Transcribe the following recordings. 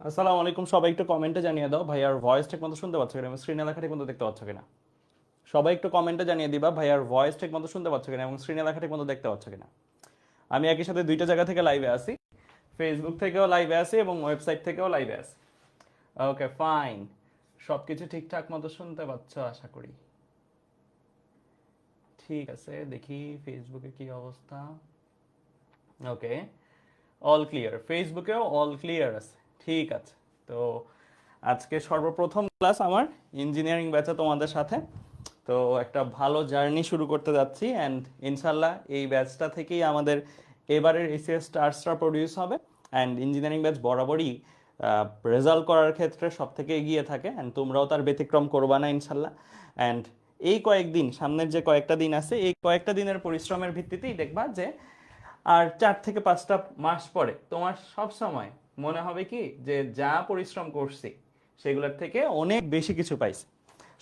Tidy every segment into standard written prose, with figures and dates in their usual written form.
আসসালামু আলাইকুম, সবাই একটু কমেন্টে জানিয়ে দাও ভাই আর ভয়েস ঠিক মতো শুনতে পাচ্ছ কিনা এবং স্ক্রিনে লেখা ঠিক মতো দেখতে পাচ্ছ কিনা। সবাই একটু কমেন্টে জানিয়ে দিবা ভাই আর ভয়েস ঠিক মতো শুনতে পাচ্ছ কিনা এবং স্ক্রিনে লেখা ঠিক মতো দেখতে পাচ্ছ কিনা। আমি একই সাথে দুইটা জায়গা থেকে লাইভে আছি, ফেসবুক থেকেও লাইভে আছি এবং ওয়েবসাইট থেকেও লাইভে আছি। ওকে ফাইন, সব কিছু ঠিকঠাক মতো শুনতে পাচ্ছ আশা করি। ঠিক আছে, দেখি ফেসবুকে কি অবস্থা। ওকে, অল ক্লিয়ার, ফেসবুকেও অল ক্লিয়ার আছে। ঠিক আছে, তো আজকে সর্বপ্রথম ক্লাস আমার ইঞ্জিনিয়ারিং ব্যাচে তোমাদের সাথে। তো একটা ভালো জার্নি শুরু করতে যাচ্ছি অ্যান্ড ইনশাল্লাহ এই ব্যাচটা থেকেই আমাদের এবারের এসিএস স্টার্সটা প্রডিউস হবে। অ্যান্ড ইঞ্জিনিয়ারিং ব্যাচ বরাবরই রেজাল্ট করার ক্ষেত্রে সব থেকে এগিয়ে থাকে অ্যান্ড তোমরাও তার ব্যতিক্রম করবা না ইনশাল্লাহ। অ্যান্ড এই কয়েকদিন, সামনের যে কয়েকটা দিন আছে, এই কয়েকটা দিনের পরিশ্রমের ভিত্তিতেই দেখবা যে আর 4 থেকে 5টা মাস পরে তোমার সব সময় মনে হবে কি যে যা পরিশ্রম করছি সেগুলোর থেকে অনেক বেশি কিছু পাইছি।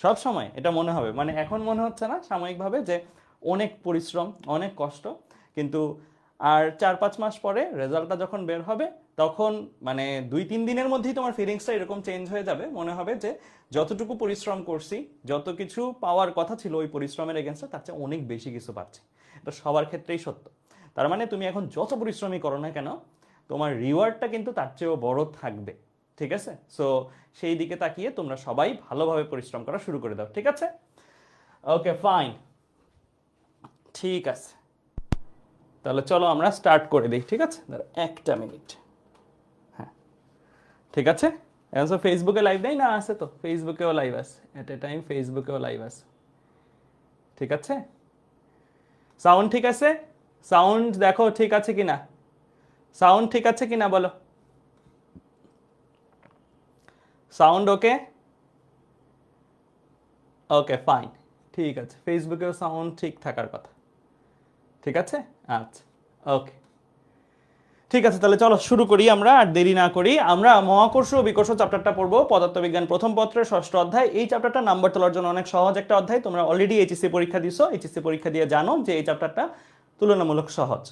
সব সময় এটা মনে হবে, মানে এখন মনে হচ্ছে না সাময়িকভাবে যে অনেক পরিশ্রম অনেক কষ্ট, কিন্তু আর 4-5 মাস পরে রেজাল্টটা যখন বের হবে তখন মানে 2-3 দিনের মধ্যেই তোমার ফিলিংসটা এরকম চেঞ্জ হয়ে যাবে, মনে হবে যে যতটুকু পরিশ্রম করছি, যত কিছু পাওয়ার কথা ছিল ওই পরিশ্রমের এগেনস্টে তার চেয়ে অনেক বেশি কিছু পাচ্ছি। এটা সবার ক্ষেত্রেই সত্য। তার মানে তুমি এখন যত পরিশ্রমই করো না কেন, তোমার রিওয়ার্ডটা কিন্তু তার চেয়েও বড় থাকবে। ঠিক আছে, সো সেই দিকে তাকিয়ে তোমরা সবাই ভালোভাবে পরিশ্রম করা শুরু করে দাও। ঠিক আছে, ওকে ফাইন, ঠিক আছে, তাহলে চলো আমরা স্টার্ট করে দিই। ঠিক আছে, একটা মিনিট। হ্যাঁ, ঠিক আছে। এখন তো ফেসবুকে লাইভ দেয় না, আছে তো ফেসবুকেও লাইভ আছে, এট এ টাইম ফেসবুকেও লাইভ আছে। ঠিক আছে, সাউন্ড ঠিক আছে? সাউন্ড দেখো ঠিক আছে কিনা, সাউন্ড ঠিক আছে কিনা বলো। সাউন্ড ওকে? ওকে ফাইন, ঠিক আছে, ফেসবুকেও সাউন্ড ঠিক থাকার কথা। ঠিক আছে, আচ্ছা, ওকে, ঠিক আছে, তাহলে চলো শুরু করি। আমরা আর দেরি না করি, আমরা মহাকর্ষ ও বিকর্ষ চ্যাপ্টারটা পড়বো, পদার্থবিজ্ঞান প্রথম পত্রের 6ষ্ঠ অধ্যায়। এই চ্যাপ্টারটা নাম্বার তোলার জন্য অনেক সহজ একটা অধ্যায়। তোমরা অলরেডি এইচএসসি পরীক্ষা দিছো, এইচএসসি পরীক্ষা দিয়ে জানো যে এই চ্যাপ্টারটা তুলনামূলক সহজ।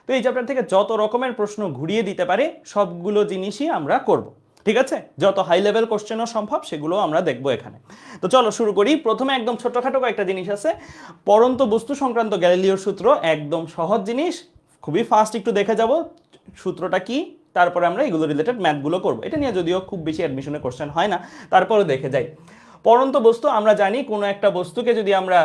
তো এই চ্যাপ্টার থেকে যত রকমের প্রশ্ন ঘুরিয়ে দিতে পারে সবগুলো জিনিসই আমরা করব। ঠিক আছে, যত হাই লেভেল কোশ্চেনও সম্ভব সেগুলো আমরা দেখবো এখানে। তো চলো শুরু করি। প্রথমে একদম ছোটখাটো কয়েকটা জিনিস আছে। পরন্ত বস্তু সংক্রান্ত গ্যালিলিওর সূত্র, একদম সহজ জিনিস, খুবই ফাস্ট একটু দেখে যাব সূত্রটা কি, তারপরে আমরা এগুলো রিলেটেড ম্যাথগুলো করবো। এটা নিয়ে যদিও খুব বেশি অ্যাডমিশনে কোশ্চেন হয় না, তারপরে দেখে যাই। পরন্ত বস্তু, আমরা জানি কোনো একটা বস্তুকে যদি আমরা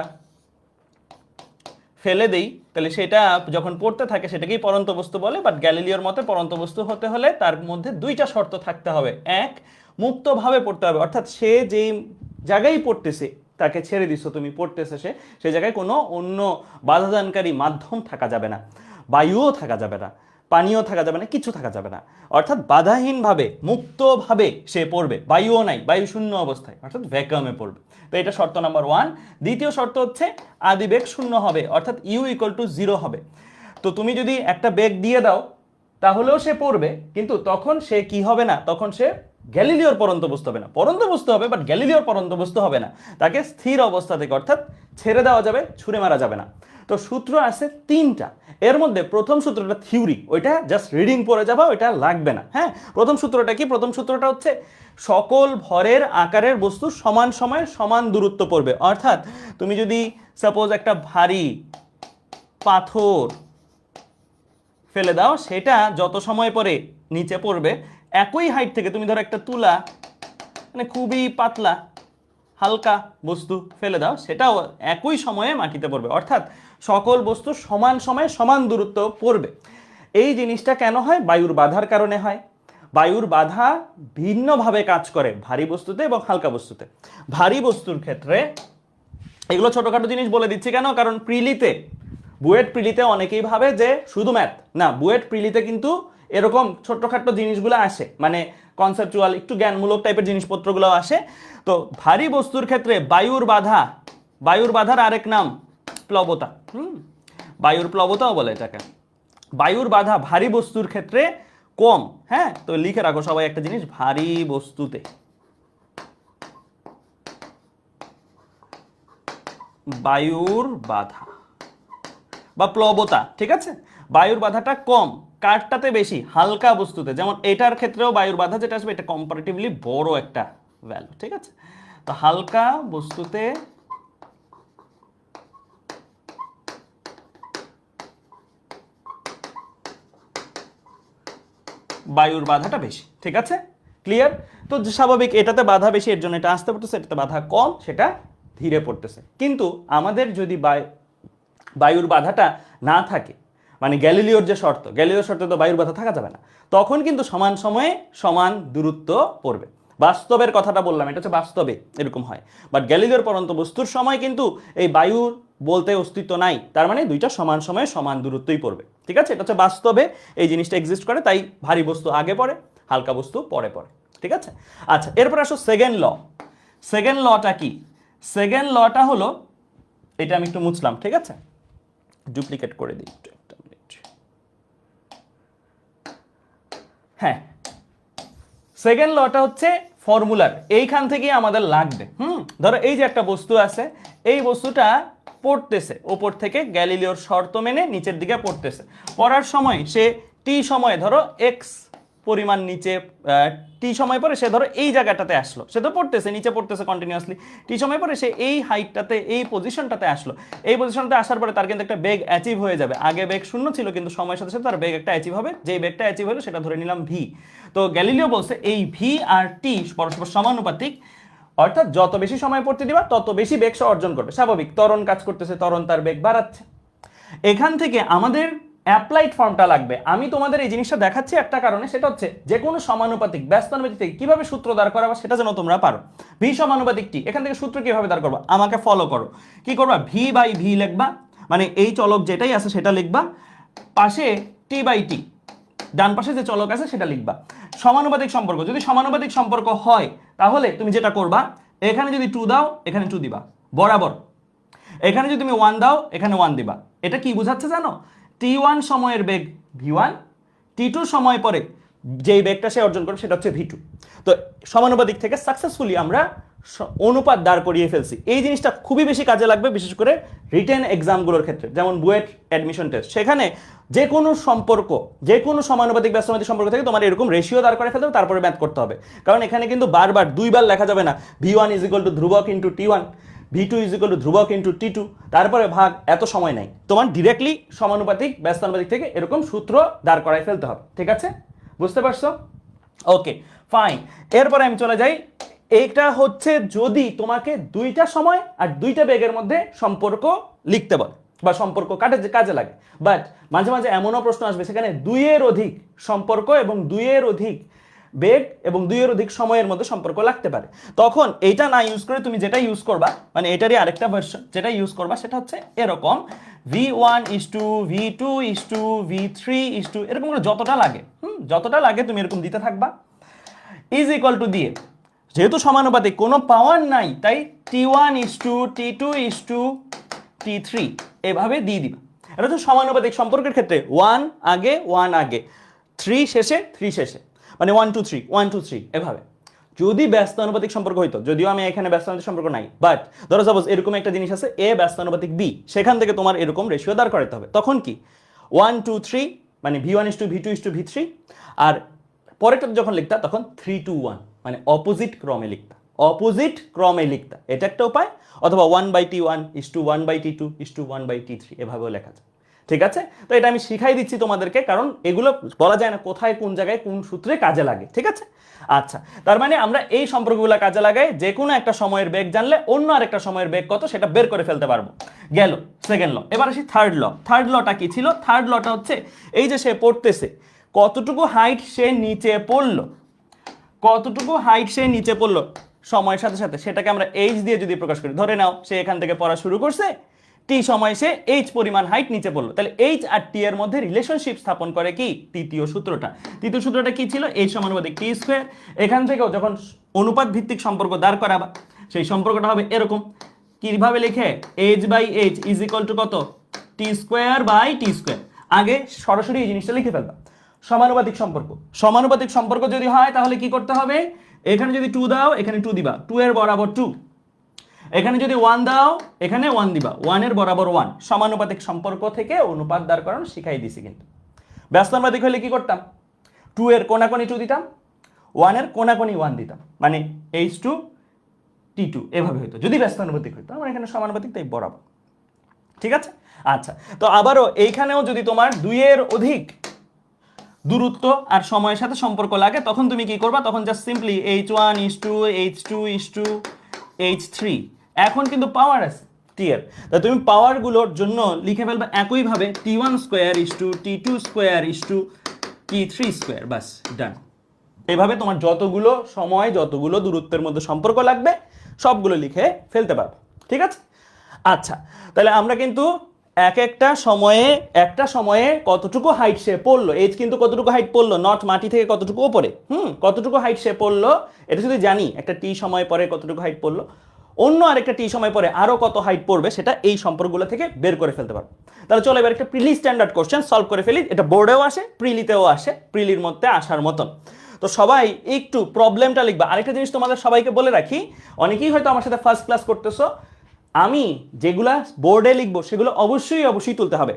ফেলে দেই তাহলে সেটা যখন পড়তে থাকে সেটাকেই পরন্ত বস্তু বলে। বাট গ্যালিলিওর মতে পরন্ত বস্তু হতে হলে তার মধ্যে দুইটা শর্ত থাকতে হবে। এক, মুক্তভাবে পড়তে হবে, অর্থাৎ সে যেই জায়গায় পড়তেছে, তাকে ছেড়ে দিছো তুমি, পড়তেছে সে, সেই জায়গায় কোনো অন্য বাধাদানকারী মাধ্যম থাকা যাবে না, বায়ুও থাকা যাবে না, পানিও থাকা যাবে না, কিছু থাকা যাবে না, অর্থাৎ বাধাহীনভাবে মুক্তভাবে সে পড়বে, বায়ুও নাই, বায়ু শূন্য অবস্থায়, অর্থাৎ ভ্যাকুয়ামে পড়বে। তো এটা শর্ত নাম্বার 1। দ্বিতীয় শর্ত হচ্ছে আদিবেগ শূন্য হবে, অর্থাৎ ইউ ইকুয়াল টু 0 হবে। তো তুমি যদি একটা বেগ দিয়ে দাও তাহলেও সে পড়বে, কিন্তু তখন সে কি হবে না, তখন সে গ্যালিলিওর পরন্ত বস্তু হবে না, পরন্ত বস্তু হবে বাট গ্যালিলিওর পরন্ত বস্তু হবে না, তাকে স্থির অবস্থা থেকে, অর্থাৎ ছেড়ে দেওয়া যাবে, ছুঁড়ে মারা যাবে না। তো সূত্র আছে 3টা, এর মধ্যে প্রথম সূত্রটা থিওরি, ওইটা জাস্ট রিডিং পড়ে যাবা, ওইটা লাগবে না। হ্যাঁ, প্রথম সূত্রটা কি? প্রথম সূত্রটা হচ্ছে সকল ভরের আকারের বস্তু সমান সময়ে সমান দূরত্ব পড়বে। অর্থাৎ তুমি যদি সাপোজ একটা ভারী পাথর ফেলে দাও, সেটা যত সময় পরে নিচে পড়বে, একই হাইট থেকে তুমি ধরো একটা তুলা, মানে খুবই পাতলা হালকা বস্তু ফেলে দাও, সেটাও একই সময়ে মাটিতে পড়বে। অর্থাৎ সকল বস্তু সমান সময়ে সমান দূরত্ব পড়বে। এই জিনিসটা কেন হয়? বায়ুর বাধার কারণে হয়। বায়ুর বাধা ভিন্নভাবে কাজ করে ভারী বস্তুতে এবং হালকা বস্তুতে। ভারী বস্তুর ক্ষেত্রে, এগুলো ছোটখাটো জিনিস বলে দিচ্ছি কেন, কারণ প্রিলিতে, বুয়েট প্রিলিতে অনেকেই ভাবে যে শুধু ম্যাথ না, বুয়েট প্রিলিতে কিন্তু এরকম ছোটখাটো জিনিসগুলো আসে, মানে কনসেপচুয়াল একটু জ্ঞানমূলক টাইপের জিনিসপত্রগুলো আসে। তো ভারী বস্তুর ক্ষেত্রে বায়ুর বাধা, বায়ুর বাধার আরেক নাম প্লবতা। বায়ুর প্লবতাও বলে এটাকে। বায়ুর বাধা ভারী বস্তুর ক্ষেত্রে কম। হ্যাঁ, তো লিখে রাখো সবাই একটা জিনিস, ভারী বস্তুতে বায়ুর বাধা বা প্লবতা, ঠিক আছে, বায়ুর বাধাটা কম কারটাতে বেশি, হালকা বস্তুতে, যেমন এটার ক্ষেত্রেও বায়ুর বাধা যেটা আসবে এটা কম্পারেটিভলি বড় একটা ভ্যালু, ঠিক আছে। তো হালকা বস্তুতে বায়ুর বাধাটা বেশি, ঠিক আছে, ক্লিয়ার। তো স্বাভাবিক এটাতে বাধা বেশি, এর জন্য এটা আসতে পড়তেছে, এটাতে বাধা কম, সেটা ধীরে পড়তেছে। কিন্তু আমাদের যদি বায়ুর বাধাটা না থাকে, মানে গ্যালিলিওর যে শর্ত, গ্যালিলিওর শর্তে তো বায়ুর বাধা থাকা যাবে না, তখন কিন্তু সমান সময়ে সমান দূরত্ব পড়বে। বাস্তবের কথাটা বললাম, এটা হচ্ছে বাস্তবে এরকম হয়, বাট গ্যালিলিওর পরন্ত বস্তুর সময় কিন্তু এই বায়ুর বলতে অস্তিত্ব নাই, তার মানে দুইটা সমান সময়ে সমান দূরত্বই পড়বে, ঠিক আছে। এটা হচ্ছে বাস্তবে এই জিনিসটা এক্সিস্ট করে, তাই ভারী বস্তু আগে পড়ে, হালকা বস্তু পরে পড়ে, ঠিক আছে। আচ্ছা, এরপর আসো সেকেন্ড ল। সেকেন্ড লটা কি? সেকেন্ড লটা হলো, এটা আমি একটু মুছলাম, ঠিক আছে, ডুপ্লিকেট করে দিই একটু, একটা মিনিট। হ্যাঁ, সেকেন্ড লটা হচ্ছে ফর্মুলার, এইখান থেকে আমাদের লাগবে। ধরো এই যে একটা বস্তু আছে, এই বস্তুটা পড়তেছে ওপর থেকে গ্যালিলিওর শর্ত মেনে নিচের দিকে পড়তেছে, পড়ার সময় সে টি সময় ধরো এক্স পরিমাণ নিচে, টি সময় পরে সে ধরো এই জায়গাটাতে আসলো, সে তো পড়তেছে নিচে পড়তেছে কন্টিনিউয়াসলি, টি সময় পরে সে এই হাইটটাতে এই পজিশনটাতে আসলো, এই পজিশনটাতে আসার পরে তার কিন্তু একটা বেগ অ্যাচিভ হয়ে যাবে। আগে বেগ শূন্য ছিল, কিন্তু সময়ের সাথে সাথে তার বেগ একটা অ্যাচিভ হবে, যেই বেগটা অ্যাচিভ হলো সেটা ধরে নিলাম ভি। তো গ্যালিলিও বলছে এই ভি আর টি পরস্পর সমানুপাতিক, অর্থাৎ যত বেশি সময় পড়তে দিবা তত বেশি বেগ সে অর্জন করবে। স্বাভাবিক, ত্বরণ কাজ করতেছে, ত্বরণ তার বেগ বাড়াচ্ছে। এখান থেকে আমাদের অ্যাপ্লাইড ফর্মটা লাগবে। আমি তোমাদের এই জিনিসটা দেখাচ্ছি একটা কারণে, সেটা হচ্ছে যে কোনো সমানুপাতিক ব্যস্তানুপাতিক থেকে কিভাবে সূত্র দাঁড় করাবা সেটা যেন তোমরা পারো। ভি সমানুপাতিক টি, এখান থেকে সূত্র কিভাবে দাঁড় করবা, আমাকে ফলো করো। কি করবা, ভি বাই ভি লিখবা, মানে এই চলক যেটাই আছে সেটা লিখবা, পাশে টি বাই টি, ডান পাশে যে চলক আছে সেটা লিখবা। সমানুপাতিক সম্পর্ক, যদি সমানুপাতিক সম্পর্ক হয় তাহলে তুমি যেটা করবা, এখানে যদি 2 দাও এখানে 2 দিবা বরাবর, এখানে যদি তুমি 1 দাও এখানে 1 দিবা। এটা কি বোঝাচ্ছে জানো, t1 সময়ের বেগ v1, t2 সময় পরে যেই বেগটা সে অর্জন করবে সেটা হচ্ছে v2। তো সমানুপাতিক থেকে সাকসেসফুলি আমরা অনুপাত দাঁড় করিয়ে ফেলছি। এই জিনিসটা খুবই বেশি কাজে লাগবে, বিশেষ করে রিটেন এক্সামগুলোর ক্ষেত্রে, যেমন বুয়েট অ্যাডমিশন টেস্ট, সেখানে যে কোনো সম্পর্ক, যে কোনো সমানুপাতিক ব্যস্তানুপাতিক সম্পর্ক থেকে তোমার এরকম রেশিও দাঁড় করে ফেলতে হবে, তারপরে ম্যাথ করতে হবে। কারণ এখানে কিন্তু বারবার দুইবার লেখা যাবে না, v1 ইজ ইকুয়াল টু ধ্রুবক into t1, v2 is equal two ধ্রুবক ইন্টু t2, তারপরে ভাগ, এত সময় নাই। তোমার ডিরেক্টলি সমানুপাতিক ব্যস্তানুপাতিক থেকে এরকম সূত্র দাঁড় করাই ফেলতে হবে, ঠিক আছে, বুঝতে পারছো? ওকে ফাইন, এরপরে আমি চলে যাই। এইটা হচ্ছে যদি তোমাকে দুইটা সময় আর দুইটা বেগের মধ্যে সম্পর্ক লিখতে বলে বা সম্পর্ক কাজে লাগে, বাট মাঝে মাঝে এমনও প্রশ্ন আসবে সেখানে দুইয়ের অধিক সম্পর্ক এবং দুইয়ের অধিক বেগ এবং দুইয়ের অধিক সময়ের মধ্যে সম্পর্ক লাগতে পারে। তখন এইটা না ইউজ করে তুমি যেটা ইউজ করবা, মানে এটারই আরেকটা ভার্সন যেটা ইউজ করবা, সেটা হচ্ছে এরকম v1 is to v2 is to v3 is to, এরকম করে যতটা লাগে যতটা লাগে তুমি এরকম দিতে থাকবা, ইজ ইকুয়াল টু দিয়ে, যেহেতু সমানুপাতিক কোনো পাওয়ার নাই তাই t1 is to t2 is to t3 এভাবে দিয়ে দিবা। এটা হচ্ছে সমানুপাতিক সম্পর্কের ক্ষেত্রে 1 আগে 1 আগে, 3 শেষে 3 শেষে, মানে 1 2 3 1 2 3 এভাবে। যদি ব্যস্তানুপাতিক সম্পর্ক হইতো, যদিও আমি এখানে ব্যস্তানুপাতিক সম্পর্ক নাই, বাট ধরো সাপোজ এরকম একটা জিনিস আছে a ব্যস্তানুপাতিক b, সেখান থেকে তোমার এরকম রেশিও দাঁড় করাতে হবে। তখন কি 1 2 3, মানে v1 is to v2 is to v3, আর পরেরটা যখন লিখতা তখন 3 2 1, মানে অপোজিট ক্রমে লিখতা, অপোজিট ক্রমে লিখতা, এটা একটা উপায়। অথবা 1/t1 is to 1/t2 is to 1/t3 এভাবেও লেখা যায়, ঠিক আছে। তো এটা আমি শিখাই দিচ্ছি তোমাদেরকে, কারণ এগুলো বলা যায় না কোথায় কোন জায়গায় কোন সূত্রে কাজে লাগে, ঠিক আছে। আচ্ছা, তার মানে আমরা এই সম্পর্কগুলো কাজে লাগাই, যে কোনো একটা সময়ের বেগ জানলে অন্য আরেকটা সময়ের বেগ কত সেটা বের করে ফেলতে পারবো। গেল সেকেন্ড ল। এবার আসি থার্ড ল। থার্ড লটা কি ছিল? থার্ড লটা হচ্ছে এই যে সে পড়তেছে, কতটুকু হাইট সে নিচে পড়লো, কতটুকু হাইট সে নিচে পড়লো সময়ের সাথে সাথে, সেটাকে আমরা এইচ দিয়ে যদি প্রকাশ করি, ধরে নাও সে এখান থেকে পড়া শুরু করছে, টি সময় সে এইচ পরিমাণ হাইট নিচে পড়লো, তাহলে এইচ আর টি এর মধ্যে রিলেশনশিপ স্থাপন করে কি তৃতীয় সূত্রটা। তৃতীয় সূত্রটা কি ছিল? এইচ সমানুপাতিক টি স্কোয়ার। এখান থেকেও যখন অনুপাত ভিত্তিক সম্পর্ক দাঁড় করাবা, সেই সম্পর্কটা হবে এরকম, কিভাবে লিখে, H by H is equal to কত, T square by T square. আগে সরাসরি এই জিনিসটা লিখে ফেলবা। সমানুপাতিক সম্পর্ক, সমানুপাতিক সম্পর্ক যদি হয় তাহলে কি করতে হবে, এখানে যদি 2 দাও এখানে 2 দিবা, 2 এর বরাবর 2, এখানে যদি 1 দাও, এখানে 1 দিবা, 1 এর বরাবর 1, সমানুপাতিক সম্পর্ক থেকে অনুপাত দ্বার করানো শিখাই দিছি। কিন্তু ব্যস্তানুপাতিক হলে কি করতাম, 2 এর কোনাকোনি 2 দিতাম, 1 এর কোনাকোনি 1 দিতাম, মানে H2 T2 এভাবে হইতো যদি ব্যস্তানুপাতিক হইতো। আমার এখানে সমানুপাতিক, তাই বরাবর। ঠিক আছে, আচ্ছা। তো আবারও এইখানেও যদি তোমার 2 এর অধিক দূরত্ব আর সময়ের সাথে সম্পর্ক লাগে, তখন তুমি কি করবা, তখন just simply H1 H2 H2 H3। এখন কিন্তু পাওয়ার আছে টি এর, তাই তুমি পাওয়ারগুলোর জন্য লিখে ফেলবে একইভাবে T1 square T2 square T3 square, বাস ডান। এভাবে তোমার যতগুলো সময় যতগুলো দূরত্বের মধ্যে সম্পর্ক লাগবে সবগুলো লিখে ফেলতে পারবে। ঠিক আছে, আচ্ছা। তাহলে আমরা কিন্তু একটা সময়ে কতটুকু হাইট সে পড়লো, এজ কিন্তু কতটুকু হাইট পড়লো, নট মাটি থেকে কতটুকু উপরে, কতটুকু হাইট সে পড়লো, এটা যদি জানি একটা টি সময় পরে কতটুকু হাইট পড়লো, অন্য আরেকটা টি সময় পরে আরো কত হাইট পড়বে, সেটা এই সম্পর্কগুলো থেকে বের করে ফেলতে পারবো। তাহলে চলো এবার একটা প্রিলি স্ট্যান্ডার্ড কোশ্চেন সলভ করে ফেলি। এটা বোর্ডেও আসে, প্রিলিতেও আসে, প্রিলির মধ্যে আসার মতন। তো সবাই একটু প্রবলেমটা লিখবা। আরেকটা জিনিস তোমাদের সবাইকে বলে রাখি, অনেকেই হয়তো আমার সাথে ফার্স্ট ক্লাস করতেছো, আমি যেগুলা বোর্ডে লিখবো সেগুলো অবশ্যই তুলতে হবে,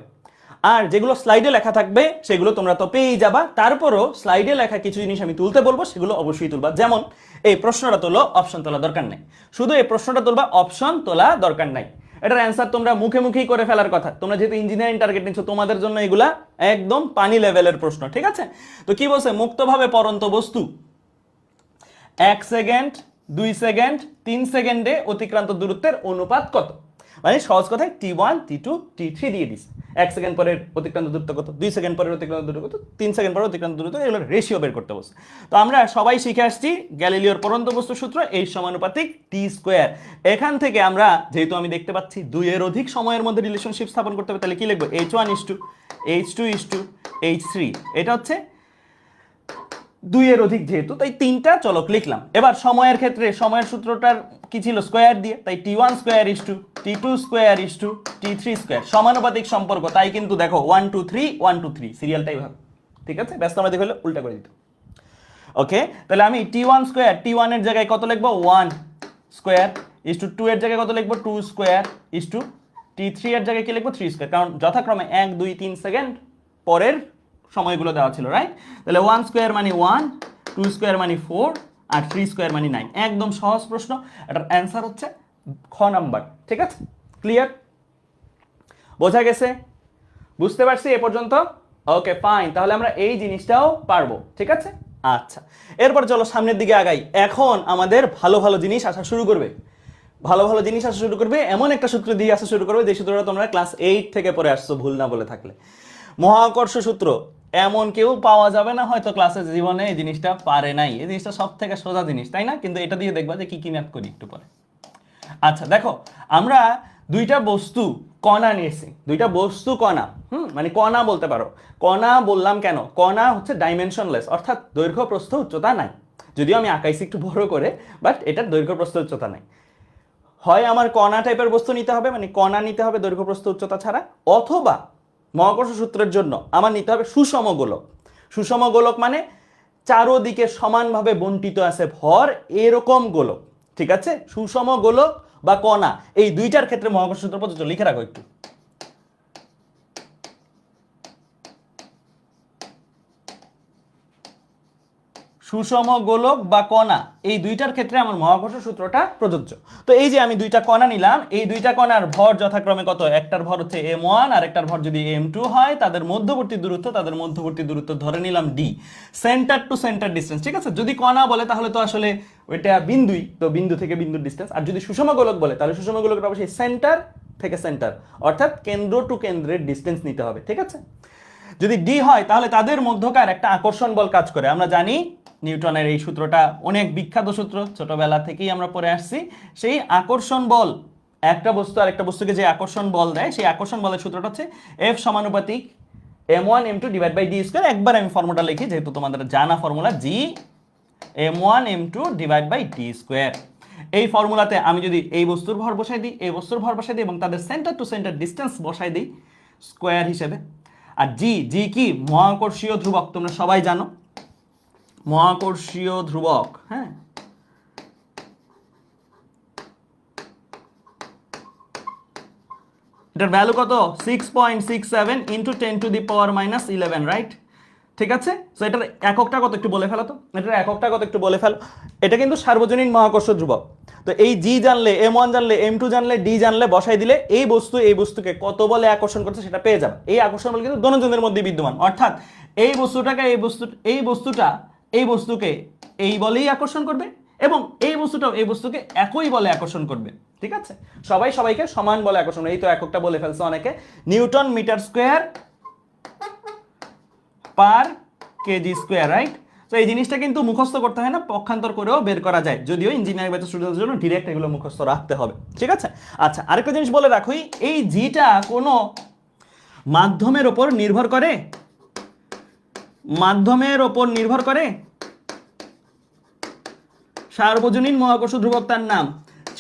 আর যেগুলো স্লাইডে লেখা থাকবে সেগুলো তোমরা তো পেয়েই যাবা। তারপরও স্লাইডে লেখা কিছু জিনিস আমি তুলতে বলবো, সেগুলো অবশ্যই তুলবা। যেমন এই প্রশ্নটা তোলো, অপশন তোলা দরকার নাই, শুধু এই প্রশ্নটা তুলবা, অপশন তোলা দরকার নাই। এটার অ্যান্সার তোমরা মুখেই করে ফেলার কথা। তোমরা যেহেতু ইঞ্জিনিয়ারিং টার্গেট নিচ্ছ, তোমাদের জন্য এগুলা একদম পানি লেভেলের প্রশ্ন। ঠিক আছে, তো কি বলছে, মুক্তভাবে পরন্ত বস্তু 1 সেকেন্ড 2 সেকেন্ড 3 সেকেন্ডে অতিক্রান্ত দূরত্বের অনুপাত কত। মানে সহজ কথায় T1 T2 T3 দিয়ে দিস। 1 সেকেন্ড পরের অতিক্রান্ত দূরত্ব কত, 2 সেকেন্ড পরের অতিক্রান্ত দূরত্ব কত, 3 সেকেন্ড পরের অতিক্রান্ত দূরত্ব, এগুলো রেশিও বের করতে বলছে। তো আমরা সবাই শিখে আসছি গ্যালিলিওর পরন্ত বস্তু সূত্র, H সমানুপাতিক T স্কয়ার। এখান থেকে আমরা যেহেতু আমি দেখতে পাচ্ছি 2 এর অধিক সময়ের মধ্যে রিলেশনশিপ স্থাপন করতে হবে, তাহলে কি লিখবো, H1 H2 H3। এটা হচ্ছে 2 এর অধিক যেহেতু, তাই 3টা চলক লিখলাম। এবার সময়ের ক্ষেত্রে সময়ের সূত্রটার কি ছিল, স্কয়ার দিয়ে, তাই T1 square T2 square T3 square, সমানুপাতিক সম্পর্ক। তাই কিন্তু দেখো 1 2 3 1 2 3 সিরিয়ালটাই ভাবে। ঠিক আছে, ব্যস্ত আমরা দেখলে উল্টা করে দিত। ওকে, তাহলে আমি T1 স্কয়ার, T1 এর জায়গায় কত লিখবো, 1 স্কয়ার 2 এর জায়গায় কত লিখবো, 2 স্কয়ার T3 এর জায়গায় কি লিখবো, 3 স্কয়ার, কারণ যথাক্রমে 1 2 3 সেকেন্ড পরের সময়গুলো দেওয়া ছিল, রাইট। তাহলে 1 স্কয়ার মানে 1, 2 স্কয়ার মানে 4, আর 3 স্কয়ার মানে 9। একদম সহজ প্রশ্ন, এটার অ্যান্সার হচ্ছে খ নাম্বার। ঠিক আছে, ক্লিয়ার, বোঝা গেছে, বুঝতে পারছি এ পর্যন্ত? ওকে ফাইন, তাহলে আমরা এই জিনিসটাও পারবো। ঠিক আছে, আচ্ছা। এরপর চলো সামনের দিকে আগাই। এখন আমাদের ভালো ভালো জিনিস আসা শুরু করবে, এমন একটা সূত্র দিয়ে আসা শুরু করবে যে সূত্রটা তোমরা ক্লাস 8 থেকে পড়ে আসছো, ভুল না বলে থাকলে। মহাকর্ষ সূত্র এমন কেউ পাওয়া যাবে না হয়তো ক্লাসের জীবনে এই জিনিসটা পারে নাই। এই জিনিসটা সব থেকে সোজা জিনিস, তাই না? কিন্তু এটা দিয়ে দেখবা যে কি ম্যাথ করি একটু পরে। আচ্ছা দেখো, আমরা দুইটা বস্তু কণা নিয়েছি, দুইটা বস্তু কণা, মানে কণা বলতে পারো। কণা বললাম কেন, কণা হচ্ছে ডাইমেনশনলেস, অর্থাৎ দৈর্ঘ্য প্রস্থ উচ্চতা নাই। যদিও আমি আঁকাইছি একটু বড় করে, বাট এটার দৈর্ঘ্য প্রস্থ উচ্চতা নাই। হয় আমার কণা টাইপের বস্তু নিতে হবে, মানে কণা নিতে হবে দৈর্ঘ্য প্রস্থ উচ্চতা ছাড়া, অথবা মহাকর্ষ সূত্রের জন্য আমার নিতে হবে সুষম গোলক। সুষম গোলক মানে চারোদিকে সমানভাবে বন্টিত আছে ভর, এরকম গোলক। ঠিক আছে, সুষম গোলক বা কণা, এই দুইটার ক্ষেত্রে মহাকর্ষ সূত্র প্রযোজ্য। লিখে রাখো একটু, সুষম গোলক বা কণা, এই দুইটার ক্ষেত্রে আমার মহাকর্ষ সূত্রটা প্রযোজ্য। তো এই যে আমি দুইটা কণা নিলাম, এই দুইটা কণার ভর যথাক্রমে কত, একটার ভর হচ্ছে m1 আর একটার ভর যদি m2 হয়, তাদের মধ্যবর্তী দূরত্ব ধরে নিলাম d, centre to centre distance. ঠিক আছে, যদি কণা বলে তাহলে তো আসলে ওইটা বিন্দুই, তো বিন্দু থেকে বিন্দুর ডিসটেন্স। আর যদি সুষম গোলক বলে তাহলে সুষম গোলকের অবশ্যই সেন্টার থেকে সেন্টার, অর্থাৎ কেন্দ্র টু কেন্দ্রের ডিসটেন্স নিতে হবে। ঠিক আছে, যদি d হয় তাহলে তাদের মধ্যকার একটা আকর্ষণ বল কাজ করে। আমরা জানি নিউটনের এই সূত্রটা অনেক বিখ্যাত সূত্র, ছোটবেলা থেকেই আমরা পড়ে আসছি। সেই আকর্ষণ বল, একটা বস্তু আর একটা বস্তুকে যে আকর্ষণ বল দেয়, সেই আকর্ষণ বলের সূত্রটা হচ্ছে F সমানুপাতিক m1 m2 divide by d square. একবার আমি ফর্মুলা লিখি, যেহেতু তোমাদের জানা formula, g m1 m2 divide by d square. এই ফর্মুলাতে আমি যদি এই বস্তুর ভর বসাই দিই, এই বস্তুর ভর বসাই দিই এবং তাদের সেন্টার টু সেন্টার ডিসটেন্স বসাই দিই স্কয়ার হিসেবে। আর জি কি, মহাকর্ষীয় ধ্রুবক, তোমরা সবাই জানো মহাকর্ষীয় ধ্রুবক। হ্যাঁ, এটার ভ্যালু কত 6.67 ইন্টু 10⁻⁻11, রাইট? ঠিক আছে, সো এটার এককটা কত একটু বলে ফেলো তো, এটার এককটা কত একটু বলে ফেলো। এটা কিন্তু সার্বজনীন মহাকর্ষ ধ্রুবক। তো এই জি জানলে, M1 জানলে, M2 জানলে, ডি জানলে বসাই দিলে এই বস্তুকে কত বলে আকর্ষণ করছে সেটা পেয়ে যাবে। এই আকর্ষণ বল কিন্তু দোনোজনের মধ্যে বিদ্যমান, অর্থাৎ এই বস্তুটাকে এই বস্তুকে এই বলেই আকর্ষণ করবে এবং এই বস্তুটাও এই বস্তুকে একই বলে আকর্ষণ করবে। ঠিক আছে, সবাই সবাইকে সমান বলে আকর্ষণ। এই তো এককটা বলে ফেলছে অনেকে, newton metre square per kg square, right? তো এই জিনিসটা কিন্তু মুখস্থ করতে হয় না, পক্ষান্তর করেও বের করা যায়, যদিও ইঞ্জিনিয়ারিং ব্যাচের স্টুডেন্টদের জন্য ডিরেক্ট এগুলো মুখস্থ রাখতে হবে। ঠিক আছে, আচ্ছা আরেকটা জিনিস বলে রাখি, এই জিটা কোনো মাধ্যমের ওপর নির্ভর করে, মাধ্যমের ওপর নির্ভর করে, সার্বজনীন মহাকর্ষ ধ্রুবক তার নাম,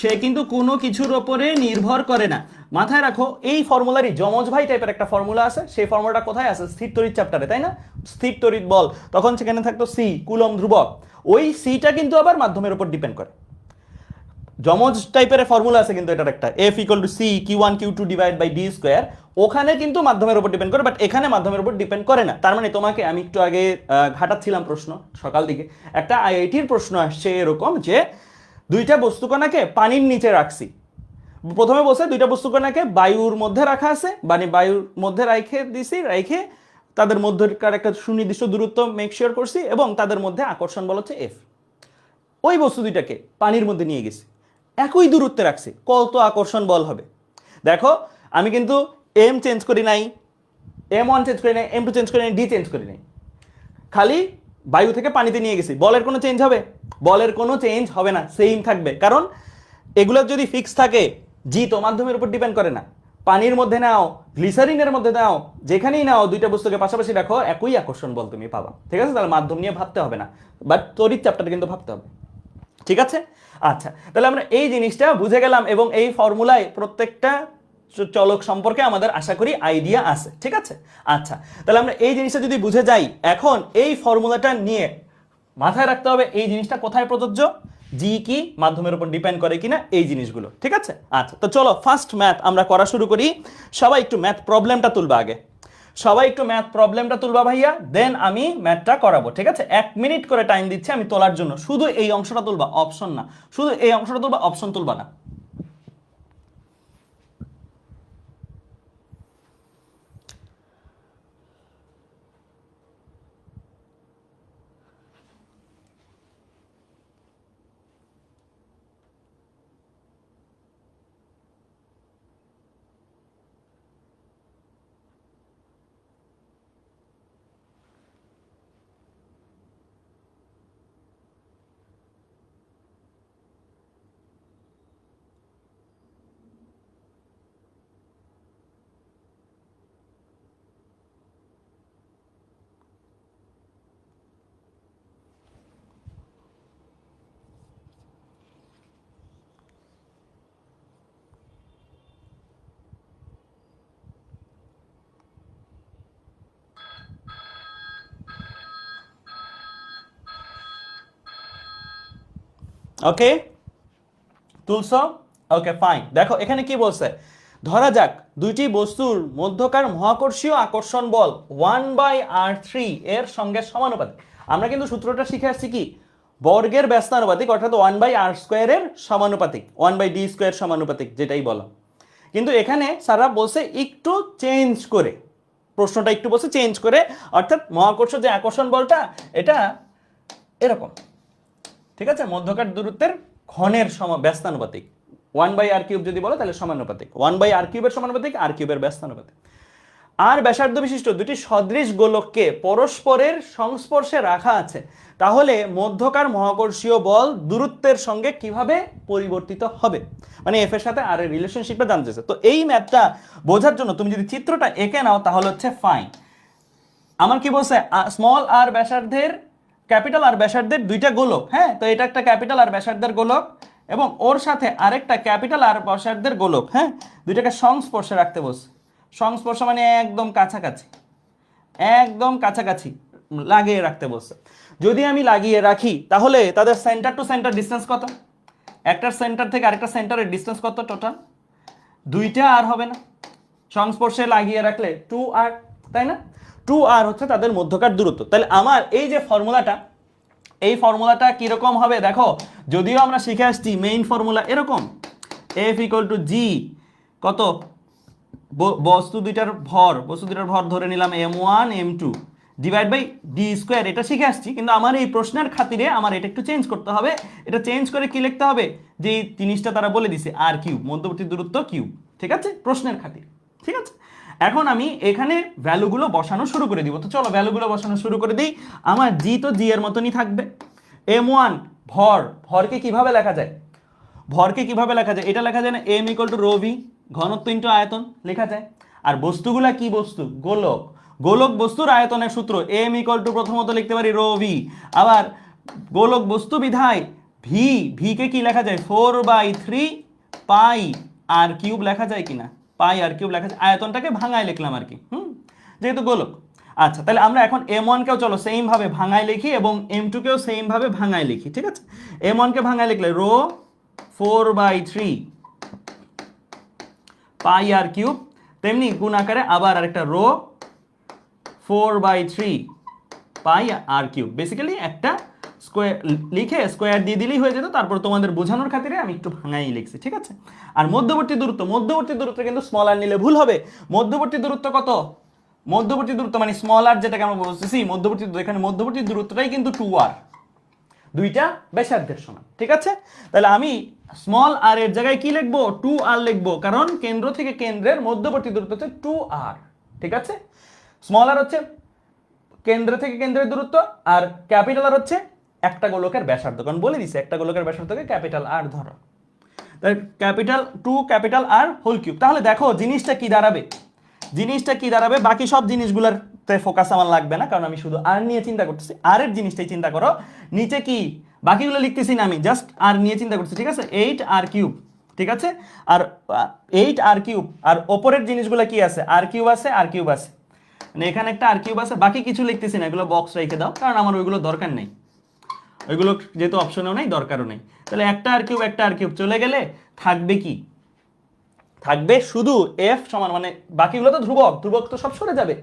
সে কিন্তু কোনো কিছুর ওপরে নির্ভর করে না। মাথায় রাখো, এই ফর্মুলারই যমজ ভাই টাইপের একটা ফর্মুলা আছে, সেই ফর্মুলাটা কোথায় আছে? স্থির তড়িৎ চ্যাপ্টারে, তাই না? স্থির তড়িৎ বল, তখন সেখানে থাকতো সি, কুলম্ব ধ্রুবক। ওই সিটা কিন্তু আবার মাধ্যমের উপর ডিপেন্ড করে। যমজ টাইপের ফর্মুলা আছে কিন্তু এটার একটা, F = C Q1 Q2 / D square, ওখানে কিন্তু মাধ্যমের উপর ডিপেন্ড করে, বাট এখানে মাধ্যমের উপর ডিপেন্ড করে না। তার মানে তোমাকে আমি একটু আগে ঘাটাচ্ছিলাম প্রশ্ন সকাল দিকে, একটা আইআইটির প্রশ্ন আসছে এরকম যে দুইটা বস্তুকণাকে পানির নিচে রাখছি, প্রথমে বলছে দুইটা বস্তুকণাকে বায়ুর মধ্যে রাখা আছে, মানে বায়ুর মধ্যে রেখে তাদের মধ্যকার একটা সুনির্দিষ্ট দূরত্ব মেক শিওর করছি এবং তাদের মধ্যে আকর্ষণ বল হচ্ছে F। ওই বস্তু দুইটাকে পানির মধ্যে নিয়ে গেছি, একই দূরত্বে রাখছি, কত আকর্ষণ বল হবে? দেখো আমি কিন্তু M চেঞ্জ করি নাই, M1 চেঞ্জ করি নাই, M2 চেঞ্জ করি নাই, D চেঞ্জ করি নাই, খালি বায়ু থেকে পানিতে নিয়ে গেছি। বলের কোনো চেঞ্জ হবে? বলের কোনো চেঞ্জ হবে না, সেম থাকবে। কারণ এগুলো যদি ফিক্স থাকে, জি তো মাধ্যমের উপর ডিপেন্ড করে না। পানির মধ্যে নাও, গ্লিসারিনের মধ্যে নাও, যেখানেই নাও, দুইটা বস্তুকে পাশাপাশি রাখো, একই আকর্ষণ বল তুমি পাবা। ঠিক আছে, তাহলে মাধ্যম নিয়ে ভাবতে হবে না, বাট তড়িৎ চ্যাপ্টারে কিন্তু ভাবতে হবে। ঠিক আছে, আচ্ছা তাহলে আমরা এই জিনিসটা বুঝে গেলাম এবং এই ফর্মুলায় প্রত্যেকটা চলক সম্পর্কে আমাদের আশা করি আইডিয়া আছে। ঠিক আছে, আচ্ছা তাহলে আমরা এই জিনিসটা যদি বুঝে যাই, এখন এই ফর্মুলাটা নিয়ে মাথায় রাখতে হবে এই জিনিসটা কোথায় প্রযোজ্য, জি কি মাধ্যমের উপর ডিপেন্ড করে কিনা, এই জিনিসগুলো। ঠিক আছে, আচ্ছা তো চলো ফার্স্ট ম্যাথ আমরা করা শুরু করি। সবাই একটু ম্যাথ প্রবলেমটা তুলবা আগে, সবাই একটু ম্যাথ প্রবলেমটা তুলবা ভাইয়া, দেন আমি ম্যাথটা করাবো। ঠিক আছে, 1 মিনিট করে টাইম দিচ্ছি আমি তোলার জন্য। শুধু এই অংশটা তুলবা, অপশন না, শুধু এই অংশটা তুলবা, অপশন তুলবা না। ওকে তুলছো? Okay fine. দেখো এখানে কি বলছে, ধরা যাক দুইটি বস্তুর মধ্যকার মহাকর্ষীয় আকর্ষণ বল 1/r3 এর সঙ্গে সমানুপাতিক। আমরা কিন্তু সূত্রটা শিখে আসছি কি, বর্গের ব্যস্তানুপাতিক, অর্থাৎ 1/r² এর সমানুপাতিক, 1/d² সমানুপাতিক যেটাই বলো। কিন্তু এখানে স্যাররা বলছে একটু চেঞ্জ করে, প্রশ্নটা একটু বলছে চেঞ্জ করে, অর্থাৎ মহাকর্ষ যে আকর্ষণ বলটা এটা এরকম। ঠিক আছে, মধ্যকার দূরত্বের ঘনের ব্যস্তানুপাতিক, 1/r³ যদি বলো তাহলে সমানুপাতিক, 1/r³ এর সমানুপাতিক, r³ এর ব্যস্তানুপাতিক। আর ব্যাসার্ধ বিশিষ্ট দুটি সদৃশ গোলককে পরস্পরের সংস্পর্শে রাখা আছে, তাহলে মধ্যকার মহাকর্ষীয় বল দূরত্বের সঙ্গে কিভাবে পরিবর্তিত হবে, মানে এফ এর সাথে আর এর রিলেশনশিপটা জানতে চাইছে। তো এই ম্যাথটা বোঝার জন্য তুমি যদি চিত্রটা এঁকে নাও তাহলে হচ্ছে ফাইন। আমার কি বলছে, স্মল আর ব্যাসার্ধের, ক্যাপিটাল আর ব্যাসার্ধের দুইটা গোলক, হ্যাঁ, তো এটা একটা ক্যাপিটাল আর ব্যাসার্ধের গোলক এবং ওর সাথে আরেকটা ক্যাপিটাল আর ব্যাসার্ধের গোলক, হ্যাঁ, দুইটাকে সংস্পর্শে রাখতে বলছে। সংস্পর্শ মানে একদম কাছাকাছি, একদম কাছাকাছি লাগিয়ে রাখতে বলছে। যদি আমি লাগিয়ে রাখি তাহলে তাদের সেন্টার টু সেন্টার ডিসটেন্স কত, একটার সেন্টার থেকে আরেকটা সেন্টারের ডিসটেন্স কত টোটাল, দুইটা আর হবে না, সংস্পর্শে লাগিয়ে রাখলে 2r, তাই না? 2r হচ্ছে তাদের মধ্যকার দূরত্ব। তাহলে আমার এই যে ফর্মুলাটা, এই ফর্মুলাটা কিরকম হবে দেখো, যদিও আমরা শিখে আসছি মেইন ফর্মুলা এরকম, F = G কত, বস্তু দুইটার ভর ধরে নিলাম m1 m2 divide by d², এটা শিখে আসছি। কিন্তু আমার এই প্রশ্নের খাতিরে আমার এটা একটু চেঞ্জ করতে হবে। এটা চেঞ্জ করে কি লিখতে হবে, যে এই জিনিসটা তারা বলে দিছে r3, মধ্যবর্তী দূরত্ব কিউব, ঠিক আছে, প্রশ্নের খাতিরে, ঠিক আছে। এখন আমি এখানে ভ্যালুগুলো বসানো শুরু করে দিব। তো চলো ভ্যালুগুলো বসানো শুরু করে দিই। আমার জি তো জি এর মতনই থাকবে। m1 ভরকে কিভাবে লেখা যায়, এটা লেখা যায় না, m = ρv, ঘনত্ব ইনটু আয়তন লেখা যায়। আর বস্তুগুলা কি বস্তু, গোলক বস্তুর আয়তনের সূত্র m = প্রথমত লিখতে পারি ρv, আবার গোলক বস্তু বিধায় ভি কে কি লেখা যায় 4/3 পাই r³ লেখা যায় কিনা, পাই r³ লেখা যায়, আয়তনটাকে ভাঙায় লিখলাম আর কি, যেহেতু গোলক। আচ্ছা, তাহলে আমরা এখন m1 কেও চলো সেম ভাবে ভাঙায় লিখি এবং m2 কেও সেম ভাবে ভাঙায় লিখি, ঠিক আছে। m1 কে ভাঙায় লিখলে রো 4/3 পাই r³, তেমনি গুণ আকারে আবার আরেকটা রো 4/3 পাই r³। বেসিক্যালি একটা স্কোয়ার লিখে স্কোয়ার দিয়ে দিলেই হয়ে যেত, তারপর তোমাদের বোঝানোর খাতিরে আমি একটু ভাঙাই লিখছি, ঠিক আছে। আর মধ্যবর্তী দূরত্ব কিন্তু স্মল আর নিলে ভুল হবে। মধ্যবর্তী দূরত্ব কত, মধ্যবর্তী দূরত্ব মানে স্মল আর, যেটাকে আমরা বলতেছি মধ্যবর্তী, এখানে মধ্যবর্তী দূরত্বটাই কিন্তু 2r, দুইটা ব্যাসার্ধের সমান, ঠিক আছে। তাহলে আমি স্মল আর এর জায়গায় কি লিখবো, 2r লিখবো, কারণ কেন্দ্র থেকে কেন্দ্রের মধ্যবর্তী দূরত্ব হচ্ছে 2r, ঠিক আছে। স্মল আর হচ্ছে কেন্দ্র থেকে কেন্দ্রের দূরত্ব, আর ক্যাপিটাল আর হচ্ছে একটা গোলকের ব্যাসার্ধ, কারণ বলে দিছে একটা গোলকের ব্যাসার্ধকে ক্যাপিটাল আর ধরো। তাহলে ক্যাপিটাল R হোল কিউব। তাহলে দেখো জিনিসটা কি দাঁড়াবে, বাকি সব জিনিসগুলোতে ফোকাস আমার লাগবে না, কারণ আমি শুধু আর নিয়ে চিন্তা করতেছি। আর এর জিনিসটাই চিন্তা করো, নিচে কি বাকিগুলো লিখতেছি না, আমি জাস্ট আর নিয়ে চিন্তা করতেছি, ঠিক আছে। 8r³, ঠিক আছে। আর 8r³, আর ওপরের জিনিসগুলো কি আছে, r³ আছে, মানে এখানে একটা r³ আছে, বাকি কিছু লিখতেছি না, এগুলো বক্স রেখে দাও, কারণ আমার ওইগুলো দরকার নেই, ওইগুলো যেহেতু অপশনেও নেই, দরকারও নেই। তাহলে একটা r³ চলে গেলে থাকবে কি, থাকবে শুধু f সমান, মানে বাকিগুলো তো ধ্রুবক তো সব সরে যাবে,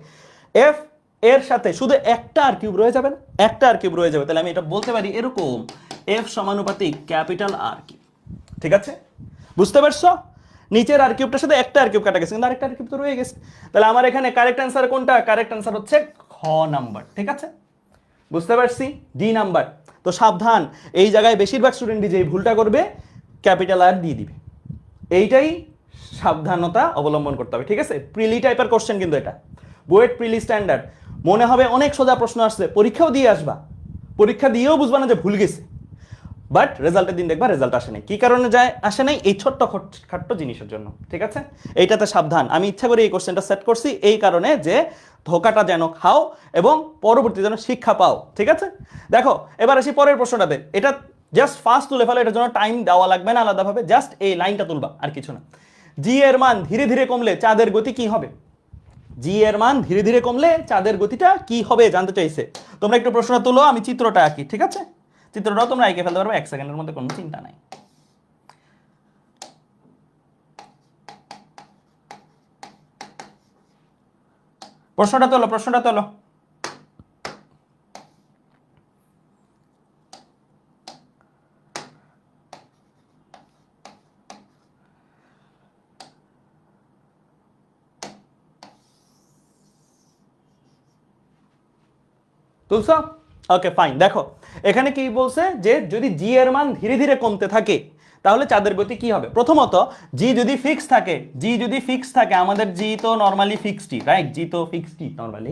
f এর সাথে শুধু একটা r³ রয়ে যাবে না, একটা r³ রয়ে যাবে। তাহলে আমি এটা বলতে পারি এরকম, f সমানুপাতিক ক্যাপিটাল R³, ঠিক আছে, বুঝতে পারছো। নিচের r³ সাথে একটা r³ কাটা গেছে, কিন্তু আরেকটা r³ তো রয়ে গেছে। তাহলে আমার এখানে কারেক্ট অ্যান্সার কোনটা, কারেক্ট অ্যান্সার হচ্ছে খ নাম্বার, ঠিক আছে, বুঝতে পারছি, ডি নাম্বার। তো সাবধান, এই জায়গায় বেশিরভাগ স্টুডেন্টই যে ভুলটা করবে, ক্যাপিটাল আর দিয়ে দিবে, এইটাই সাবধানতা অবলম্বন করতে হবে, ঠিক আছে। প্রিলি টাইপের কোশ্চেন কিন্তু এটা, বুয়েট প্রিলি স্ট্যান্ডার্ড, মনে হবে অনেক সোজা প্রশ্ন আসছে, পরীক্ষাও দিয়ে আসবা, পরীক্ষা দিয়েও বুঝবা না যে ভুল গেছে, বাট রেজাল্টের দিন দেখবা রেজাল্ট আসে নাই। কি কারণে আসে নাই, এই ছোট্ট খাট্ট জিনিসের জন্য, ঠিক আছে। এইটাতে সাবধান, আমি ইচ্ছা করে এই কোশ্চেনটা সেট করছি এই কারণে যে ধোকাটা যেন খাও এবং পরবর্তী যেন শিক্ষা পাও, ঠিক আছে। দেখো এবার আসি পরের প্রশ্নটাতে, এটা জাস্ট ফার্স্ট তুলে ফেলো, এটার জন্য টাইম দেওয়া লাগবে না আলাদাভাবে, জাস্ট এই লাইনটা তুলবা আর কিছু না। জি এর মান ধীরে ধীরে কমলে চাঁদের গতি কি হবে, জি এর মান ধীরে ধীরে কমলে চাঁদের গতিটা কি হবে জানতে চাইছে। তোমরা একটু প্রশ্নটা তুলো, আমি চিত্রটা আঁকি, ঠিক আছে। চিত্রটাও তোমরা এঁকে ফেলতে পারবে 1 সেকেন্ডের মধ্যে, কোনো চিন্তা নাই। প্রশ্নটা তোলো। তুলছো, ওকে ফাইন। দেখো এখানে কি বলছে, যে যদি জি এর মান ধীরে ধীরে কমতে থাকে তাহলে চাঁদের গতি কি হবে। প্রথমত জি যদি ফিক্স থাকে, আমাদের জি তো নরমালি ফিক্সডই, রাইট, জি তো ফিক্সডই নরমালি।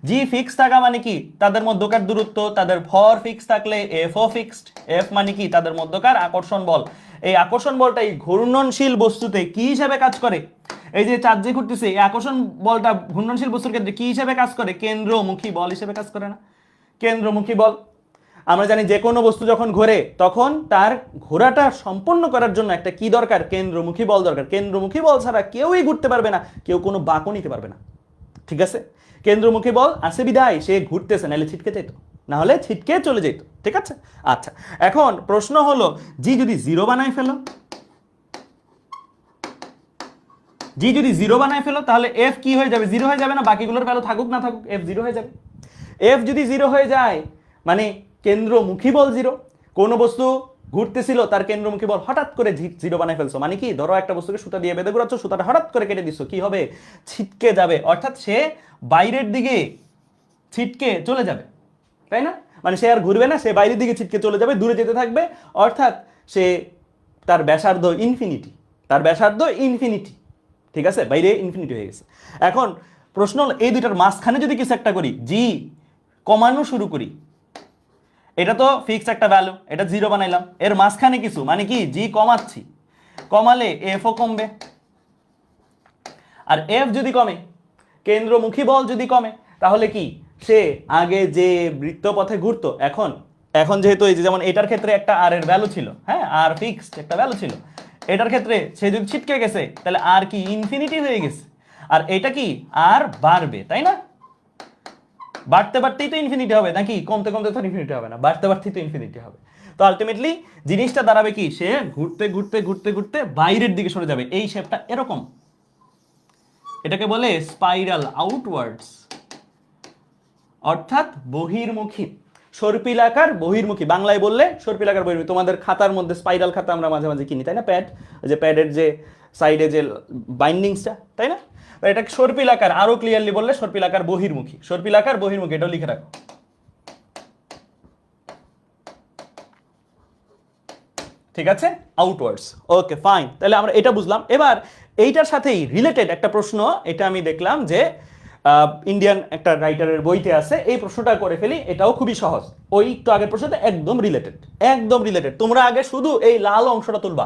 জি ফিক্স থাকা মানে কি, তাদের মধ্যকার দূরত্ব, তাদের ভর ফিক্স থাকলে এফও ফিক্সড। এফ মানে কি, তাদের মধ্যকার আকর্ষণ বল। এই আকর্ষণ বলটা এই ঘূর্ণনশীল বস্তুতে কি হিসাবে কাজ করে, এই যে চাঁদ যে ঘুরতেছে, এই আকর্ষণ বলটা ঘূর্ণনশীল বস্তুর ক্ষেত্রে কি হিসাবে কাজ করে, কেন্দ্রমুখী বল হিসেবে কাজ করে না, কেন্দ্রমুখী বল। আমরা জানি যে কোনো বস্তু যখন ঘোরে তখন তার ঘোরাটা সম্পন্ন করার জন্য একটা কি দরকার, কেন্দ্রমুখী বল দরকার। কেন্দ্রমুখী বল ছাড়া কেউই ঘুরতে পারবে না, কেউ কোনো বাঁকও নিতে পারবে না, ঠিক আছে। কেন্দ্রমুখী বল আছে বিদায় সে ঘুরতেছে, নাহলে ছিটকে যেত, না হলে ছিটকে চলে যেত, ঠিক আছে। আচ্ছা, এখন প্রশ্ন হলো জি যদি 0 বানাই ফেলো, জি যদি জিরো বানায় ফেলো তাহলে এফ কি হয়ে যাবে, জিরো হয়ে যাবে না? বাকিগুলোর ভ্যালু থাকুক না থাকুক এফ জিরো হয়ে যাবে। এফ যদি জিরো হয়ে যায় মানে কেন্দ্রমুখী বল জিরো। কোনো বস্তু ঘুরতেছিল তার কেন্দ্রমুখী বল হঠাৎ করে জিরো বানায় ফেলছো, মানে কি ধরো একটা বস্তুকে সুতা দিয়ে বেঁধে ঘুরাচ্ছ, সুতাটা হঠাৎ করে কেটে দিচ্ছ, কি হবে? ছিটকে যাবে, অর্থাৎ সে বাইরের দিকে ছিটকে চলে যাবে, তাই না? মানে সে আর ঘুরবে না, সে বাইরের দিকে ছিটকে চলে যাবে, দূরে যেতে থাকবে, অর্থাৎ সে তার ব্যাসার্ধ ইনফিনিটি, তার ব্যাসার্ধ ইনফিনিটি, ঠিক আছে, বাইরে ইনফিনিটি হয়ে গেছে। এখন প্রশ্ন হলো এই দুইটার মাঝখানে যদি কিছু একটা করি, জি কমানো শুরু করি, এটা তো ফিক্সড একটা ভ্যালু, এটা জিরো বানাইলাম, এর মাঝখানে কিছু মানে কি জি কমাচ্ছি, কমালে এফও কমবে। আর এফ যদি কমে, কেন্দ্রমুখী বল যদি কমে, তাহলে কি সে আগে যে বৃত্তপথে ঘুরতো, এখন এখন যেহেতু এই যে যেমন এটার ক্ষেত্রে একটা আর এর ভ্যালু ছিল, হ্যাঁ আর ফিক্সড একটা ভ্যালু ছিল, এটার ক্ষেত্রে সে যদি ছিটকে গেছে তাহলে আর কি ইনফিনিটি হয়ে গেছে, আর এটা কি আর বাড়বে, তাই না? বাড়তে বাড়তেই তো ইনফিনিটি হবে নাকি? কমতে কমতে তো ইনফিনিটি হবে না, বাড়তে বাড়তেই তো ইনফিনিটি হবে। তো আলটিমেটলি জিনিসটা দাঁড়াবে কি, সে ঘুরতে ঘুরতে ঘুরতে ঘুরতে বাইরের দিকে সরে যাবে, এই শেপটা এরকম, এটাকে বলে স্পাইরাল আউটওয়ার্ডস, অর্থাৎ বহির্মুখী, সর্পিলাকার বহির্মুখী, বাংলায় বললে সর্পিলাকার বহির্মুখী। তোমাদের খাতার মধ্যে স্পাইরাল খাতা আমরা মাঝে মাঝে কিনি, তাই না? প্যাড, যে প্যাডের যে সাইডে যে বাইন্ডিংসটা, তাই না? এটা সর্পিলাকার, আরো ক্লিয়ারলি বললে সর্পিলাকার বহির্মুখী, সর্পিলাকার বহির্মুখী, এটাও লিখে রাখো। ঠিক আছে, আউটওয়ার্ডস, ওকে ফাইন, তাহলে আমরা এটা বুঝলাম। এবার এইটার সাথেই রিলেটেড একটা প্রশ্ন, এটা আমি দেখলাম যে ইন্ডিয়ান একটা রাইটারের বইতে আছে, এই প্রশ্নটা করে ফেলি, এটাও খুবই সহজ, ওই একটু আগের প্রশ্নটা একদম রিলেটেড, একদম রিলেটেড। তোমরা আগে শুধু এই লাল অংশটা তুলবা,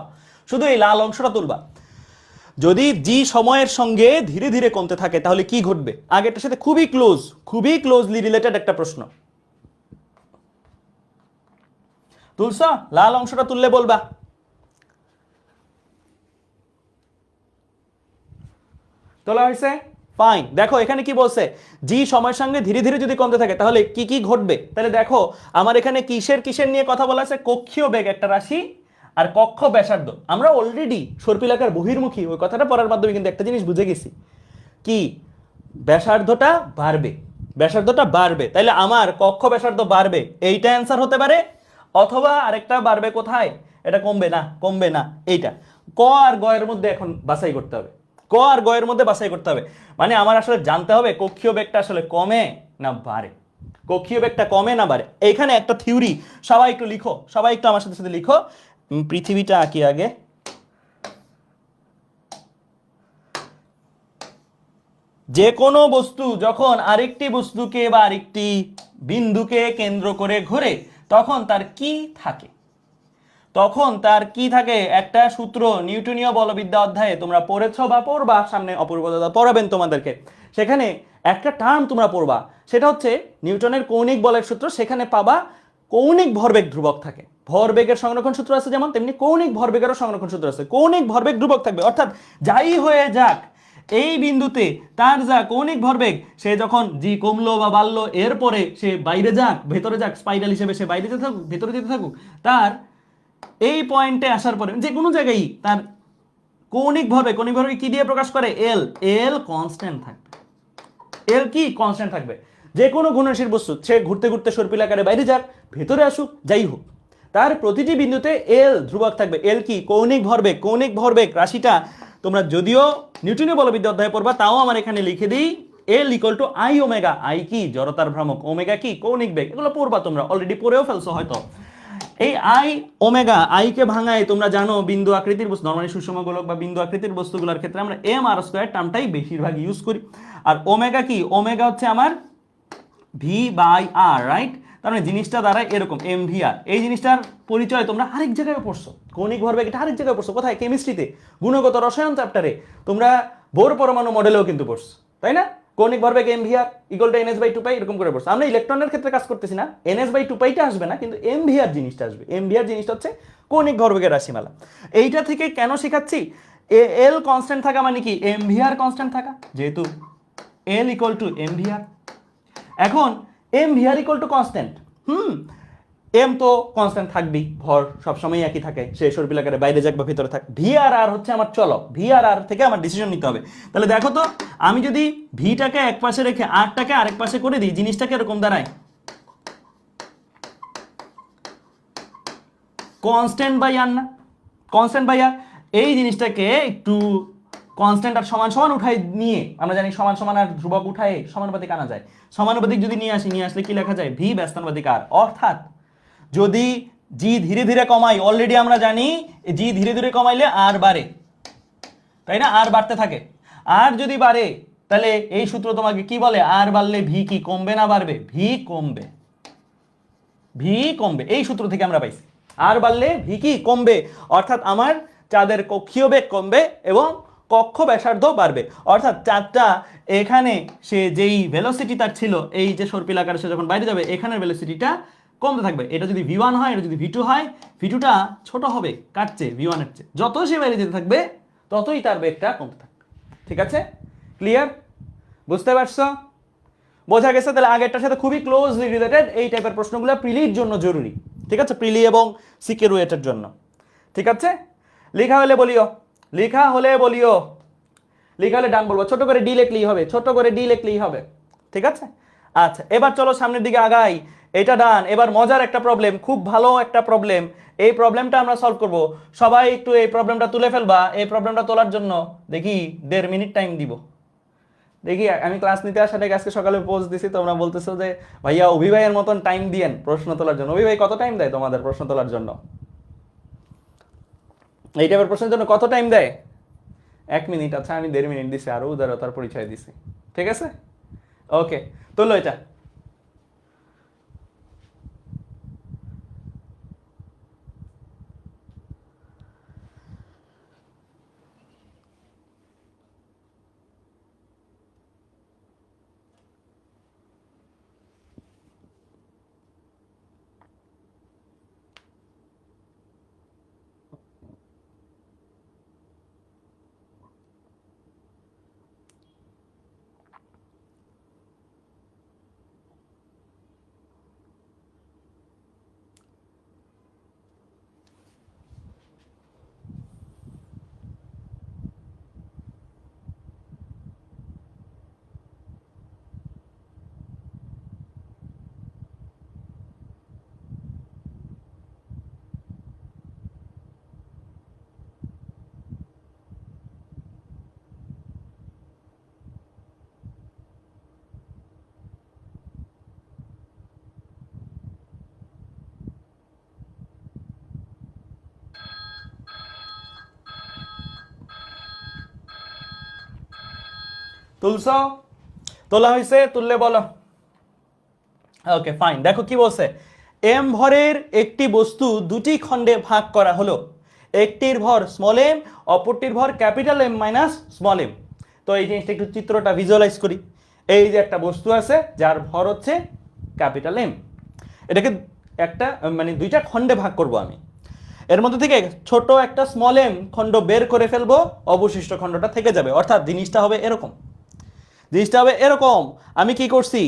শুধু এই লাল অংশটা তুলবা। যদি জি সময়ের সঙ্গে ধীরে ধীরে কমতে থাকে তাহলে কি ঘটবে? আগেরটার সাথে খুবই ক্লোজ, খুবই ক্লোজলি রিলেটেড একটা প্রশ্ন। তুলছ? লাল অংশটা তুললে বলবা। তোলা হয়েছে? ফাইন। দেখো এখানে কি বলছে, জি সময়ের সঙ্গে ধীরে ধীরে যদি কমতে থাকে তাহলে কি কি ঘটবে? তাহলে দেখো আমার এখানে কিসের কিসের নিয়ে কথা বলা আছে, কক্ষীয় বেগ একটা রাশি আর কক্ষ ব্যাসার্ধ। আমরা অলরেডি সর্পিলাকার বহির্মুখী ওই কথাটা পড়ার মাধ্যমে কিন্তু একটা জিনিস বুঝে গেছি, কি ব্যাসার্ধটা বাড়বে, ব্যাসার্ধটা বাড়বে, তাইলে আমার কক্ষ ব্যাসার্ধ বাড়বে, এইটা অ্যান্সার হতে পারে। অথবা আরেকটা বাড়বে কোথায়, এটা কমবে না, কমবে না, এইটা। ক আর গ এর মধ্যে এখন বাছাই করতে হবে, ক আর গ এর মধ্যে বাছাই করতে হবে, মানে আমার আসলে জানতে হবে কক্ষীয় বেগটা আসলে কমে না বাড়ে, কক্ষীয় বেগটা কমে না বাড়ে। এইখানে একটা থিওরি, সবাই একটু লিখো, সবাই একটু আমার সাথে সাথে লিখো। পৃথিবীটা আঁকি আগে। যে কোনো বস্তু যখন আরেকটি বস্তুকে বা আরেকটি বিন্দুকে কেন্দ্র করে ঘোরে তখন তার কি থাকে, তখন তার কি থাকে? একটা সূত্র নিউটনীয় বলবিদ্যা অধ্যায়ে তোমরা পড়েছো বা পড়বা, সামনে অপূর্ব দাদা পড়াবেন তোমাদেরকে, সেখানে একটা টার্ম তোমরা পড়বা, সেটা হচ্ছে নিউটনের কৌণিক বলের সূত্র। সেখানে পাবা কৌণিক ভরবেগ ধ্রুবক থাকে, ভরবেগের সংরক্ষণ সূত্র আছে যেমন, তেমনি কৌণিক ভরবেগেরও সংরক্ষণ সূত্র আছে। কৌণিক ভরবেগ ধ্রুবক থাকবে, অর্থাৎ যাই হয়ে যাক এই বিন্দুতে তার যা কৌণিক ভরবেগ, সে যখন জি কমলো বা বাড়লো, এরপরে সে বাইরে যাক ভেতরে যাক, স্পাইরাল হিসেবে সে বাইরে যেতে থাকুক ভেতরে যেতে থাকুক, তার এই পয়েন্টে আসার পরে যে কোনো জায়গায় তার কৌণিক ভরবেগ, কৌণিক ভরবেগ কি দিয়ে প্রকাশ করে? এল, এল কনস্ট্যান্ট থাকবে, এল কি কনস্ট্যান্ট থাকবে। যে কোনো ঘূর্ণনশীল বস্তু সে ঘুরতে ঘুরতে সর্পিলাকারে বাইরে যাক ভেতরে আসুক যাই হোক, তার প্রতিটি বিন্দুতে এল ধ্রুবক থাকবে। এল কি? কৌণিক ভরবেগ। কৌণিক ভরবেগ রাশিটা তোমরা যদিও নিউটনীয় বলবিদ্যা অধ্যায়ে পড়বা, তাও আমার এখানে লিখে দিই, L equal to I omega. I কি? জড়তার ভ্রামক, ওমেগা কি? কৌণিক বেগ। এগুলো পড়বা, তোমরা অলরেডি পড়েও ফেলছো হয়তো। এই আই ওমেগা, আইকে ভাঙায় তোমরা জানো বিন্দু আকৃতির বস্তু, নরমালি সুষম গোলক বা বিন্দু আকৃতির বস্তুগুলোর ক্ষেত্রে আমরা এম আর স্কয়ার টার্মটাই বেশিরভাগ ইউজ করি। আর ওমেগা কি? ওমেগা হচ্ছে আমার ভি বাই আর, রাইট? তার মানে জিনিসটা দ্বারা এরকম এম ভি আর। এই জিনিসটার পরিচয় তোমরা আরেক জায়গায় পড়ছো, কৌণিক ভরবেগ এটা আরেক জায়গায় পড়ছো। কোথায়? কেমিস্ট্রিতে, গুণগত রসায়ন চ্যাপ্টারে তোমরা বোর পরমাণু মডেলেও কিন্তু পড়ছো, তাই না? কৌণিক ভরবেগ M V R equal to NS by 2 pi, এরকম করে পড়ছো। আমরা ইলেকট্রনের ক্ষেত্রে কাজ করতেছি না, এনএস বাই 2 পাইটা আসবে না, কিন্তু এম ভি আর জিনিসটা আসবে। এম ভি আর জিনিসটা হচ্ছে কৌণিক ভরবেগের রাশিমালা। এইটা থেকে কেন শেখাচ্ছি? এল কনস্ট্যান্ট থাকা মানে কি? এম ভি আর কনস্ট্যান্ট থাকা, যেহেতু L equal to M V R. এখন M V R equal to constant, M তো কনস্ট্যান্ট থাকবেই, ভর সবসময় একই থাকে, সে সর্পিলাকারে বাইরে যাক বা ভিতরে থাক। ভি আর আর হচ্ছে আমার চলক, ভি আর আর থেকে আমার ডিসিশন নিতে হবে। তাহলে দেখো তো, আমি যদি ভিটাকে এক পাশে রেখে আরটাকে আরেক পাশে করে দিই, জিনিসটাকে এরকম দাঁড়ায়, কনস্ট্যান্ট বাই আর না, কনস্ট্যান্ট বাই আর। এই জিনিসটাকে একটু কনস্ট্যান্ট আর সমান সমান উঠাই নিয়ে, আমরা জানি সমান সমান আর ধ্রুবক উঠায় সমানুপাতিক আনা যায়, সমানুপাতিক যদি নিয়ে আসলে কি লেখা যায়, ভি ব্যস্তানুপাতিক আর। অর্থাৎ যদি জি ধীরে ধীরে কমাই, অলরেডি আমরা জানি জি ধীরে ধীরে কমাইলে আর বাড়ে, তাই না, আর বাড়তে থাকে। আর যদি বাড়ে তাহলে এই সূত্র তোমাকে কি বলে, আর বাড়লে ভি কি কমবে না বাড়বে, ভি কমবে, ভি কমবে। এই সূত্র থেকে আমরা পাইছি আর বাড়লে ভি কি কমবে, অর্থাৎ আমার চাঁদের কক্ষীয় বেগ কমবে এবং কক্ষ ব্যাসার্ধ বাড়বে। অর্থাৎ চাঁদটা এখানে সে যেই ভেলোসিটি তার ছিল, এই যে সর্পিল আকারে সে যখন বাইরে যাবে, এখানের ভেলোসিটিটা কমতে থাকবে। এটা যদি ভি1 হয়, এটা যদি ভি2 হয়, ভি2টা ছোট হবে কাটছে ভি1 এর চেয়ে। যত সে বাইরে যেতে থাকবে ততই তার বেগটা কমতে থাকবে। ঠিক আছে, ক্লিয়ার, বুঝতে পারছো, বোঝা গেছে? তাহলে আগেরটার সাথে খুবই ক্লোজলি রিলেটেড এই টাইপের প্রশ্নগুলো প্রিলির জন্য জরুরি। ঠিক আছে, প্রিলি এবং সিকে রুয়েটের জন্য। ঠিক আছে, লেখা হলে বলিও, লেখা হলে বলিও, লেখা হলে ডান বলবো, ছোট করে ডি লিখলেই হবে, ছোট করে ডি লিখলেই হবে। ঠিক আছে, আচ্ছা এবার চলো সামনের দিকে আগাই। এটা ডান। এবার মজার একটা প্রবলেম, খুব ভালো একটা প্রবলেম, এই প্রবলেমটা আমরা সলভ করব। সবাই একটু এই প্রবলেমটা তুলে ফেলবা। এই প্রবলেমটা তোলার জন্য দেখি 1.5 মিনিট টাইম দিব। দেখি, আমি ক্লাস নিতে আসার আগে আজকে সকালে পোস্ট দিছি, তোমরা বলতেছো যে ভাইয়া অভি ভাইয়ের মতন টাইম দিয়েন প্রশ্ন তোলার জন্য। অভি ভাই কত টাইম দেয় তোমাদের প্রশ্ন তোলার জন্য? এই টাইপের প্রশ্নের জন্য কত টাইম দেয়? 1 মিনিট। আচ্ছা আমি 1.5 মিনিট দিছি, আরো উদারতার পরিচয় দিছি। ঠিক আছে, ওকে, তোলো এটা। তুলছো? তোলা হয়েছে? তুললে বলো। ওকে ফাইন। দেখো কি বলছে, এম ভরের একটি বস্তু দুটি খণ্ডে ভাগ করা হলো, একটির ভর স্মল এম, অপরটির ভর capital M minus small M. তো এই জিনিসটা একটু চিত্রটা ভিজুয়ালাইজ করি। এই যে একটা বস্তু আছে যার ভর হচ্ছে ক্যাপিটাল এম, এটাকে একটা মানে দুইটা খণ্ডে ভাগ করব আমি। এর মধ্যে থেকে ছোট একটা স্মল এম খণ্ড বের করে ফেলবো, অবশিষ্ট খণ্ডটা থেকে যাবে। অর্থাৎ জিনিসটা হবে এরকম, জিনিসটা হবে এরকম। আমি কি করছি,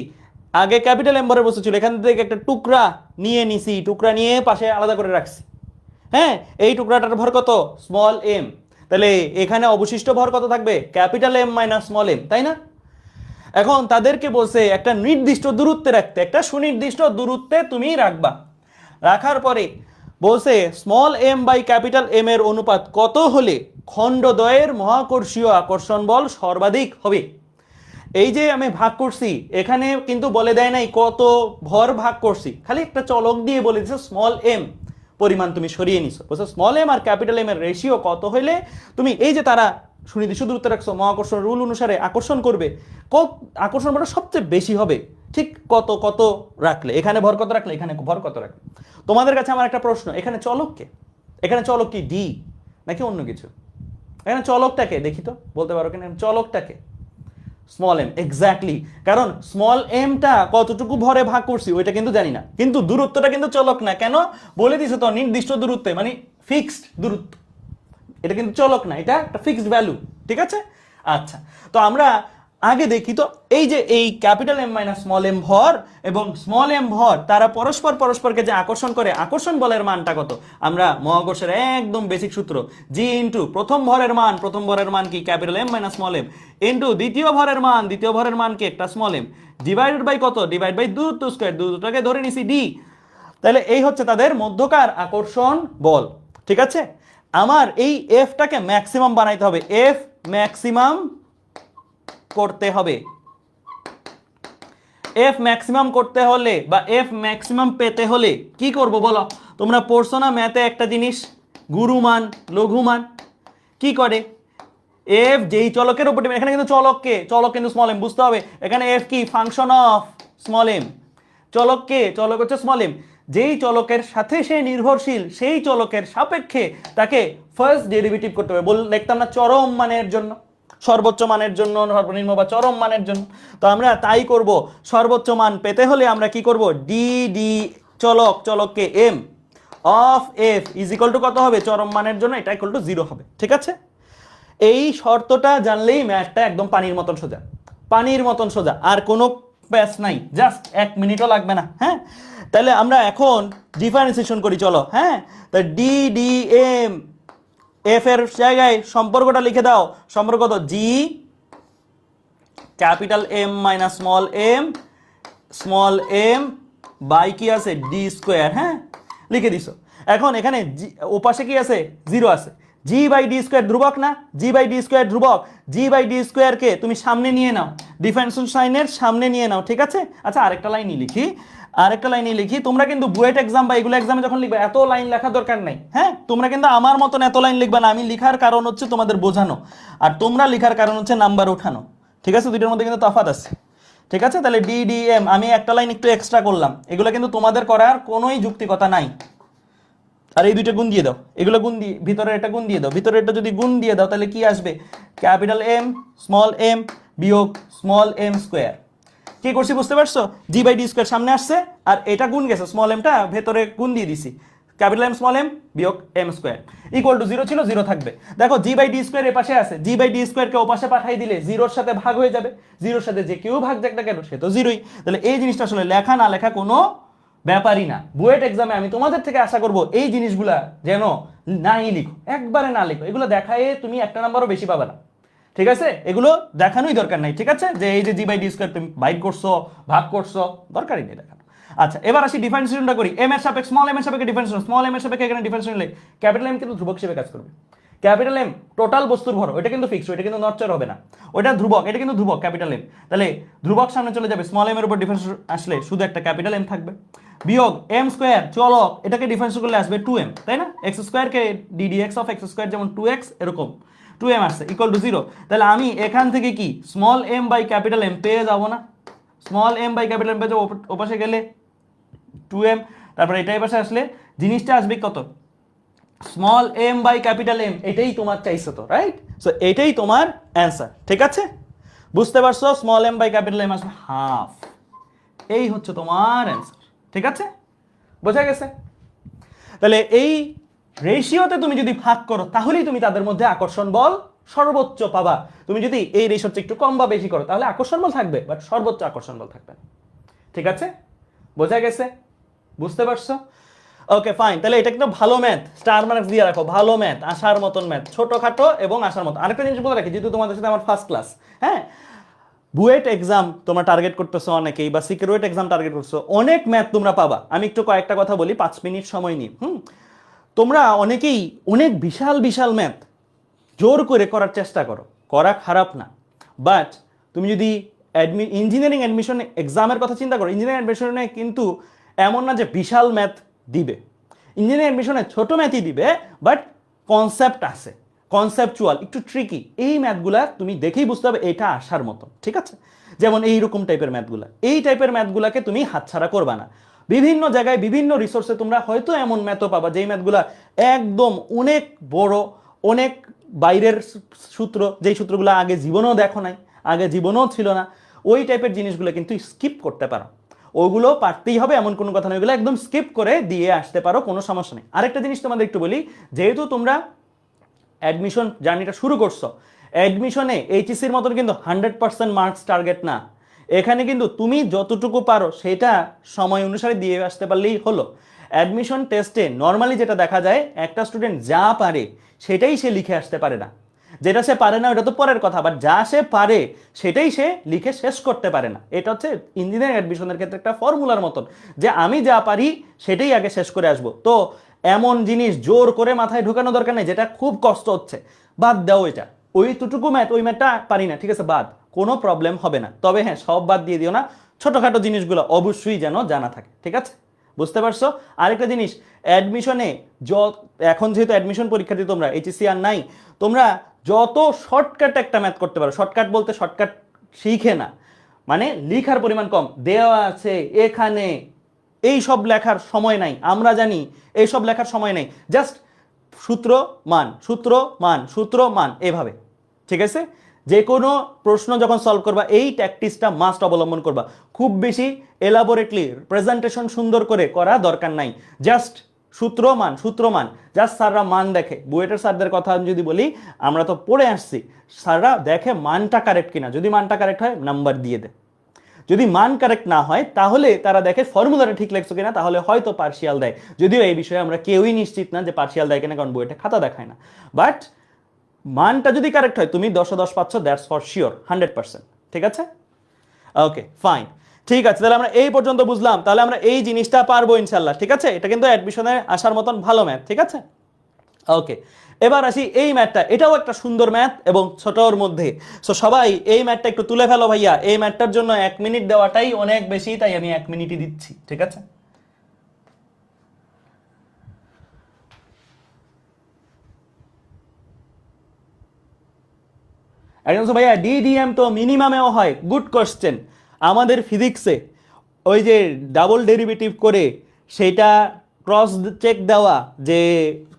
আগে ক্যাপিটাল এম ভরের বস্তু ছিল, এখান থেকে একটা টুকরা নিয়ে নিছি, টুকরা নিয়ে পাশে আলাদা করে রাখছি। হ্যাঁ, এই টুকরাটার ভর কত, স্মল এম। তাহলে এখানে অবশিষ্ট ভর কত থাকবে, capital M minus small M, তাই না? এখন তাদেরকে বলছে একটা নির্দিষ্ট দূরত্বে রাখতে, একটা সুনির্দিষ্ট দূরত্বে তুমি রাখবা। রাখার পরে বলছে small M by capital M এর অনুপাত কত হলে খণ্ডদ্বয়ের মহাকর্ষীয় আকর্ষণ বল সর্বাধিক হবে। এই যে আমি ভাগ করছি, এখানে কিন্তু বলে দেয় নাই কত ভর ভাগ করছি, খালি একটা চলক দিয়ে বলে দিচ্ছে স্মল এম পরিমাণ তুমি সরিয়ে নিছো। বলছো small M R capital M এর রেশিও কত হইলে তুমি এই যে তারা সুনির্দিষ্ট দূরত্বে রাখছো, মহাকর্ষণ রুল অনুসারে আকর্ষণ করবে, আকর্ষণ বলটা সবচেয়ে বেশি হবে, ঠিক কত কত রাখলে, এখানে ভর কত রাখলে, এখানে ভর কত রাখলে। তোমাদের কাছে আমার একটা প্রশ্ন, এখানে চলককে, এখানে চলক কি ডি নাকি অন্য কিছু? এখানে চলকটাকে দেখি তো, বলতে পারো কিনা চলকটাকে? Small M, exactly. কারণ স্মল এমটা কতটুকু ভরে ভাগ করছি ওইটা কিন্তু জানি না, কিন্তু দূরত্বটা কিন্তু চলক না। কেন বলে দিছে তো, নির্দিষ্ট দূরত্বে মানে ফিক্সড দূরত্ব, এটা কিন্তু চলক না, এটা একটা ফিক্সড ভ্যালু। ঠিক আছে, আচ্ছা তো আমরা আগে দেখি তো এই যে এই capital M minus small M ভর এবং স্মল এম ভর তারা পরস্পরকে যে আকর্ষণ করে, আকর্ষণ বলের মানটা কত? আমরা মহাকর্ষের একদম বেসিক সূত্র, জি ইন্টু প্রথম ভরের মান কি capital M minus small M, into দ্বিতীয় ভরের মান কি একটা স্মল এম, ডিভাইডেড বাই কত? ডিভাইড বাই দূরত্ব স্কয়ার, দূরত্বটাকে ধরে নিছি ডি। তাহলে এই হচ্ছে তাদের মধ্যকার আকর্ষণ বল। ঠিক আছে, আমার এই এফটাকে ম্যাক্সিমাম বানাইতে হবে, এফ ম্যাক্সিমাম করতে হবে। এফ ম্যাক্সিমাম করতে হলে বা এফ ম্যাক্সিমাম পেতে হলে কি করব বলো? তোমরা পড়ছো না ম্যাথে একটা জিনিস, গুরুমান লঘুমান কি করে? এফ যেই চলকের উপর, এখানে কিন্তু চলক কিন্তু স্মল এম, বুঝতে হবে এখানে এফ কি ফাংশন অফ স্মল এম, চলক হচ্ছে স্মল এম, যেই চলকের সাথে সে নির্ভরশীল সেই চলকের সাপেক্ষে তাকে ফার্স্ট ডেরিভেটিভ করতে হবে। লিখতাম না চরম মানের জন্য, সর্বোচ্চ মানের জন্য, সর্বনিম্ন বা চরম মানের জন্য। তো আমরা তাই করব, সর্বোচ্চ মান পেতে হলে আমরা কি করব? ডি চলককে M of F is equal to কত হবে? চরম মানের জন্য এটা ইকুয়াল টু 0 হবে। ঠিক আছে, এই শর্তটা জানলেই ম্যাথটা একদম পানির মতন সোজা, আর কোনো প্যাচ নাই, জাস্ট 1 মিনিটও লাগবে না। হ্যাঁ, তাহলে আমরা এখন ডিফারেন্সিয়েশন করি, চলো। হ্যাঁ, তা ডি এম, এফ এর জায়গায় সম্পর্কটা লিখে দাও, সম্পর্ক কত? G capital M minus small M by কি আছে? D square. হ্যাঁ, লিখে দিছো। এখন এখানে ওপাশে কি আছে? 0 আছে। জি বাই ডি স্কোয়ার ধ্রুবক না? জি বাই ডি স্কোয়ার কে তুমি সামনে নিয়ে নাও, ডিফারেন্সিয়েশন সাইনের সামনে নিয়ে নাও। ঠিক আছে, আচ্ছা আরেকটা লাইনই লিখি, তোমরা কিন্তু বুয়েট এক্সাম বা এগুলো এক্সামে যখন লিখবে এত লাইন লেখা দরকার নাই। হ্যাঁ, তোমরা কিন্তু আমার মতন এত লাইন লিখবে না, আমি লিখার কারণ হচ্ছে তোমাদের বোঝানো, আর তোমরা লিখার কারণ হচ্ছে নাম্বার ওঠানো। ঠিক আছে, দুইটার মধ্যে কিন্তু তফাৎ আছে। ঠিক আছে, তাহলে ডি এম আমি একটা লাইন একটু এক্সট্রা করলাম, এগুলো কিন্তু তোমাদের করার কোনোই যুক্তিকতা নাই। আর এই দুইটা গুণ দিয়ে দাও, এগুলো গুণ দিয়ে ভিতরের এটা গুণ দিয়ে দাও, ভিতরের এটা যদি গুণ দিয়ে দাও তাহলে কি আসবে? ক্যাপিটাল এম স্মল এম বিয়োগ স্মল এম স্কোয়ার। কি করছি বুঝতে পারছো? জি বাই ডি স্কোয়ার সামনে আসছে আর এটা গুণ গেছে, স্মল এমটা ভেতরে গুণ দিয়ে দিছি, ক্যাপিটাল এম স্মল এম বিয়োগ এম স্কোয়ার ইকুয়াল টু 0 ছিল, 0 থাকবে। দেখো জি বাই ডি স্কোয়ার এ পাশে আছে, জি বাই ডি স্কোয়ারকে ও পাশে পাঠাই দিলে 0-র সাথে ভাগ হয়ে যাবে, 0-র সাথে যে কেউ ভাগ যাক না কেন সে তো 0ই। তাহলে এই জিনিসটা আসলে লেখা না লেখা কোনো ব্যাপারই না। বুয়েট এক্সামে আমি তোমাদের থেকে আশা করব এই জিনিসগুলা যেন নাই লিখো, একবারে না লিখো, এগুলো দেখায় তুমি একটা নাম্বারও বেশি পাবে না। ঠিক আছে, এগুলো দেখানোই দরকার নাই। ঠিক আছে, যে এই যে জি বাই ডি স্কোয়ার তুমি বাইট করছো, ভাগ করছো, দরকারই নেই দেখানো। আচ্ছা, এবার আসি ডিফারেন্সিয়েশনটা করি। এম এর সাপেক্ষে স্মল এম এর সাপেক্ষে ডিফারেন্সিয়েশন, স্মল এম এর সাপেক্ষে এখানে ডিফারেন্সিয়েশন হলে ক্যাপিটাল এম কিন্তু ধ্রুবক হিসেবে কাজ করবে। ক্যাপিটাল এম টোটাল বস্তুর ভর, ওইটা কিন্তু ফিক্সড, ওইটা কিন্তু নড়চড় হবে না, ওইটা ধ্রুবক, এটা কিন্তু ধ্রুবক ক্যাপিটাল এম। তাহলে ধ্রুবক সামনে চলে যাবে, স্মল এম এর উপর ডিফারেন্স আসলে শুধু একটা ক্যাপিটাল এম থাকবে, বিয়োগ এম স্কোয়ার চলক, এটাকে ডিফারেন্স করলে আসবে 2m, তাই না? এক্স স্কোয়ারকে ডিএক্স অফ এক্স স্কোয়ার যেমন 2x এরকম 2m আসছে ইকুয়াল টু 0। তাহলে আমি এখান থেকে কি small M by capital M পেয়ে যাবো না? Small M by capital M পেয়ে যাবো, ওপাশে গেলে 2m, তারপরে এটাই পাশে আসলে জিনিসটা আসবে কত? Small M by capital M. এটাই তোমার চাইছে তো, রাইট? সো এটাই তোমার অ্যান্সার। ঠিক আছে, বুঝতে পারছো? Small M by capital M আসবে হাফ, এই হচ্ছে তোমার অ্যান্সার। ঠিক আছে, বোঝা গেছে? তাহলে এই রেশিওতে তুমি যদি ভাগ করো তাহলেই তুমি তাদের মধ্যে আকর্ষণ বল সর্বোচ্চ পাবা। তুমি যদি এই রেশিওতে একটু কম বা বেশি করো তাহলে আকর্ষণ বল থাকবে, বাট সর্বোচ্চ আকর্ষণ বল থাকবে না। ঠিক আছে, বোঝা গেছে? বুঝতে পারছো? ওকে ফাইন, তাহলে এটা কিন্তু ভালো ম্যাথ, স্টার মার্কস দিয়ে রাখো, ভালো ম্যাথ, আসার মতন ম্যাথ, ছোটখাটো এবং আসার মতো। আরেকটা জিনিস বলে রাখি, যেহেতু তোমাদের সাথে আমার ফার্স্ট ক্লাস, হ্যাঁ, বুয়েট এক্সাম তোমরা টার্গেট করতেছো অনেকেই, বা সিকিউরিটি এক্সাম টার্গেট করছো, অনেক ম্যাথ তোমরা পাবা। আমি একটু কয়েকটা কথা বলি 5 মিনিট সময় নিয়ে। তোমরা অনেকেই অনেক বিশাল বিশাল ম্যাথ জোর করে করার চেষ্টা করো, করা খারাপ না, বাট তুমি যদি ইঞ্জিনিয়ারিং অ্যাডমিশন এক্সামের কথা চিন্তা করো, ইঞ্জিনিয়ারিং অ্যাডমিশনে কিন্তু এমন না যে বিশাল ম্যাথ দিবে, ইঞ্জিনিয়ারিং অ্যাডমিশনে ছোট ম্যাথই দিবে, বাট কনসেপ্ট আছে, কনসেপচুয়াল, একটু ট্রিকি। এই ম্যাথগুলা তুমি দেখেই বুঝতে হবে এটা আসার মতো। ঠিক আছে, যেমন এইরকম টাইপের ম্যাথগুলা, এই টাইপের ম্যাথগুলাকে তুমি হাতছাড়া করবা না। বিভিন্ন জায়গায় বিভিন্ন রিসোর্সে তোমরা হয়তো এমন ম্যাথও পাবা যেই ম্যাথগুলা একদম অনেক বড়, অনেক বাইরের সূত্র, যেই সূত্রগুলো আগে জীবনেও দেখো নাই, আগে জীবনেও ছিল না, ওই টাইপের জিনিসগুলো কিন্তু স্কিপ করতে পারো। ওগুলো পারতেই হবে এমন কোনো কথা নয়, ওগুলো একদম স্কিপ করে দিয়ে আসতে পারো, কোনো সমস্যা নেই। আরেকটা জিনিস তোমাদের একটু বলি, যেহেতু তোমরা অ্যাডমিশন জার্নিটা শুরু করছো, অ্যাডমিশনে এইচএসসির মতন কিন্তু 100% মার্কস টার্গেট না। এখানে কিন্তু তুমি যতটুকু পারো সেটা সময় অনুসারে দিয়ে আসতে পারলেই হলো। অ্যাডমিশন টেস্টে নর্মালি যেটা দেখা যায়, একটা স্টুডেন্ট যা পারে সেটাই সে লিখে আসতে পারে না। যেটা সে পারে না ওটা তো পরের কথা, বাট যা সে পারে সেটাই সে লিখে শেষ করতে পারে না। এটা হচ্ছে ইঞ্জিনিয়ারিং অ্যাডমিশনের ক্ষেত্রে একটা ফর্মুলার মতন, যে আমি যা পারি সেটাই আগে শেষ করে আসবো। তো এমন জিনিস জোর করে মাথায় ঢোকানো দরকার নেই যেটা খুব কষ্ট হচ্ছে, বাদ দাও এটা, ওইটুকু ম্যাথ, ওই ম্যাথটা পারি না, ঠিক আছে বাদ, কোনো প্রবলেম হবে না। তবে হ্যাঁ, সব বাদ দিয়ে দিও না, ছোটখাটো জিনিসগুলো অবশ্যই যেন জানা থাকে, ঠিক আছে? বুঝতে পারছো? আরেকটা জিনিস, অ্যাডমিশনে এখন যেহেতু অ্যাডমিশন পরীক্ষার্থী তোমরা, এইচএসসি আর নাই, তোমরা যত শর্টকাট একটা ম্যাথ করতে পারো, শর্টকাট বলতে শর্টকাট শিখে না, মানে লিখার পরিমাণ কম, দেওয়া আছে এখানে, এই সব লেখার সময় নাই, আমরা জানি এই সব লেখার সময় নেই, জাস্ট সূত্র মান সূত্র মান সূত্র মান এভাবে, ঠিক আছে? যে কোনো প্রশ্ন যখন সলভ করবা এই ট্যাকটিক্সটা মাস্ট অবলম্বন করবা। খুব বেশি এলাবোরেটলি প্রেজেন্টেশন সুন্দর করে করা দরকার নাই, জাস্ট সূত্র মান, জাস্ট স্যাররা মান দেখে। বুয়েটের স্যারদের কথা যদি বলি, আমরা তো পড়ে আসছি, স্যাররা দেখে মানটা কারেক্ট কিনা, যদি মানটা কারেক্ট হয় নাম্বার দিয়ে দেয়, যদি মান কারেক্ট না হয় তাহলে তারা দেখে ফর্মুলাটা ঠিক লাগছে কিনা, তাহলে হয়তো পার্সিয়াল দেয়। যদিও এই বিষয়ে আমরা কেউই নিশ্চিত না যে পার্সিয়াল দেয় কিনা, কারণ বইটা খাতা দেখায় না। বাট মানটা যদি কারেক্ট হয়, তুমি 10 পাচ্ছ, দ্যাটস ফর শিওর 100%, ঠিক আছে? ওকে ফাইন, ঠিক আছে, তাহলে আমরা এই পর্যন্ত বুঝলাম, তাহলে আমরা এই জিনিসটা পারবো ইনশাল্লাহ, ঠিক আছে? এটা কিন্তু অ্যাডমিশনে আসার মতন ভালো ম্যাথ, ঠিক আছে? ওকে, এবার আসি এই ম্যাথটা, এটাও একটা সুন্দর ম্যাথ এবং ছোটর মধ্যে। সো সবাই এই ম্যাথটা একটু তুলে ফেলো ভাইয়া, এই ম্যাথটার জন্য 1 মিনিট দেওয়াটাই অনেক বেশি, তাই আমি 1 মিনিটই দিচ্ছি, ঠিক আছে? একজন ভাইয়া ডিডিএম তো মিনিমামেও হয়, গুড কোশ্চেন। আমাদের ফিজিক্সে ওই যে ডাবল ডেরিভেটিভ করে সেটা ক্রস চেক দেওয়া, যে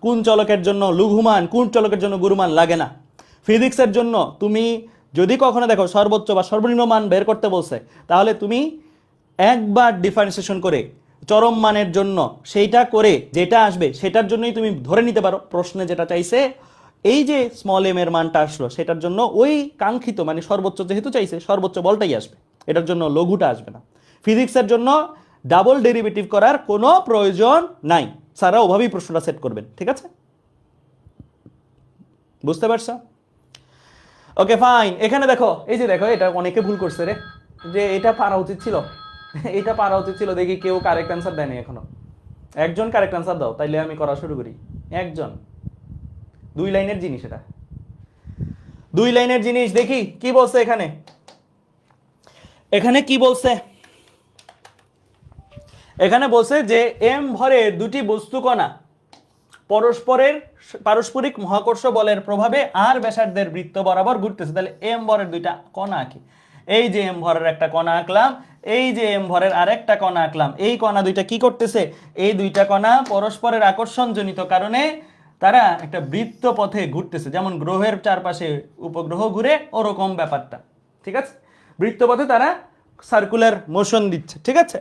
কোন চলকের জন্য লঘুমান কোন চলকের জন্য গুরুমান লাগে না। ফিজিক্সের জন্য তুমি যদি কখনো দেখো সর্বোচ্চ বা সর্বনিম্ন মান বের করতে বলছে, তাহলে তুমি একবার ডিফারেন্সিয়েশন করে চরম মানের জন্য সেইটা করে যেটা আসবে সেটার জন্যই তুমি ধরে নিতে পারো প্রশ্নে যেটা চাইছে, এই যে স্মল এম এর মানটা আসলো সেটার জন্য ওই কাঙ্ক্ষিত মানে সর্বোচ্চ যেহেতু চাইছে সর্বোচ্চ বলটাই আসবে, এটার জন্য লঘুটা আসবে না। ফিজিক্সের জন্য ডাবল ডেরিভেটিভ করার কোনো প্রয়োজন নাই, স্যাররা ওভাবেই প্রশ্নটা সেট করবেন, ঠিক আছে? বুঝতে পারছো? ওকে ফাইন, এখানে দেখো, এই যে দেখো, এটা অনেকে ভুল করছে রে, যে এটা পারা উচিত ছিল, এটা পারা উচিত ছিল, দেখি কেউ কারেক্ট অ্যান্সার দেয়নি এখনো। একজন কারেক্ট অ্যান্সার দাও, তাইলে আমি করা শুরু করি। একজন, 2 লাইনের জিনিস, এটা 2 লাইনের জিনিস। দেখি কি বলছে এখানে, এখানে কি বলছে, এখানে বলছে যে এম ভরের দুটি বস্তু কণা পরস্পরের পারস্পরিক মহাকর্ষ বলের প্রভাবে আর ব্যাসার্ধের বৃত্ত বরাবর ঘুরতেছে। তাহলে এম ভরের দুইটা কণা আঁকি, এই যে এম ভরের একটা কণা আঁকলাম, এই যে এম ভরের আরেকটা কণা আঁকলাম, এই কণা দুইটা কি করতেছে, এই দুইটা কণা পরস্পরের আকর্ষণজনিত কারণে তারা একটা বৃত্ত পথে ঘুরতেছে, যেমন গ্রহের চারপাশে উপগ্রহ ঘুরে ওরকম ব্যাপারটা, ঠিক আছে? বৃত্ত পথে তারা সার্কুলার মোশন দিচ্ছে, ঠিক আছে?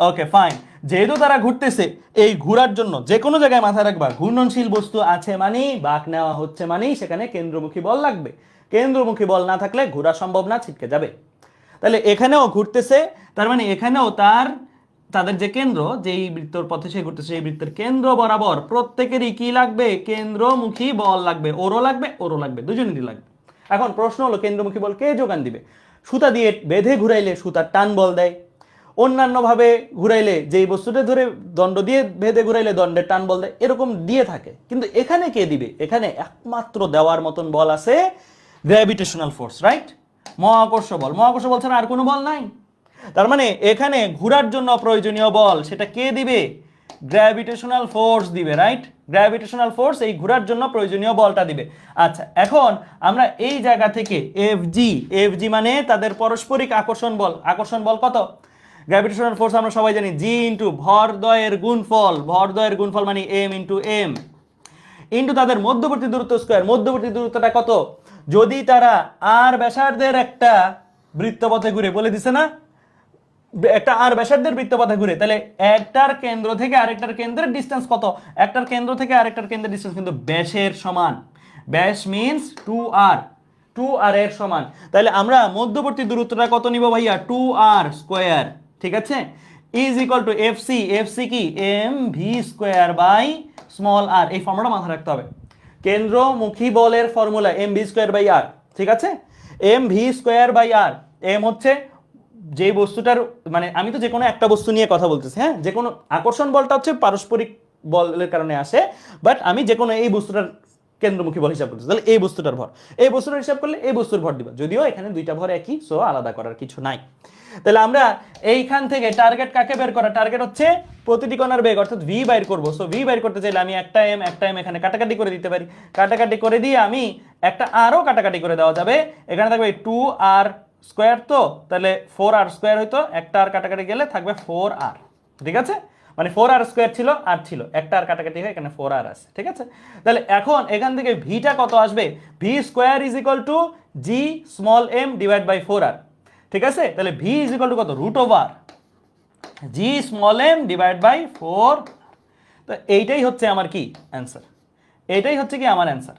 ওকে ফাইন, যেহেতু তারা ঘুরতেছে, এই ঘোরার জন্য যে কোনো জায়গায় মাথায় রাখবা, ঘূর্ণনশীল বস্তু আছে মানেই, বাঁক নেওয়া হচ্ছে মানেই সেখানে কেন্দ্রমুখী বল লাগবে। কেন্দ্রমুখী বল না থাকলে ঘোরা সম্ভব না, ছিটকে যাবে। তাহলে এখানেও ঘুরতেছে, তার মানে এখানেও তাদের যে কেন্দ্র, যেই বৃত্তর পথে সে ঘুরতেছে, এই বৃত্তের কেন্দ্র বরাবর প্রত্যেকেরই কি লাগবে, কেন্দ্রমুখী বল লাগবে, ওরও লাগবে, দুজনেরই লাগবে। এখন প্রশ্ন হলো কেন্দ্রমুখী বল কে যোগান দিবে? সুতা দিয়ে বেঁধে ঘুরাইলে সুতার টান বল দেয়, অন্যান্যভাবে ঘুরাইলে যেই বস্তুটা ধরে দণ্ড দিয়ে বেঁধে ঘুরাইলে দণ্ডের টান বল দেয়, এরকম দিয়ে থাকে। কিন্তু এখানে কে দিবে? এখানে একমাত্র দেওয়ার মতন বল আছে গ্র্যাভিটেশনাল ফোর্স, রাইট? মহাকর্ষ বল ছাড়া আর কোনো বল নাই। তার মানে এখানে ঘোরার জন্য প্রয়োজনীয় বল সেটা কে দিবে? গ্র্যাভিটেশনাল ফোর্স দিবে, রাইট? গ্র্যাভিটেশনাল ফোর্স এই ঘোরার জন্য প্রয়োজনীয় বলটা দিবে। আচ্ছা, এখন আমরা এই জায়গা থেকে এফজি মানে তাদের পারস্পরিক আকর্ষণ বল কত? গ্র্যাভিটেশনাল ফোর্স আমরা সবাই জানি জি ইন্টু ভরদ্বয়ের গুণফল মানে এম ইন্টু এম ইন্টু তাদের মধ্যবর্তী দূরত্ব স্কয়ার। মধ্যবর্তী দূরত্বটা কত? যদি তারা আর ব্যাসার্ধের একটা বৃত্তপথে ঘুরে, বলে দিছে না একটা আর ব্যাসার্ধের বৃত্তপথে ঘুরে, তাহলে একটার কেন্দ্র থেকে আরেকটার কেন্দ্রের ডিসটেন্স কত? একটার কেন্দ্র থেকে আরেকটার কেন্দ্রের ডিসটেন্স কিন্তু ব্যাসের সমান। ব্যাস মিন্স 2r, 2r এর সমান। তাহলে আমরা মধ্যবর্তী দূরত্বটা কত নিব ভাইয়া, 2r স্কয়ার, ঠিক আছে, is equal to FC, FC কি M V square by small R. এই ফর্মুলাটা মাথায় রাখতে হবে, কেন্দ্রমুখী বলের formula M V square by R, ঠিক আছে, M V square by R. M হচ্ছে যে বস্তুটার, মানে আমি তো যে কোনো একটা বস্তু নিয়ে কথা বলতেছি, হ্যাঁ, যে কোনো আকর্ষণ বলটা হচ্ছে পারস্পরিক বলের কারণে আসে, বাট আমি যে কোনো এই বস্তুটার কেন্দ্রমুখী বল হিসাব করতেছি, তাহলে এই বস্তুটার ভর, এই বস্তুটার হিসাব করলে এই বস্তুর ভর দিবা, যদিও এখানে দুইটা ভর একই, সো আলাদা করার কিছু নাই। তাহলে আমরা এইখান থেকে টার্গেট কাকে বের করা, টার্গেট হচ্ছে প্রতিটি কণার বেগ অর্থাৎ ভি বাইর করব। সো ভি বাইর করতে চাইলে আমি একটা এম এখানে কাটাকাটি করে দিতে পারি, কাটাকাটি করে দিয়ে আমি একটা আরও কাটাকাটি করে দেওয়া যাবে, এখানে থাকবে 2r স্কয়ার, তো তাহলে 4r স্কয়ার হইতো, একটা আর কাটাকাটি গেলে থাকবে 4r, ঠিক আছে, মানে 4r স্কয়ার ছিল আর ছিল একটা আর কাটাকাটি হয়ে এখানে 4r আছে, ঠিক আছে। তাহলে এখন এখান থেকে ভিটা কত আসবে, V square is equal to G small M divide by 4r, ঠিক আছে। তাহলে ভি ইজ ইকুয়াল টু কত, root over G small M divide by 4। তো এইটাই হচ্ছে আমার কি অ্যান্সার, এইটাই হচ্ছে কি আমার অ্যান্সার।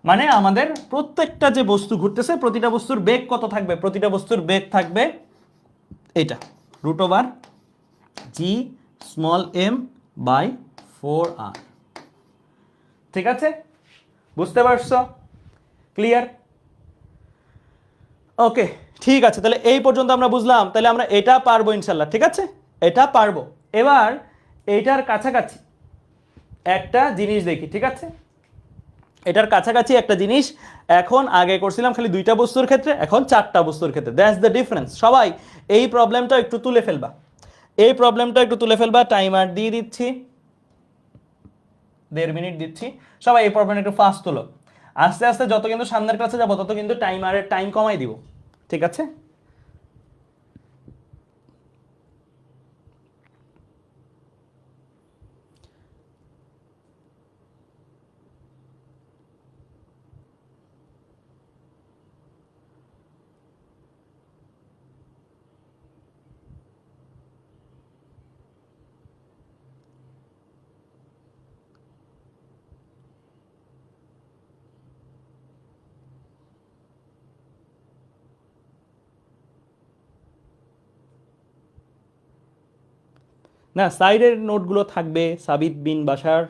মানে আমাদের প্রত্যেকটা যে বস্তু ঘুরতেছে প্রতিটা বস্তুর বেগ কত থাকবে, প্রতিটা বস্তুর বেগ থাকবে এটা root over G small M by 4r, ঠিক আছে, বুঝতে পারছো, ক্লিয়ার, ওকে, ঠিক আছে। তাহলে এই পর্যন্ত আমরা বুঝলাম, তাহলে আমরা এটা পারবো ইনশাল্লাহ, ঠিক আছে, এটা পারবো। এবার এইটার কাছাকাছি একটা জিনিস দেখি, ঠিক আছে, এটার কাছাকাছি একটা জিনিস, এখন আগে করছিলাম খালি দুইটা বস্তুর ক্ষেত্রে, এখন চারটা বস্তুর ক্ষেত্রে, দ্যাটস দ্য ডিফারেন্স। সবাই এই প্রবলেমটা একটু তুলে ফেলবা, এই প্রবলেমটা একটু তুলে ফেলবা, টাইমার দিয়ে দিচ্ছি, 1.5 মিনিট দিচ্ছি, সবাই এই প্রবলেমটা একটু ফাস্ট তুলো, আস্তে আস্তে যত কিন্তু সামনের ক্লাসে যাবো তত কিন্তু টাইমারের টাইম কমাই দিব, ঠিক আছে। না, সাইডের নোটগুলো থাকবে, সাবিত বিন বাসার,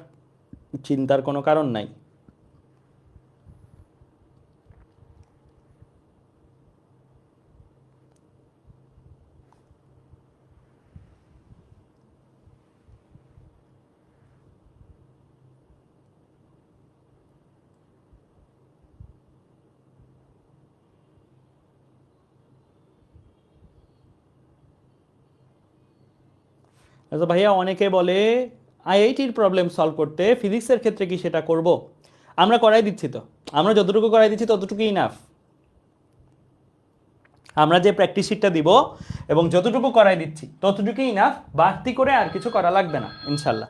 চিন্তার কোনো কারণ নাই। আচ্ছা ভাইয়া, অনেকে বলে আইআইটির প্রবলেম সলভ করতে ফিজিক্সের ক্ষেত্রে কি সেটা করব? আমরা করাই দিচ্ছি, তো আমরা যতটুকু করাই দিচ্ছি ততটুকুই ইনাফ। আমরা যে প্র্যাকটিস শিটটা দিব এবং যতটুকু করাই দিচ্ছি ততটুকুই ইনাফ, বাড়তি করে আর কিছু করা লাগবে না ইনশাল্লাহ।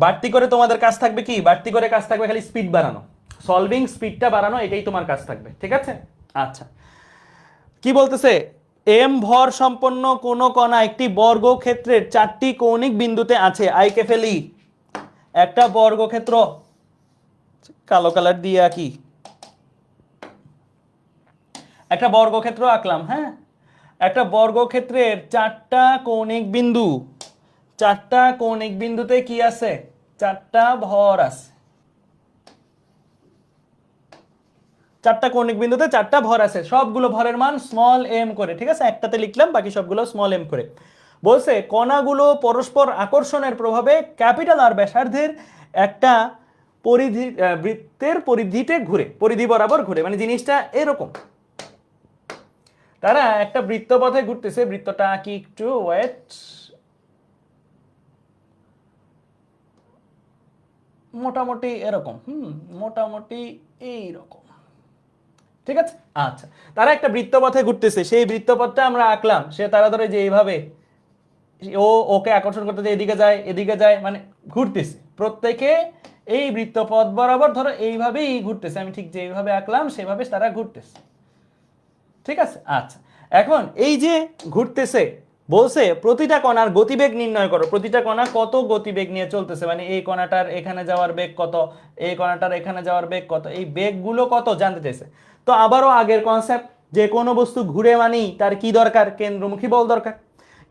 বাড়তি করে তোমাদের কাজ থাকবে কি, বাড়তি করে কাজ থাকবে খালি স্পিড বাড়ানো, সলভিং স্পিডটা বাড়ানো, এটাই তোমার কাজ থাকবে, ঠিক আছে। আচ্ছা, কি বলতেছে, এম ভর সম্পন্ন কোন কণা একটি বর্গক্ষেত্রের 4টি কৌণিক বিন্দুতে আছে, আইকে ফেলি, একটা বর্গক্ষেত্র, কালো কালার দিয়ে আঁকি, একটা বর্গক্ষেত্র আঁকলাম, হ্যাঁ, একটা বর্গক্ষেত্রের 4টা কৌণিক বিন্দু, 4টা কৌণিক বিন্দুতে কি আছে, 4টা ভর আছে, 4টা কৌণিক বিন্দুতে 4টা ভর আছে, সবগুলো ভরের মান স্মল এম করে, ঠিক আছে, একটাতে লিখলাম, বাকি সবগুলো স্মল এম করে। বলছে কণাগুলো পরস্পর আকর্ষণের প্রভাবে ক্যাপিটাল আর ব্যাসার্ধের একটা পরিধি, বৃত্তের পরিধিতে ঘুরে, পরিধি বরাবর ঘুরে, মানে জিনিসটা এরকম, তারা একটা বৃত্তপথে ঘুরতেছে, বৃত্তটা কি একটু ওয়েট, মোটামুটি এরকম, মোটামুটি এইরকম, ঠিক আছে। আচ্ছা, তারা একটা বৃত্তপথে ঘুরতেছে, সেই বৃত্তপথটা আমরা আঁকলাম, সে তারা ধরে যে এইভাবে ও ওকে আকর্ষণ করতে যায়, এদিকে যায় এদিকে যায়, মানে ঘুরতেছে প্রত্যেকে এই বৃত্তপথ বরাবর, ধরো এইভাবেই ঘুরতেছে, আমি ঠিক যেভাবে আঁকলাম সেভাবে তারা ঘুরতেছে, ঠিক আছে। আচ্ছা, এখন এই যে ঘুরতেছে বলছে প্রতিটা কণার গতিবেগ নির্ণয় করো, প্রতিটা কণা কত গতিবেগ নিয়ে চলতেছে, মানে এই কণাটার এখানে যাওয়ার বেগ কত, এই কণাটার এখানে যাওয়ার বেগ কত, এই বেগগুলো কত জানতে চাইছে। তো আবারও আগের কনসেপ্ট, যে কোনো বস্তু ঘুরে মানেই তার কি দরকার, কেন্দ্রমুখী বল দরকার।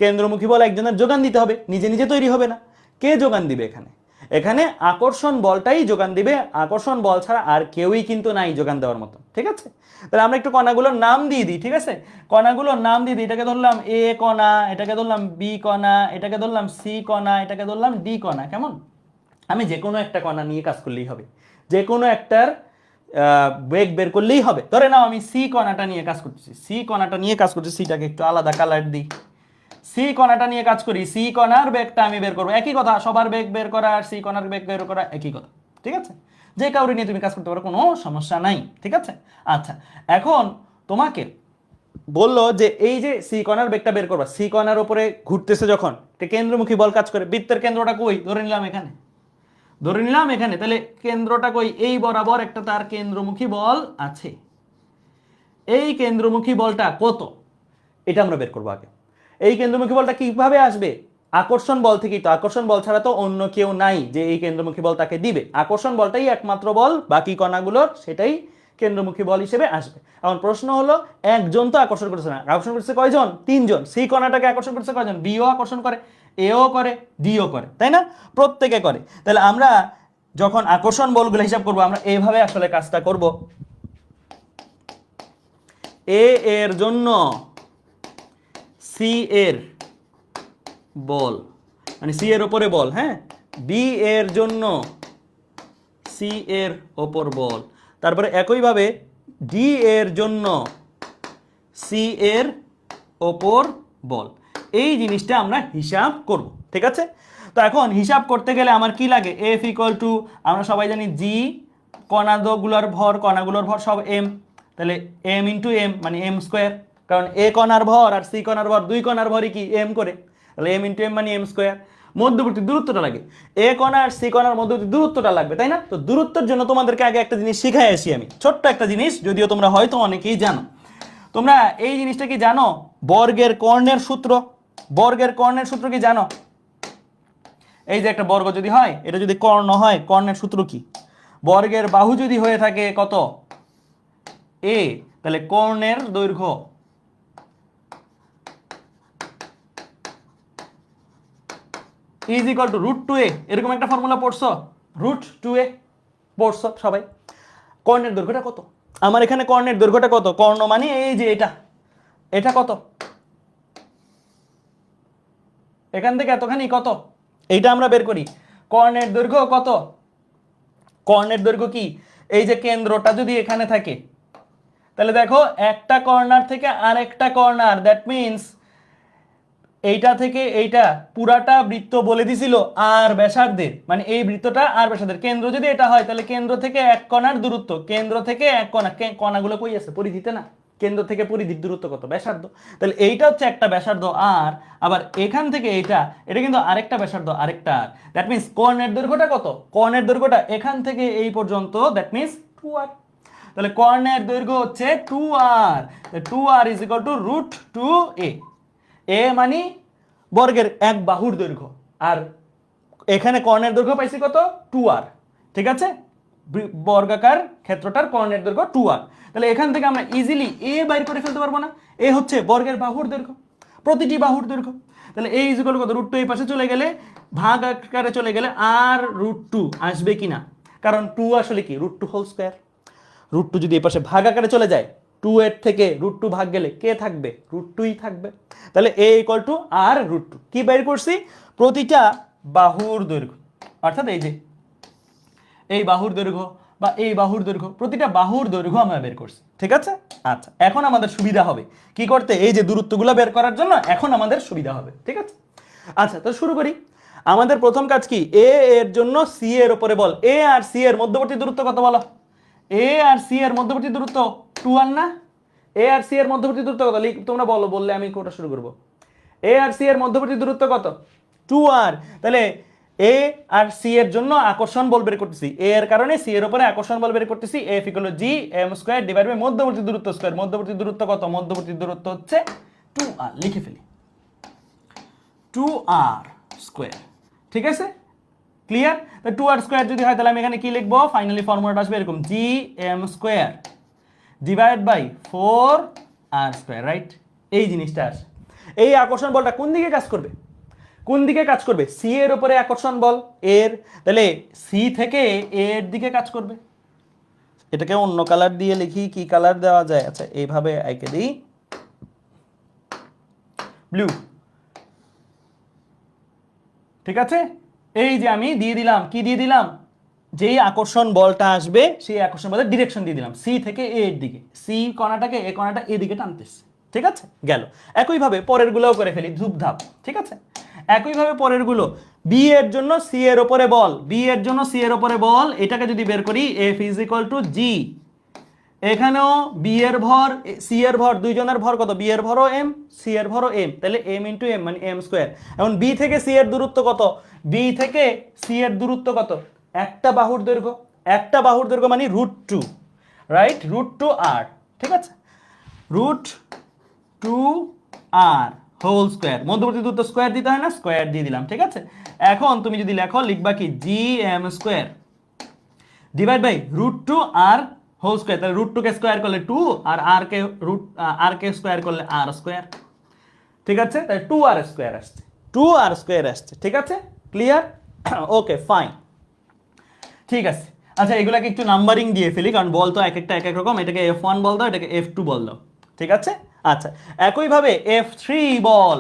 কেন্দ্রমুখী বল একজনের যোগান দিতে হবে, নিজে নিজে তৈরি হবে না। কে যোগান দিবে এখানে? এখানে আকর্ষণ বলটাই যোগান দিবে, আকর্ষণ বল ছাড়া আর কেউই কিন্তু নাই যোগান দেওয়ার মতো, ঠিক আছে? তাহলে আমরা একটু কণাগুলোর নাম দিয়ে দিই, ঠিক আছে? কণাগুলোর নাম দিয়ে দিই, এটাকে ধরলাম এ কণা, এটাকে ধরলাম বি কণা, এটাকে ধরলাম সি কণা, এটাকে ধরলাম ডি কণা। কেমন? আমি যে কোনো একটা কণা নিয়ে কাজ করলেই হবে, যে কোনো একটার বেগ বের করলেই হবে। ধরে নাও আমি সি কণাটা নিয়ে কাজ করতেছি, সি কণাটা নিয়ে কাজ করছি, সিটাকে একটু আলাদা কালার দিই। সি কণাটা নিয়ে কাজ করি, সি কণার বেগটা আমি বের করবো, একই কথা, সবার বেগ বের করা আর সি কণার বেগ বের করা একই কথা, ঠিক আছে? যে কাউরে নিয়ে তুমি কাজ করতে পারো, কোনো সমস্যা নাই, ঠিক আছে? আচ্ছা, এখন তোমাকে বললো যে এই যে সি কণার বেগটা বের করবা, সি কণার উপরে ঘুরতেছে যখন, কেন্দ্রমুখী বল কাজ করে। বৃত্তের কেন্দ্রটা কই? ধরে নিলাম এখানে, ধরে নিলাম এখানে, তাহলে কেন্দ্রটা কই? এই বরাবর একটা তার কেন্দ্রমুখী বল আছে। এই কেন্দ্রমুখী বলটা কত, এটা আমরা বের করবো আগে। এই কেন্দ্রমুখী বলটা কিভাবে আসবে? আকর্ষণ বল থেকেই তো, আকর্ষণ বল ছাড়া তো অন্য কেউ নাই যে এই কেন্দ্রমুখী বল তাকে দিবে। আকর্ষণ বলটাই একমাত্র বল, বাকি কণাগুলোর সেটাই কেন্দ্রমুখী বল হিসেবে আসবে। এখন প্রশ্ন হলো, একজন তো আকর্ষণ করছে না, আকর্ষণ করছে কয়জন? তিনজন। সেই কণাটাকে আকর্ষণ করছে কয়জন? বিও আকর্ষণ করে, এও করে, ডিও করে, তাই না? প্রত্যেকে করে। তাহলে আমরা যখন আকর্ষণ বলগুলো হিসাব করবো, আমরা এইভাবে আসলে কাজটা করব। এ এর জন্য সি এর বল, মানে সি এর উপরে বল, হ্যাঁ। বি এর জন্য সি এর ওপর বল, তারপরে একইভাবে ডি এর জন্য সি এর ওপর বল। এই জিনিসটা আমরা হিসাব করব, ঠিক আছে? তো এখন হিসাব করতে গেলে আমার কি লাগে? এফ ইকুয়াল টু, আমরা সবাই জানি জি, কণাগুলোর ভর সব এম, তাহলে এম ইন্টু এম মানে এম স্কোয়ার, কারণ এ কণার ভর আর সি কণার ভর, দুই কণার ভরই কি এম করে, তাহলে এম ইন্টু এম মানে এম স্কোয়ার। মধ্যবর্তী দূরত্বটা লাগে, এ কণা আর সি কণার মধ্যবর্তী দূরত্বটা লাগবে, তাই না? তো দূরত্বের জন্য তোমাদেরকে আগে একটা জিনিস শিখাই আসি আমি, ছোট্ট একটা জিনিস, যদিও তোমরা হয়তো অনেকেই জানো। তোমরা এই জিনিসটা কি জানো? বর্গের কর্ণের সূত্র, বর্গের কর্ণের সূত্র কি জানো? এই যে একটা বর্গ যদি হয়, এটা যদি কর্ণ হয়, কর্ণের সূত্র কি? বর্গের বাহু যদি হয়ে থাকে কত? এ, তাহলে কর্ণের দৈর্ঘ্য ইজ ইকুয়াল টু √2a, এরকম একটা ফর্মুলা পড়ছো? √2a পড়ছো সবাই। কর্ণের দৈর্ঘ্যটা কত? আমার এখানে কর্ণের দৈর্ঘ্যটা কত? কর্ণ মানে এই যে এটা, এটা কত? এখান থেকে এতখানি কত? এইটা আমরা বের করি। কর্ণের দৈর্ঘ্য কত? কর্ণের দৈর্ঘ্য কি? এই যে কেন্দ্রটা যদি এখানে থাকে, তাহলে দেখো একটা কর্নার থেকে আরেকটা কর্নার, দ্যাট মিনস এইটা থেকে এইটা পুরাটা বৃত্ত বলে দিছিল আর ব্যাসার্ধের, মানে এই বৃত্তটা আর ব্যাসার্ধের। কেন্দ্র যদি এটা হয়, তাহলে কেন্দ্র থেকে এক কণার দূরত্ব, কেন্দ্র থেকে এক কণা, কণাগুলো কই আছে? পরিধিতে না? কেন্দ্র থেকে পরিধির দূরত্ব কত? ব্যাসার্ধ। তাহলে এইটা হচ্ছে একটা ব্যাসার্ধ আর, আবার এখান থেকে এইটা, এটা কিন্তু আরেকটা ব্যাসার্ধ, আরেকটা আর। দ্যাট মিনস কর্ণের দৈর্ঘ্যটা কত? কর্ণের দৈর্ঘ্যটা এখান থেকে এই পর্যন্ত, দ্যাট মিনস 2r। তাহলে কর্ণের দৈর্ঘ্য হচ্ছে 2r, 2r is equal two √2a। এ মানে বর্গের এক বাহুর দৈর্ঘ্য, আর এখানে কর্ণের দৈর্ঘ্য পাইছি কত? 2r, ঠিক আছে? বর্গাকার ক্ষেত্রটার কর্ণের দৈর্ঘ্য 2r। তাহলে এখান থেকে আমরা ইজিলি এ বাইর করে ফেলতে পারবো না? এ হচ্ছে বর্গের বাহুর দৈর্ঘ্য, প্রতিটি বাহুর দৈর্ঘ্য। তাহলে এই ইজ ইকুয়াল কত? √2 এই পাশে চলে গেলে, ভাগ আকারে চলে গেলে আর √2 আসবে কিনা? কারণ 2 আসলে কি? √2 হোল স্কয়ার। √2 যদি এই পাশে ভাগ আকারে চলে যায়, 2 এর থেকে √2 ভাগ গেলে কে থাকবে? √2ই থাকবে। তাহলে a ইকুয়াল টু আর √2 কি বের করছি? প্রতিটা বাহুর দৈর্ঘ্য, অর্থাৎ এই যে এই বাহুর দৈর্ঘ্য বা এই বাহুর দৈর্ঘ্য, প্রতিটা বাহুর দৈর্ঘ্য আমরা বের করছি, ঠিক আছে? আচ্ছা, এখন আমাদের সুবিধা হবে কি করতে? এই যে দূরত্বগুলো বের করার জন্য এখন আমাদের সুবিধা হবে, ঠিক আছে? আচ্ছা, তো শুরু করি। আমাদের প্রথম কাজ কি? এ এর জন্য সি এর উপরে বল। এ আর সি এর মধ্যবর্তী দূরত্ব কত বলো? এ আর সি এর মধ্যবর্তী দূরত্ব 2r না? এ আর সি এর মধ্যবর্তী দূরত্ব কত? তোমরা বলো, বললে আমি কোনটা শুরু করব। এ আর সি এর মধ্যবর্তী দূরত্ব কত? 2r। তাহলে এ আর সি এর জন্য আকর্ষণ বল বের করতেছি, এ এর কারণে সি এর উপরে আকর্ষণ বল বের করতেছি। F equal to G M square divide by মধ্যবর্তী দূরত্ব স্কয়ার। মধ্যবর্তী দূরত্ব কত? মধ্যবর্তী দূরত্ব হচ্ছে 2r, লিখে ফেলি। 2r square. ঠিক আছে, ক্লিয়ার? তো 2r স্কোয়ার যদি হয় তাহলে আমি এখানে কি লিখবো? ফাইনালি ফর্মুলাটা আসবে এরকম, gm square divide by 4r square, right? এই জিনিসটা আসে। এই আকর্ষণ বলটা কোন দিকে কাজ করবে? কোন দিকে কাজ করবে? সি এর উপরে আকর্ষণ বল এর, তাহলে সি থেকে এ এর দিকে কাজ করবে। এটাকে অন্য কালার দিয়ে লিখি, কি কালার দেওয়া যায়? আচ্ছা এইভাবে এঁকে দিই, ব্লু। ঠিক আছে, এই যে আমি দিয়ে দিলাম, কি দিয়ে দিলাম? যেই আকর্ষণ বলটা আসবে সেই আকর্ষণ বলের ডিরেকশন দিয়ে দিলাম, সি থেকে এ এর দিকে। সি কণাটাকে, এ কণাটা এদিকে টানতেছে। ঠিক আছে, গেল। একইভাবে পরের গুলোও করে ফেলি ধূপধাপ। ঠিক আছে, একইভাবে পরের গুলো, বি এর জন্য সি এর উপরে বল, বি এর জন্য সি এর উপরে বল, এটাকে যদি বের করি এফ ইজ ইকুয়াল টু জি। এখানেও বি এর ভর, সি এর ভর, দুইজনের ভর কত? বি এর ভরও এম, সি এর ভরও এম, তাহলে এম ইন্টু এম মানে এম স্কোয়ার। এখন বি থেকে সি এর দূরত্ব কত? বি থেকে সি এর দূরত্ব কত? একটা বাহুর দৈর্ঘ্য, একটা বাহুর দৈর্ঘ্য মানে √2, রাইট? √2r। ঠিক আছে, √2r হোল স্কোয়ার, মধ্যবর্তী দূরত্ব স্কোয়ার দিতে হয় না? স্কোয়ার দিয়ে দিলাম। ঠিক আছে, এখন তুমি যদি লেখো লিখবা কি? gm square divide by √2r whole square. তাহলে √2 কে স্কোয়ার করলে 2 আর r কে স্কোয়ার করলে r স্কোয়ার। ঠিক আছে, তাহলে 2r স্কোয়ার আসছে, 2r স্কোয়ার আসছে। ঠিক আছে, ক্লিয়ার? ওকে ফাইন, ঠিক আছে। আচ্ছা এগুলাকে একটু নাম্বারিং দিয়ে ফেলি, কারণ বল তো এক একটা এক এক রকম। এটাকে F1 বল দাও, এটাকে F2 বল দাও। ঠিক আছে, আচ্ছা একইভাবে F3 বল,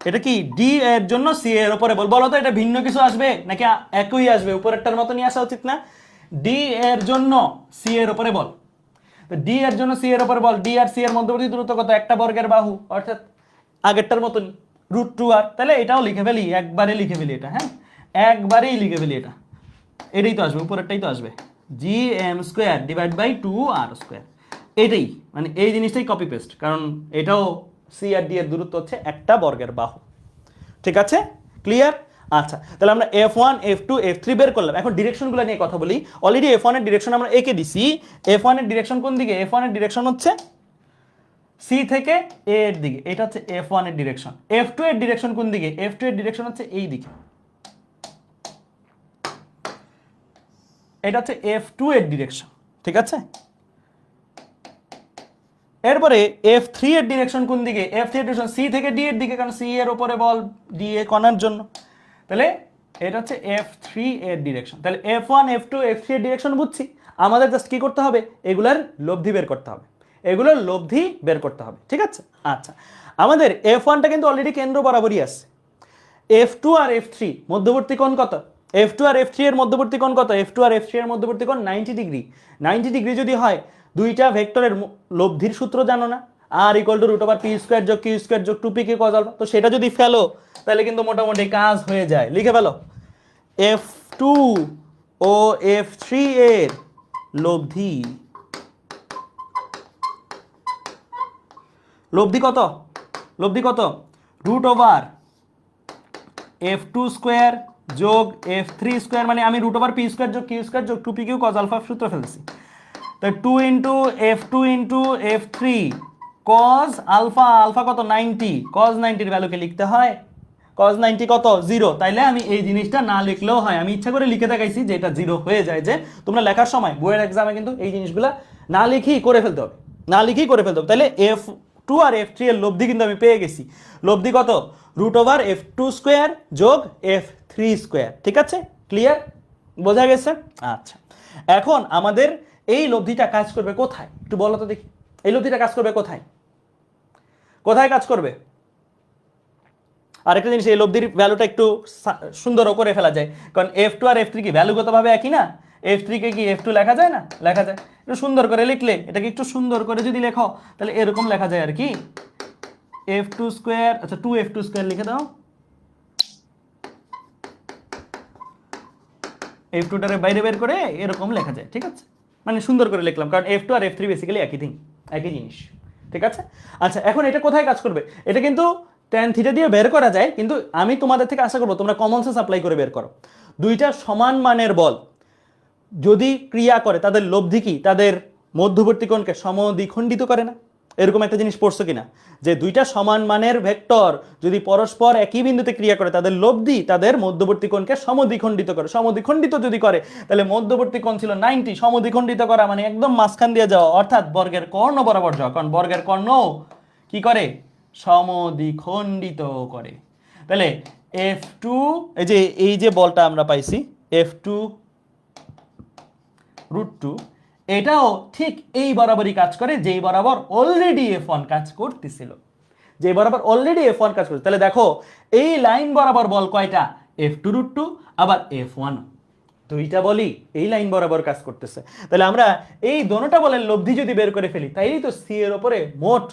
এটা কি? ডি এর জন্য সি এর উপরে বল। বলো তো এটা ভিন্ন কিছু আসবে নাকি একই আসবে? উপরেরটার মতো নিয়ে আসা উচিত না? ডি এর জন্য সি এর উপরে বল, তো ডি এর জন্য সি এর উপরে বল, ডি আর সি এর মধ্যবর্তী দূরত্ব কত? একটা বর্গের বাহু, অর্থাৎ আগেরটার মতন √2r। তাহলে এটাও লিখে ফেলি, একবারে লিখে ফেলি এটা, হ্যাঁ একবারেই লিখে ফেলি এটা। এটাই তো আসবে, উপরেরটাই তো আসবে, gm square divide by 2r square. এটাই মানে এই জিনিসটাই কপি পেস্ট, কারণ এটাও সি আর ডি এর দূরত্ব হচ্ছে একটা বর্গের বাহু। ঠিক আছে, ক্লিয়ার? আচ্ছা তাহলে আমরা F1 F2 F3 বের করলাম। এখন ডিরেকশনগুলো নিয়ে কথা বলি। অলরেডি F1 এর ডিরেকশন আমরা এঁকে দিছি। F1 এর ডিরেকশন কোন দিকে? F1 এর ডিরেকশন হচ্ছে সি থেকে এ এর দিকে, এটা হচ্ছে F1 এর ডিরেকশন। F2 এর ডিরেকশন কোন দিকে? F2 এর ডিরেকশন হচ্ছে এই দিকে, এটা হচ্ছে F2 এর ডিরেকশন। ঠিক আছে, এরপরে F3 এর ডিরেকশন কোন দিকে? F3 এর ডিরেকশন সি থেকে ডি এর দিকে, কারণ সি এর উপরে বল ডি এ কণার জন্য। তাহলে এটা হচ্ছে F3 এর ডিরেকশন। তাহলে F1 F2 F3 এর ডিরেকশন বুঝছি, আমাদের জাস্ট কি করতে হবে? এগুলার লব্ধি বের করতে হবে, এগুলোর লব্ধি বের করতে হবে। ঠিক আছে, আচ্ছা আমাদের F1টা কিন্তু অলরেডি কেন্দ্র বরাবরই আছে। F2 আর F3 মধ্যবর্তী কোণ কত? F2 আর F3 এর মধ্যবর্তী কোণ কত? F2 আর F3 এর মধ্যবর্তী কোণ 90 ডিগ্রি। 90 ডিগ্রি যদি হয়, দুইটা ভেক্টরের লব্ধির সূত্র জানো না? r = √p² যোগ q² যোগ 2pk cos আলফা। তো সেটা যদি ফেলো তাহলে কিন্তু মোটামুটি কাজ হয়ে যায়। লিখে ফেলো, F2 ও F3 এর লব্ধি, লব্ধি কত? লব্ধি কত? √F2 স্কোয়ার যোগ F3 স্কোয়ার, মানে আমি √p² যোগ q² যোগ 2pq cos আলফা সূত্র ফেলছি। তো 2 into F2 into F3 cos alpha, alpha কত? 90, cos 90 এর ভ্যালুকে লিখতে হয়, cos 90 কত? 0। তাইলে আমি এই জিনিসটা না লিখলেও হয়, আমি ইচ্ছা করে লিখে দেখাইছি যে এটা 0 হয়ে যায়। যে তোমরা লেখার সময় বইয়ের এক্সামে কিন্তু এই জিনিসগুলো না লিখেই করে ফেলতে হবে, না লিখেই করে ফেলতে হবে। তাহলে F2 আর F3 এর লব্ধি কিন্তু আমি পেয়ে গেছি। লব্ধি কত? √F2 স্কোয়ার যোগ F3 স্কোয়ার। ঠিক আছে, ক্লিয়ার? বোঝা গেছে? আচ্ছা এখন আমাদের এই লব্ধিটা কাজ করবে কোথায় একটু বলো তো দেখি। এই লব্ধিটা কাজ করবে কোথায়? কোথায় কাজ করবে? আরেকটা জিনিস, এই লব্ধির ভ্যালুটা একটু সুন্দরও করে ফেলা যায়, কারণ F2 আর F3 কি ভ্যালুগতভাবে একই না? F3 কে কি F2 লেখা যায় না? লেখা যায়। একটু সুন্দর করে লিখলে, এটাকে একটু সুন্দর করে যদি লেখো তাহলে এরকম লেখা যায় আর কি, F2 স্কোয়ার, আচ্ছা 2F2 স্কোয়ার লিখে দাও, F2টারে বাইরে বের করে এরকম লেখা যায়। ঠিক আছে, মানে সুন্দর করে লিখলাম, কারণ F2 আর F3 বেসিক্যালি একই থিং, একই জিনিস। ঠিক আছে, আচ্ছা এখন এটা কোথায় কাজ করবে? এটা কিন্তু tan থিটা দিয়ে বের করা যায়, কিন্তু আমি তোমাদের থেকে আশা করবো তোমরা কমন সেন্স অ্যাপ্লাই করে বের করো। দুইটা সমান মানের বল যদি ক্রিয়া করে, তাদের লব্ধি কি? তাদের মধ্যবর্তী কোণকে সমদ্বিখণ্ডিত করে না? এরকম একটা জিনিস পড়ছো কিনা যে দুইটা সমান মানের ভেক্টর যদি পরস্পর একই বিন্দুতে ক্রিয়া করে তাদের লব্ধি তাদের মধ্যবর্তী কোণকে সমদ্বিখণ্ডিত করে, সমদ্বিখণ্ডিত যদি করে তাহলে মধ্যবর্তী কোণ ছিল 90, সমদ্বিখণ্ডিত করা মানে একদম মাঝখান দিয়ে যাওয়া অর্থাৎ বর্গের কর্ণ বরাবর যাওয়া, কারণ বর্গের কর্ণ কি করে সমদ্বিখণ্ডিত করে। তাহলে F2 এই যে বলটা আমরা পাইছি F2 √2 এটাও ঠিক এই বরাবরই কাজ করে যেই বরাবর অলরেডি F1 কাজ করতেছিল, যে বরাবর অলরেডি F1 কাজ করছে। তাহলে দেখো এই লাইন বরাবর বল কয়টা, F2 √2 আবার F1, দুইটা বলই এই লাইন বরাবর কাজ করতেছে। তাহলে আমরা এই দোনোটা বলের লব্ধি যদি বের করে ফেলি তাইলেই তো সি এর ওপরে মোট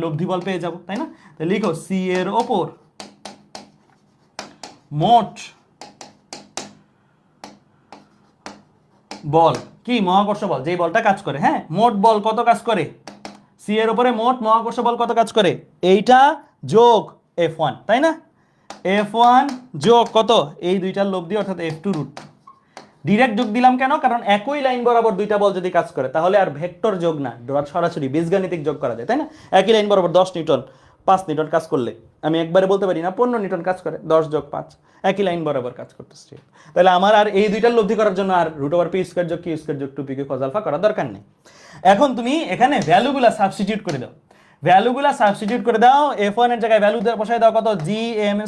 লব্ধি বল পেয়ে যাব, তাই না? তাহলে লিখো সি এর ওপর মোট বল কি মহাকর্ষ বল, যেই বলটা কাজ করে, হ্যাঁ মোট বল কত কাজ করে, সি এর উপরে মোট মহাকর্ষ বল কত কাজ করে, এইটা যোগ F1, তাই না? F1 যোগ কত, এই দুইটার লব্ধি অর্থাৎ F2 √2। ডিরেক্ট যোগ দিলাম কেন, কারণ একই লাইন বরাবর দুইটা বল যদি কাজ করে তাহলে আর ভেক্টর যোগ না, সরাসরি বীজগাণিতিক যোগ করা যায়, তাই না? একই লাইন বরাবর 10 নিউটন 5 নিউটন কাজ করলে আমি একবারে বলতে পারি না 15 নিউটন কাজ করে, 10 যোগ 5 একই লাইন বরাবর কাজ করতেছে। তাহলে আমার আর এই দুইটার লব্ধি করার জন্য আর √p² যোগ q² যোগ 2p cos আলফা করার দরকার নেই। এখন তুমি এখানে ভ্যালুগুলা সাবস্টিটিউট করে দাও, ভ্যালুগুলা সাবস্টিটিউট করে দাও। F1 এর জায়গায় ভ্যালু বসাই দাও কত, gm²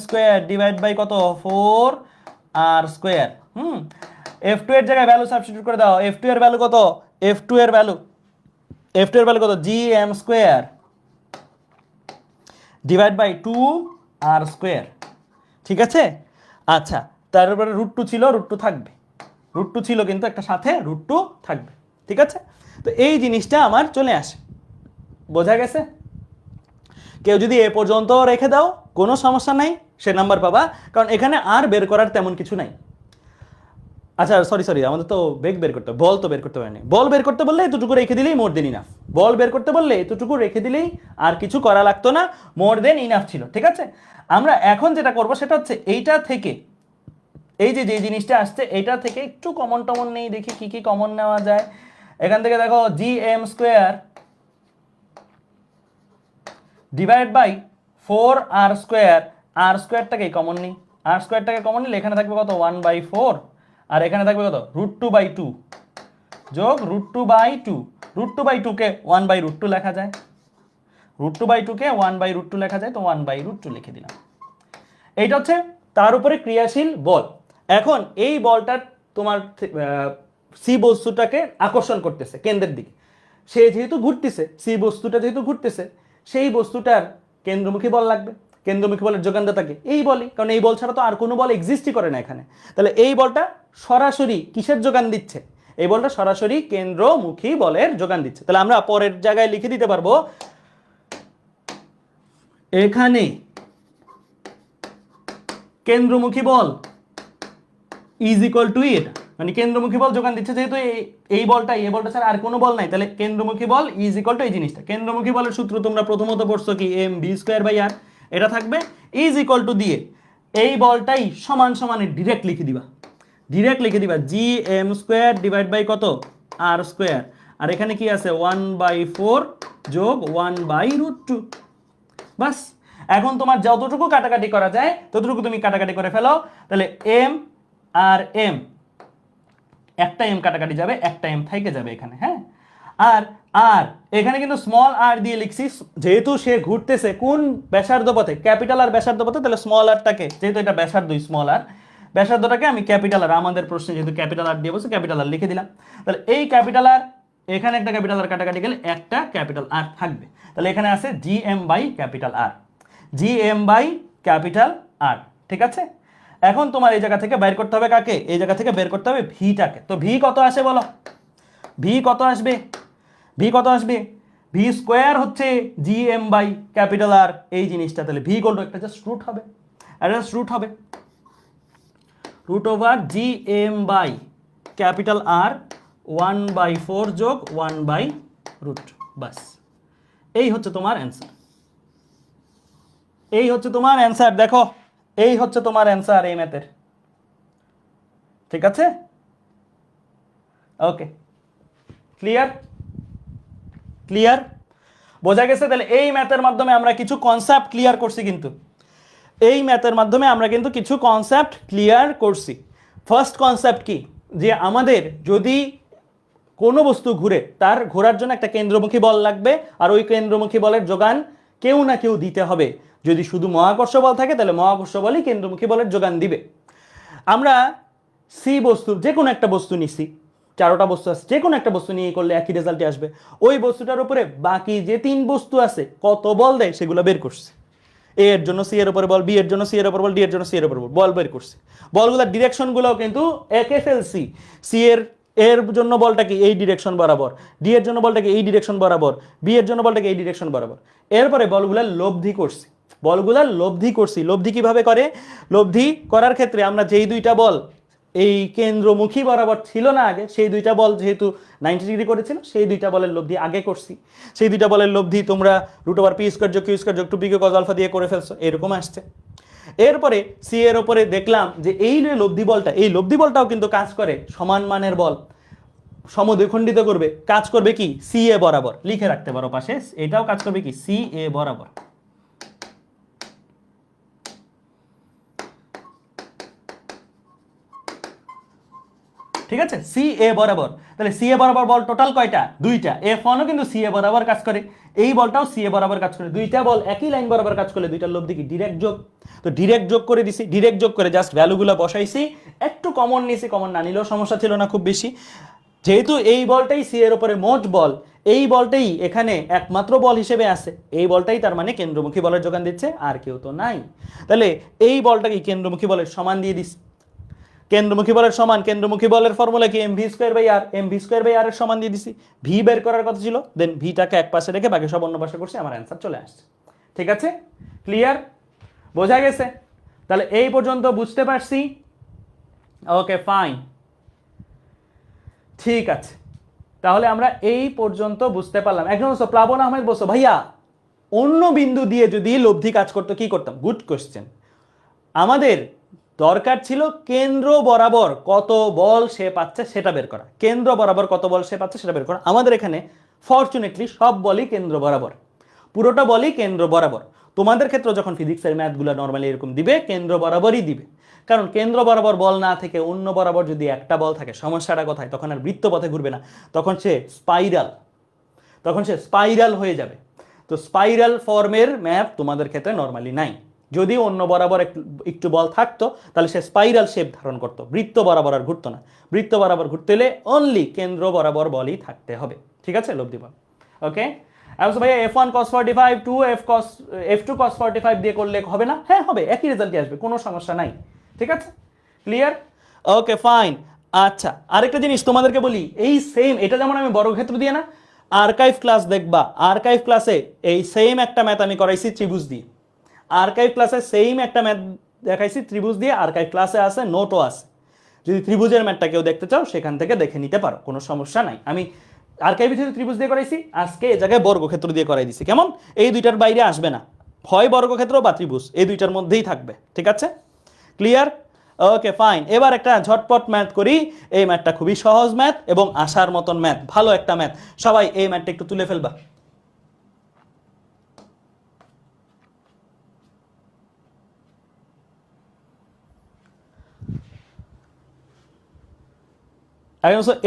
ডিভাইড বাই কত 4r²। F2 এর জায়গায় ভ্যালু সাবস্টিটিউট করে দাও, F2 এর ভ্যালু কত, F2 এর ভ্যালু কত gm² ডিভাইড বাই 2r², ঠিক আছে? আচ্ছা, তারপরে √2 ছিল, √2 থাকবে, √2 ছিল কিন্তু একটা সাথে √2 থাকবে, ঠিক আছে? তো এই জিনিসটা আমার চলে আসে, বোঝা গেছে? কেউ যদি এ পর্যন্ত রেখে দাও কোনো সমস্যা নাই, সে নাম্বার পাবা, কারণ এখানে আর বের করার তেমন কিছু নাই। আচ্ছা সরি আমাদের তো বেগ বের করতে, বল তো বের করতে পারেনি। বল বের করতে বললে এতটুকু রেখে দিলেই মোর দেন ইনাফ, বল বের করতে বললে এতটুকু রেখে দিলেই আর কিছু করা লাগতো না, মোর দেন ইনাফ ছিল, ঠিক আছে? আমরা এখন যেটা করব সেটা হচ্ছে এইটা থেকে এই যে জিনিসটা আসছে এইটা থেকে একটু কমন টমন নেই, দেখি কি কি কমন নেওয়া যায়। এখান থেকে দেখো gm² divide by 4r², r²টাকে common নেই, r²টাকে কমন নিলে এখানে থাকবে কত 1/4 আর এখানে থাকবে কত √2/2 যোগ √2/2, √2/2 কে 1/√2 লেখা যায়, √2/2 কে 1/√2 লেখা যায়, তো 1/√2 লিখে দিলাম। এইটা হচ্ছে তার উপরে ক্রিয়াশীল বল। এখন এই বলটার তোমার সি বস্তুটাকে আকর্ষণ করতেছে কেন্দ্রের দিকে, সে যেহেতু ঘুরতেছে, সি বস্তুটা যেহেতু ঘুরতেছে, সেই বস্তুটার কেন্দ্রমুখী বল লাগবে, কেন্দ্রমুখী বলের যোগানদাতাকে এই বলই, কারণ এই বল ছাড়া তো আর কোনো বল এক্সিস্টই করে না এখানে। তাহলে এই বলটা সরাসরি কিসের যোগান দিচ্ছে, এই বলটা সরাসরি কেন্দ্রমুখী বলের যোগান দিচ্ছে। তাহলে আমরা পরের জায়গায় লিখে দিতে পারবো এখানে কেন্দ্রমুখী বল ইজ ইকুয়াল টু এটা, মানে কেন্দ্রমুখী বল যোগান দিচ্ছে যেহেতু এই বলটাই, এই বলটা ছাড়া আর কোনো বল নাই, তাহলে কেন্দ্রমুখী বল ইজ ইকুয়াল টু এই জিনিসটা। কেন্দ্রমুখী বলের সূত্র তোমরা প্রথমত পড়ছো কি mv²/r, এটা থাকবে ইজ ইকুয়াল টু দিয়ে এই বলটাই সমান সমানে ডিরেক্ট লিখে দিবা, gm² ডিভাইড বাই কত r², আর এখানে কি আছে 1/4 যোগ 1/√2, বাস। এখন তোমার যতটুকু কাটাকাটি করা যায় ততটুকু তুমি কাটাকাটি করে ফেলো। তাহলে m আর m, একটা m কাটাকাটি যাবে, একটা m থেকে যাবে এখানে, হ্যাঁ। আর আর এখানে কিন্তু স্মল r দিয়ে লিখছি, যেহেতু সে ঘুরতেছে কোন ব্যাসার্ধ পথে, ক্যাপিটাল আর ব্যাসার্ধ পথে, তাহলে স্মল আরটাকে, যেহেতু এটা ব্যাসার্ধই স্মল আর, ব্যাসার্ধটাকে আমি ক্যাপিটাল আর, আমাদের প্রশ্নে যেহেতু ক্যাপিটাল আর দিয়ে বলছে ক্যাপিটাল আর লিখে দিলাম। তাহলে এই ক্যাপিটাল আর, এখানে একটা ক্যাপিটাল আর কাটাকাটি গেলে একটা ক্যাপিটাল আর থাকবে। তাহলে এখানে আছে gm/R, gm/R, ঠিক আছে? এখন তোমার এই জায়গা থেকে বের করতে হবে কাকে, এই জায়গা থেকে বের করতে হবে ভিটাকে। তো ভি কত আসে বলো, ভি কত আসবে, ভি কত আসবে, v² হচ্ছে gm/R এই জিনিসটা। তাহলে ভি ইকুয়াল টু একটা জাস্ট রুট হবে, আর জাস্ট রুট হবে √gm/R 1/4 যোগ 1/√, বাস। এই হচ্ছে তোমার অ্যান্সার, এই হচ্ছে তোমার অ্যান্সার। দেখো এই হচ্ছে তোমার অ্যান্সার এই ম্যাথের, ঠিক আছে? ওকে, ক্লিয়ার? ক্লিয়ার? বোঝা গেছে? তাহলে এই ম্যাথের মাধ্যমে আমরা কিছু কনসেপ্ট ক্লিয়ার করছি, কিন্তু এই ম্যাথের মাধ্যমে আমরা কিন্তু কিছু কনসেপ্ট ক্লিয়ার করছি। ফার্স্ট কনসেপ্ট কি, যে আমাদের যদি কোনো বস্তু ঘুরে তার ঘোরার জন্য একটা কেন্দ্রমুখী বল লাগবে, আর ওই কেন্দ্রমুখী বলের যোগান কেউ না কেউ দিতে হবে। যদি শুধু মহাকর্ষ বল থাকে তাহলে মহাকর্ষ বলই কেন্দ্রমুখী বলের যোগান দিবে। আমরা সি বস্তু, যে কোনো একটা বস্তু নিছি, 4টা বস্তু আছে, যে কোনো একটা বস্তু নিয়ে করলে একই রেজাল্টই আসবে। ওই বস্তুটার উপরে বাকি যে 3 বস্তু আছে কত বল দেয় সেগুলো বের করছে। এ এর জন্য সি এর উপরে বল, বি এর জন্য সি এর উপর বল, ডি এর জন্য সি এর উপর বল বের করছে। বলগুলোর ডিরেকশনগুলোও কিন্তু একে ফেলছি। সি এর এর জন্য বলটা কি এই ডিরেকশন বরাবর, ডি এর জন্য বলটা কি এই ডিরেকশন বরাবর, বি এর জন্য বলটা কি এই ডিরেকশন বরাবর। এরপরে বলগুলার লব্ধি করছি, বলগুলার লব্ধি করছি। লব্ধি কিভাবে করে? লব্ধি করার ক্ষেত্রে আমরা যেই 2টা বল এই কেন্দ্রমুখী বরাবর ছিল না আগে, সেই 2টা বল যেহেতু 90 ডিগ্রি করেছিল, সেই 2টা বলের লব্ধি আগে করছি। সেই 2টা বলের লব্ধি তোমরা √p² যোগ q² যোগ 2p cos আলফা দিয়ে করে ফেলছো, এরকম আসছে। এরপরে সি এর উপরে দেখলাম যে এই যে লব্ধি বলটা, এই লব্ধি বলটাও কিন্তু কাজ করে সমান মানের বল, সমদ্বিখণ্ডিত করবে, কাজ করবে কি সি এ বরাবর, লিখে রাখতে পারো পাশে, এটাও কাজ করবে কি সি এ বরাবর। ঠিক আছে, সি এ বরাবর। তাহলে সি এ বরাবর বল টোটাল কয়টা? 2টা। F1ও কিন্তু সি এ বরাবর কাজ করে, এই বলটাও সি এ বরাবর কাজ করে। 2টা বল একই লাইন বরাবর কাজ করলে 2টার লব্ধি কি ডিরেক্ট যোগ। তো ডিরেক্ট যোগ করে দিছি, ডিরেক্ট যোগ করে জাস্ট ভ্যালুগুলো বসাইছি, একটু কমন নিয়েছি, কমন না নিলেও সমস্যা ছিল না খুব বেশি। যেহেতু এই বলটাই সি এর উপরে মোট বল, এই বলটাই এখানে একমাত্র বল হিসেবে আছে, এই বলটাই তার মানে কেন্দ্রমুখী বলের যোগান দিচ্ছে, আর কেউ তো নাই। তাহলে এই বলটাকে কেন্দ্রমুখী বলের সমান দিয়ে দিচ্ছি। কেন্দ্রমুখী বলের সমান, কেন্দ্রমুখী বলের ফর্মুলা কি mv²/r, mv²/r এর সমান দিয়ে দিছি। ভি বের করার কথা ছিল, দেন ভিটাকে এক পাশে রেখে বাকি সব অন্য পাশে করছি, আমার অ্যান্সার চলে আসছে। ঠিক আছে, ক্লিয়ার, বোঝা গেছে? তাহলে এই পর্যন্ত বুঝতে পারছি? ওকে ফাইন, ঠিক আছে। তাহলে আমরা এই পর্যন্ত বুঝতে পারলাম। একজন বলছো, প্লাবন আহমেদ বলছো, ভাইয়া অন্য বিন্দু দিয়ে যদি লব্ধি কাজ করতো কি করতাম? Good question. আমাদের দরকার ছিল কেন্দ্র বরাবর কত বল সে পাচ্ছে সেটা বের করা, কেন্দ্র বরাবর কত বল সে পাচ্ছে সেটা বের করা। আমাদের এখানে ফরচুনেটলি সব বলই কেন্দ্র বরাবর, পুরোটা বলই কেন্দ্র বরাবর। তোমাদের ক্ষেত্রে যখন ফিজিক্সের ম্যাথগুলো নর্মালি এরকম দিবে, কেন্দ্র বরাবরই দিবে, কারণ কেন্দ্র বরাবর বল না থেকে অন্য বরাবর যদি একটা বল থাকে, সমস্যাটা কোথায়? তখন আর বৃত্তপথে ঘুরবে না, তখন সে স্পাইরাল হয়ে যাবে। তো স্পাইরাল ফর্মের ম্যাপ তোমাদের ক্ষেত্রে নর্মালি নাই। যদি অন্য বরাবর একটু বল থাকতো তাহলে সে স্পাইরাল শেপ ধারণ করতো, বৃত্ত বরাবর আর ঘুরতো না। বৃত্ত বরাবর ঘুরতে হলে অনলি কেন্দ্র বরাবর বলই থাকতে হবে। ঠিক আছে, লব্ধি বল। ওকে, ভাইয়া f1 cos 45 f2 cos 45 দিয়ে করলে হবে না? হ্যাঁ হবে, একই রেজাল্টই আসবে, কোনো সমস্যা নাই। ঠিক আছে, ক্লিয়ার, ওকে ফাইন। আচ্ছা, আরেকটা জিনিস তোমাদেরকে বলি, এই সেম এটা যেমন আমি বর্গক্ষেত্র দিয়ে না, আর্কাইভ ক্লাস দেখবা, আর্কাইভ ক্লাসে এই সেম একটা ম্যাথ আমি করাইছি ত্রিভুজ দিয়ে। আর্কাইভ ক্লাসে সেম একটা ম্যাথ দেখাইছি ত্রিভুজ দিয়ে, আর্কাইভ ক্লাসে আছে, নোটও আছে। যদি ত্রিভুজের ম্যাথটা কেউ দেখতে চাও সেখান থেকে দেখে নিতে পারো, কোনো সমস্যা নাই। আমি আর্কাইভে যদি ত্রিভুজ দিয়ে করাইছি, আজকে এই জায়গায় বর্গক্ষেত্র দিয়ে করাই দিছি। কেমন? এই দুইটার বাইরে আসবে না, হয় বর্গক্ষেত্র বা ত্রিভুজ, এই দুইটার মধ্যেই থাকবে। ঠিক আছে, ক্লিয়ার, ওকে ফাইন। এবার একটা ঝটপট ম্যাথ করি। এই ম্যাথটা খুবই সহজ ম্যাথ এবং আসার মতন ম্যাথ, ভালো একটা ম্যাথ। সবাই এই ম্যাথটা একটু তুলে ফেলবা।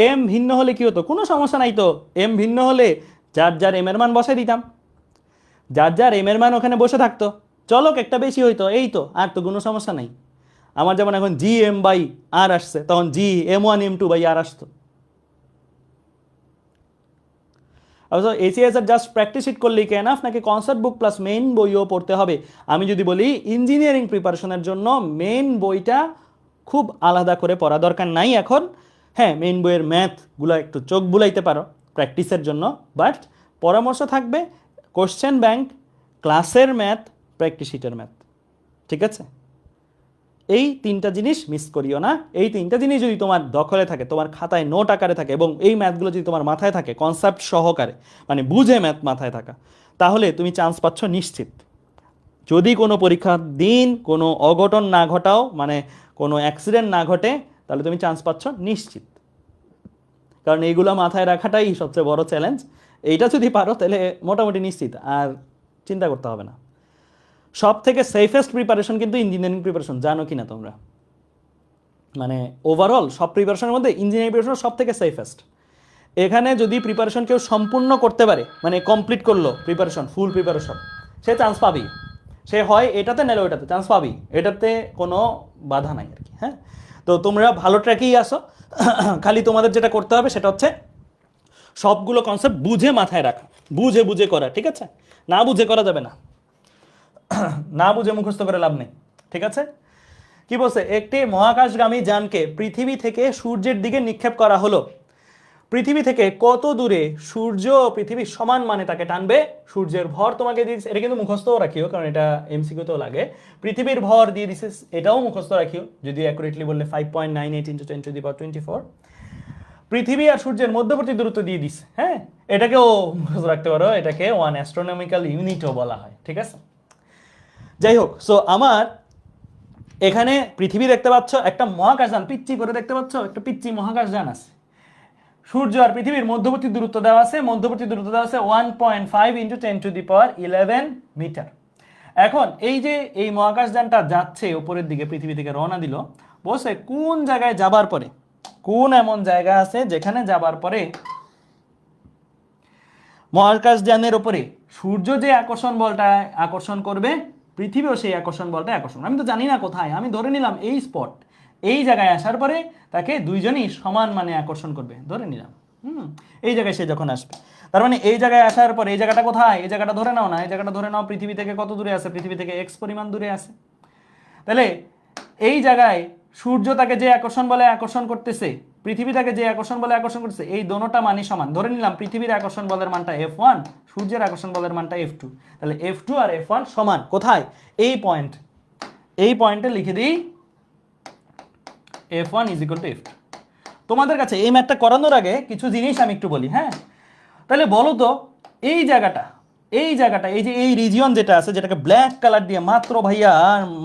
এম ভিন্ন হলে কি হতো? কোনো সমস্যা নাই তো। এম ভিন্ন হলে যার যার এম এর মান বসাই দিতাম, যার যার এম এর মান ওখানে বসে থাকতো, চলক একটা বেশি হইতো, এই তো, আর তো কোনো সমস্যা নাই। আমার যেমন এখন GM/R আসছে, তখন GM1 M2 বাই আর আসতো। ACS জাস্ট প্র্যাকটিস ইট করলেই কি এনাফ, নাকি কনসেপ্ট বুক প্লাস মেইন বইও পড়তে হবে? আমি যদি বলি ইঞ্জিনিয়ারিং প্রিপারেশনের জন্য মেইন বইটা খুব আলাদা করে পড়া দরকার নাই এখন। হ্যাঁ, মেইন বইয়ের ম্যাথগুলো একটু চোখ বুলাইতে পারো প্র্যাকটিসের জন্য, বাট পরামর্শ থাকবে কোশ্চেন ব্যাংক, ক্লাসের ম্যাথ, প্র্যাকটিস শিটের ম্যাথ। ঠিক আছে, এই 3টা জিনিস মিস করিও না। এই 3টা জিনিস যদি তোমার দখলে থাকে, তোমার খাতায় নোট আকারে থাকে, এবং এই ম্যাথগুলো যদি তোমার মাথায় থাকে কনসেপ্ট সহকারে, মানে বুঝে ম্যাথ মাথায় থাকা, তাহলে তুমি চান্স পাচ্ছ নিশ্চিত। যদি কোনো পরীক্ষার দিন কোনো অঘটন না ঘটাও, মানে কোনো অ্যাক্সিডেন্ট না ঘটে, তাহলে তুমি চান্স পাচ্ছ নিশ্চিত। কারণ এইগুলো মাথায় রাখাটাই সবচেয়ে বড় চ্যালেঞ্জ, এইটা যদি পারো তাহলে মোটামুটি নিশ্চিত, আর চিন্তা করতে হবে না। সব থেকে সেফেস্ট প্রিপারেশন কিন্তু ইঞ্জিনিয়ারিং প্রিপারেশন, জানো কি না তোমরা? মানে ওভারঅল সব প্রিপারেশনের মধ্যে ইঞ্জিনিয়ারিং প্রিপারেশন সব থেকে সেফেস্ট। এখানে যদি প্রিপারেশন কেউ সম্পূর্ণ করতে পারে, মানে কমপ্লিট করলো প্রিপারেশন, ফুল প্রিপারেশন, সে চান্স পাবেই। সে হয় এটাতে নাহলে ওইটাতে চান্স পাবেই, এটাতে কোনো বাধা নাই আর কি। হ্যাঁ, তো তোমরা ভালো ট্র্যাকেই আসো। খালি তোমাদের যেটা করতে হবে সেটা হচ্ছে সবগুলো কনসেপ্ট বুঝে মাথায় রাখা, বুঝে বুঝে করা, ঠিক আছে? না বুঝে করা যাবে না, না বুঝে মুখস্থ করে লাভ নেই, ঠিক আছে? কি বলছে, একটি মহাকাশগামী যানকে পৃথিবী থেকে সূর্যের দিকে নিক্ষেপ করা হলো। পৃথিবী থেকে কত দূরে সূর্য পৃথিবীর সমান মানে তাকে টানবে? সূর্যের ভর তোমাকে দিয়ে দিচ্ছে, এটা কিন্তু মুখস্থও রাখিও, কারণ এটা এমসিকিউতেও লাগে। পৃথিবীর ভর দিয়ে দিচ্ছে, এটাও মুখস্থ রাখিও, যদি অ্যাকুরেটলি বললে 5.98 × 10⁻²৪। পৃথিবী আর সূর্যের মধ্যবর্তী দূরত্ব দিয়ে দিচ্ছে। হ্যাঁ, এটাকেও মুখস্থ রাখতে পারো, এটাকে 1 অ্যাস্ট্রোনমিক্যাল ইউনিটও বলা হয়, ঠিক আছে? যাই হোক, সো আমার এখানে পৃথিবী দেখতে পাচ্ছ, একটা মহাকাশযান পিচ্চি করে দেখতে পাচ্ছ, একটা পিচ্চি মহাকাশযান আছে। সূর্য আর পৃথিবীর মধ্যবর্তী দূরত্ব দেওয়া আছে, মধ্যবর্তী দূরত্ব দেওয়া আছে 1.5 × 10⁻11 মিটার। এখন এই যে এই মহাকাশযানটা যাচ্ছে উপরের দিকে, পৃথিবী থেকে রওনা দিল, বলছে কোন জায়গায় যাবার পরে, কোন এমন জায়গা আছে যেখানে যাবার পরে মহাকাশযানের উপরে সূর্য যে আকর্ষণ বলটা আকর্ষণ করবে, পৃথিবীও সেই আকর্ষণ বলটা আকর্ষণ। আমি তো জানি না কোথায়, আমি ধরে নিলাম এই স্পট, এই জায়গায় আসার পরে তাকে দুইজনই সমান মানে আকর্ষণ করবে, ধরে নিলাম। এই জায়গায় সে যখন আসবে, তার মানে এই জায়গায় আসার পরে এই জায়গাটা কোথায়, এই জায়গাটা ধরে নাও না, এই জায়গাটা ধরে নাও পৃথিবী থেকে কত দূরে আছে, পৃথিবী থেকে এক্স পরিমাণ দূরে আছে। তাহলে এই জায়গায় সূর্য তাকে যে আকর্ষণ বলে আকর্ষণ করতেছে, পৃথিবী তাকে যে আকর্ষণ বলে আকর্ষণ করতেছে, এই দোনোটা মানই সমান। ধরে নিলাম পৃথিবীর আকর্ষণ বলের মানটা F1, সূর্যের আকর্ষণ বলের মানটা F2। তাহলে F2 আর F1 সমান কোথায়? এই পয়েন্ট, এই পয়েন্টে লিখে দিই F1 = F2। তোমাদের কাছে এই ম্যাথটা করানোর আগে কিছু জিনিস আমি একটু বলি। হ্যাঁ, তাহলে বলো তো এই জায়গাটা, এই জায়গাটা, এই যে এই রিজিয়ন যেটা আছে, যেটাকে ব্ল্যাক কালার দিয়ে মাত্র ভাইয়া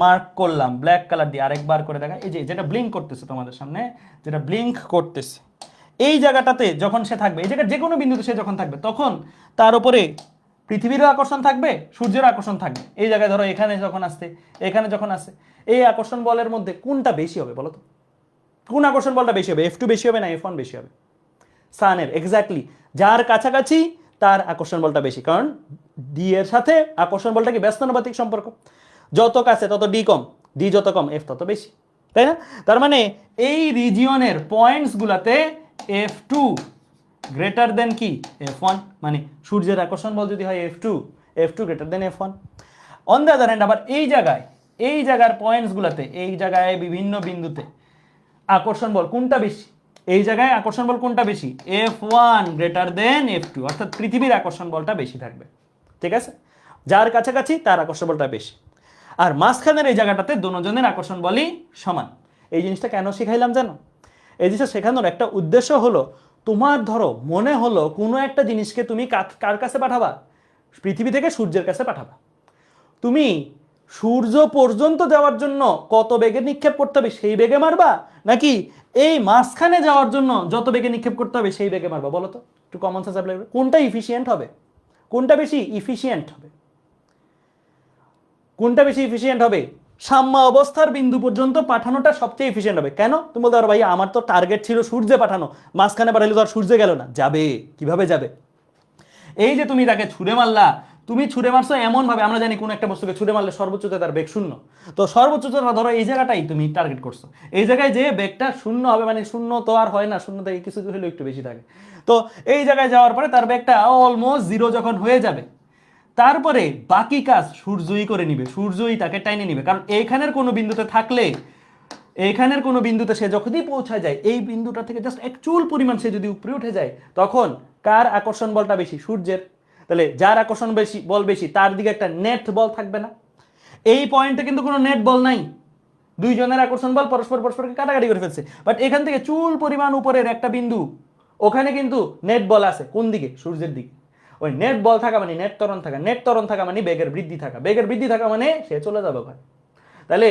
মার্ক করলাম, ব্ল্যাক কালার দিয়ে আরেকবার করে দেখা, এই যে যেটা ব্লিঙ্ক করতেছে তোমাদের সামনে, যেটা ব্লিঙ্ক করতেছে, এই জায়গাটাতে যখন সে থাকবে, এই জায়গার যে কোনো বিন্দুতে সে যখন থাকবে, তখন তার উপরে পৃথিবীরও আকর্ষণ থাকবে, সূর্যের আকর্ষণ থাকবে। এই জায়গায় ধরো এখানে যখন আসছে, এখানে যখন আসছে, এই আকর্ষণ বলের মধ্যে কোনটা বেশি হবে বলো তো? কোন আকর্ষণ বলটা বেশি হবে? F2 বেশি হবে না F1 বেশি হবে? সানের, এক্স্যাক্টলি, যার কাছাকাছি তার আকর্ষণ বলটা বেশি, কারণ ডি এর সাথে আকর্ষণ বলটা কি ব্যস্তানুপাতিক সম্পর্ক, যত কাছে তত ডি কম, ডি যত কম এফ তত বেশি, তাই না? তার মানে এই রিজিয়নের পয়েন্টস গুলাতে F2 গ্রেটার দেন কি F1, মানে সূর্যের আকর্ষণ বল যদি হয় F2, F2 greater than F1। On the other hand আবার এই জায়গায়, এই জায়গার পয়েন্টস গুলাতে, এই জায়গায় বিভিন্ন বিন্দুতে আকর্ষণ বল কোনটা বেশি? এই জায়গায় আকর্ষণ বল কোনটা বেশি? F1 গ্রেটার দেন F2, অর্থাৎ পৃথিবীর আকর্ষণ বলটা বেশি থাকবে, ঠিক আছে? যার কাছাকাছি তার আকর্ষণ বলটা বেশি। আর মাঝখানের এই জায়গাটাতে দুজনের আকর্ষণ বলই সমান। এই জিনিসটা কেন শিখাইলাম জানো? এই জিনিসটা শেখানোর একটা উদ্দেশ্য হলো, তোমার ধরো মনে হলো কোনো একটা জিনিসকে তুমি কার কাছে পাঠাবা? পৃথিবী থেকে সূর্যের কাছে পাঠাবা। তুমি সূর্য পর্যন্ত যাওয়ার জন্য কত বেগে নিক্ষেপ করতে হবে সেই বেগে মারবা, নাকি এই মাঝখানে যাওয়ার জন্য যত বেগে নিক্ষেপ করতে হবে সেই বেগে মারবা? বলো তো, একটু কমন সেন্স অ্যাপ্লাই করবে, কোনটা ইফিশিয়েন্ট হবে? কোনটা বেশি ইফিশিয়েন্ট হবে? কোনটা বেশি ইফিশিয়েন্ট হবে? সাম্য অবস্থার বিন্দু পর্যন্ত পাঠানোটা সবচেয়ে ইফিশিয়েন্ট হবে। কেন? তুমি বলতে পারো ভাই আমার তো টার্গেট ছিল সূর্যে পাঠানো, মাঝখানে পাঠালে তো আর সূর্যে গেল না। যাবে, কিভাবে যাবে? এই যে তুমি তাকে ছুঁড়ে মারলা, তুমি ছুঁড়ে মারছো এমন ভাবে, আমরা জানি কোন একটা বস্তুকে ছুঁড়ে মারলে সর্বোচ্চ তার বেগ 0, তো সর্বোচ্চ ধরো এই জায়গাটাই তুমি টার্গেট করছো, এই জায়গায় যে বেগটা 0 হবে, মানে 0 তো আর হয় না, 0 থেকে কিছু হলেও একটু বেশি থাকে, তো এই জায়গায় যাওয়ার পরে তার বেগটা অলমোস্ট 0 যখন হয়ে যাবে, তারপরে বাকি কাজ সূর্যই করে নিবে, সূর্যই তাকে টাইনে নিবে। কারণ এইখানের কোনো বিন্দুতে থাকলে, এইখানের কোনো বিন্দুতে সে যখনই পৌঁছায় যায়, এই বিন্দুটা থেকে জাস্ট এক চুল পরিমাণ সে যদি উপরে উঠে যায়, তখন কার আকর্ষণ বলটা বেশি? সূর্যের। তাহলে যার আকর্ষণ বেশি বল বেশি, তার দিকে একটা নেট বল থাকবে না? এই পয়েন্টে কিন্তু কোনো নেট বল নাই, দুইজনের আকর্ষণ বল পরস্পরকে কাটাকাটি করে ফেলছে, বাট এখান থেকে চুল পরিমাণ উপরের একটা বিন্দু, ওখানে কিন্তু নেট বল আছে কোন দিকে? সূর্যের দিকে। ওই নেট বল থাকা মানে নেট ত্বরণ থাকা, নেট ত্বরণ থাকা মানে বেগের বৃদ্ধি থাকা, বেগের বৃদ্ধি থাকা মানে সে চলে যাবে ওখানে। তাহলে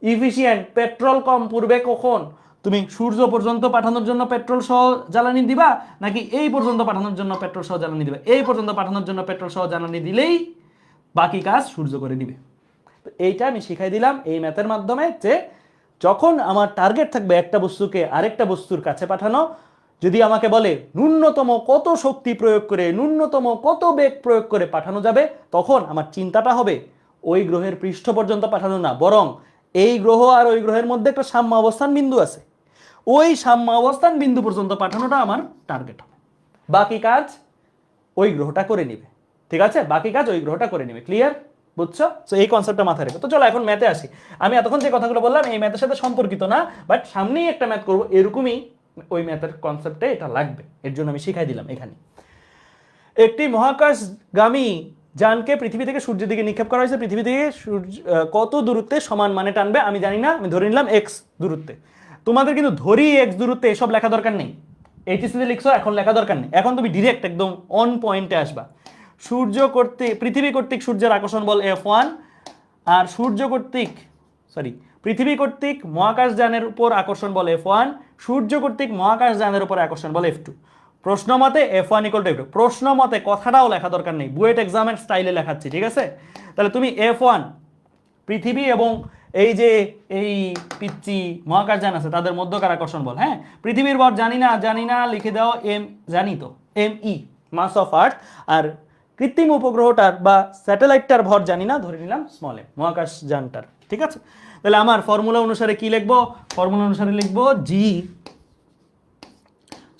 ইফিশিয়েন্ট পেট্রোল কম পুড়বে কখন? তুমি সূর্য পর্যন্ত পাঠানোর জন্য পেট্রোল সহ জ্বালানি দিবা, নাকি এই পর্যন্ত পাঠানোর জন্য পেট্রোল সহ জ্বালানি দিবা? এই পর্যন্ত পাঠানোর জন্য পেট্রোল সহ জ্বালানি দিলেই বাকি কাজ সূর্য করে দিবে। তো এইটা আমি শিখাই দিলাম এই ম্যাথের মাধ্যমে, যে যখন আমার টার্গেট থাকবে একটা বস্তুকে আরেকটা বস্তুর কাছে পাঠানো, যদি আমাকে বলে ন্যূনতম কত শক্তি প্রয়োগ করে, ন্যূনতম কত বেগ প্রয়োগ করে পাঠানো যাবে, তখন আমার চিন্তাটা হবে ওই গ্রহের পৃষ্ঠ পর্যন্ত পাঠানো না, বরং এই গ্রহ আর ওই গ্রহের মধ্যে একটা সাম্য অবস্থান বিন্দু আছে, ওই সাম্য অবস্থান বিন্দু পর্যন্ত পাঠানোটা আমার টার্গেট হবে। বাকি কাজ ওই গ্রহটা করে নিবে। ঠিক আছে, বাকি কাজ ওই গ্রহটা করে নিবে। ক্লিয়ার? বুঝছো? তো এই কনসেপ্টটা মাথায় রেখো। তো চলো এখন ম্যাথে আসি। আমি এতক্ষণ যে কথাগুলো বললাম এই ম্যাথের সাথে সম্পর্কিত না, বাট সামনেই একটা ম্যাথ করবো, এরকমই ওই ম্যাথের কনসেপ্টে এটা লাগবে, এর জন্য আমি শিখাই দিলাম এখানে। একটি মহাকাশগামী যানকে পৃথিবী থেকে সূর্যের দিকে নিক্ষেপ করা হয়েছে। পৃথিবী থেকে সূর্য কত দূরত্বে সমান মানে টানবে? আমি জানি না, আমি ধরে নিলাম এক্স দূরত্বে। তোমাদের কিন্তু ধরি এক্স দূরত্বে এসব লেখা দরকার নেই, এইচএসসিতে লিখছো এখন লেখা দরকার নেই। এখন তুমি ডিরেক্ট একদম অন পয়েন্টে আসবা। পৃথিবী কর্তৃক সূর্যের আকর্ষণ বল F1, আর পৃথিবী কর্তৃক মহাকাশযানের উপর আকর্ষণ বল F1, সূর্য কর্তৃক মহাকাশযানের উপর আকর্ষণ বল F2। প্রশ্ন মতে F1 = F2। প্রশ্ন মতে কথাটাও লেখা দরকার নেই, বুয়েট এক্সামের স্টাইলে লেখাচ্ছি, ঠিক আছে? তাহলে তুমি F1 পৃথিবী এবং এই যে এই পিচ্চি মহাকাশযান আছে তাদের মধ্যকার আকর্ষণ বল। হ্যাঁ, পৃথিবীর ভর জানি না লিখে দাও জানি তো ME, মাস অফ আর্থ। আর কৃত্রিম উপগ্রহটার বা স্যাটেলাইটটার ভর জানি না, ধরে নিলাম স্মল m, মহাকাশযানটার। ঠিক আছে, তাহলে আমার ফর্মুলা অনুসারে কি লিখবো? ফর্মুলা অনুসারে লিখবো G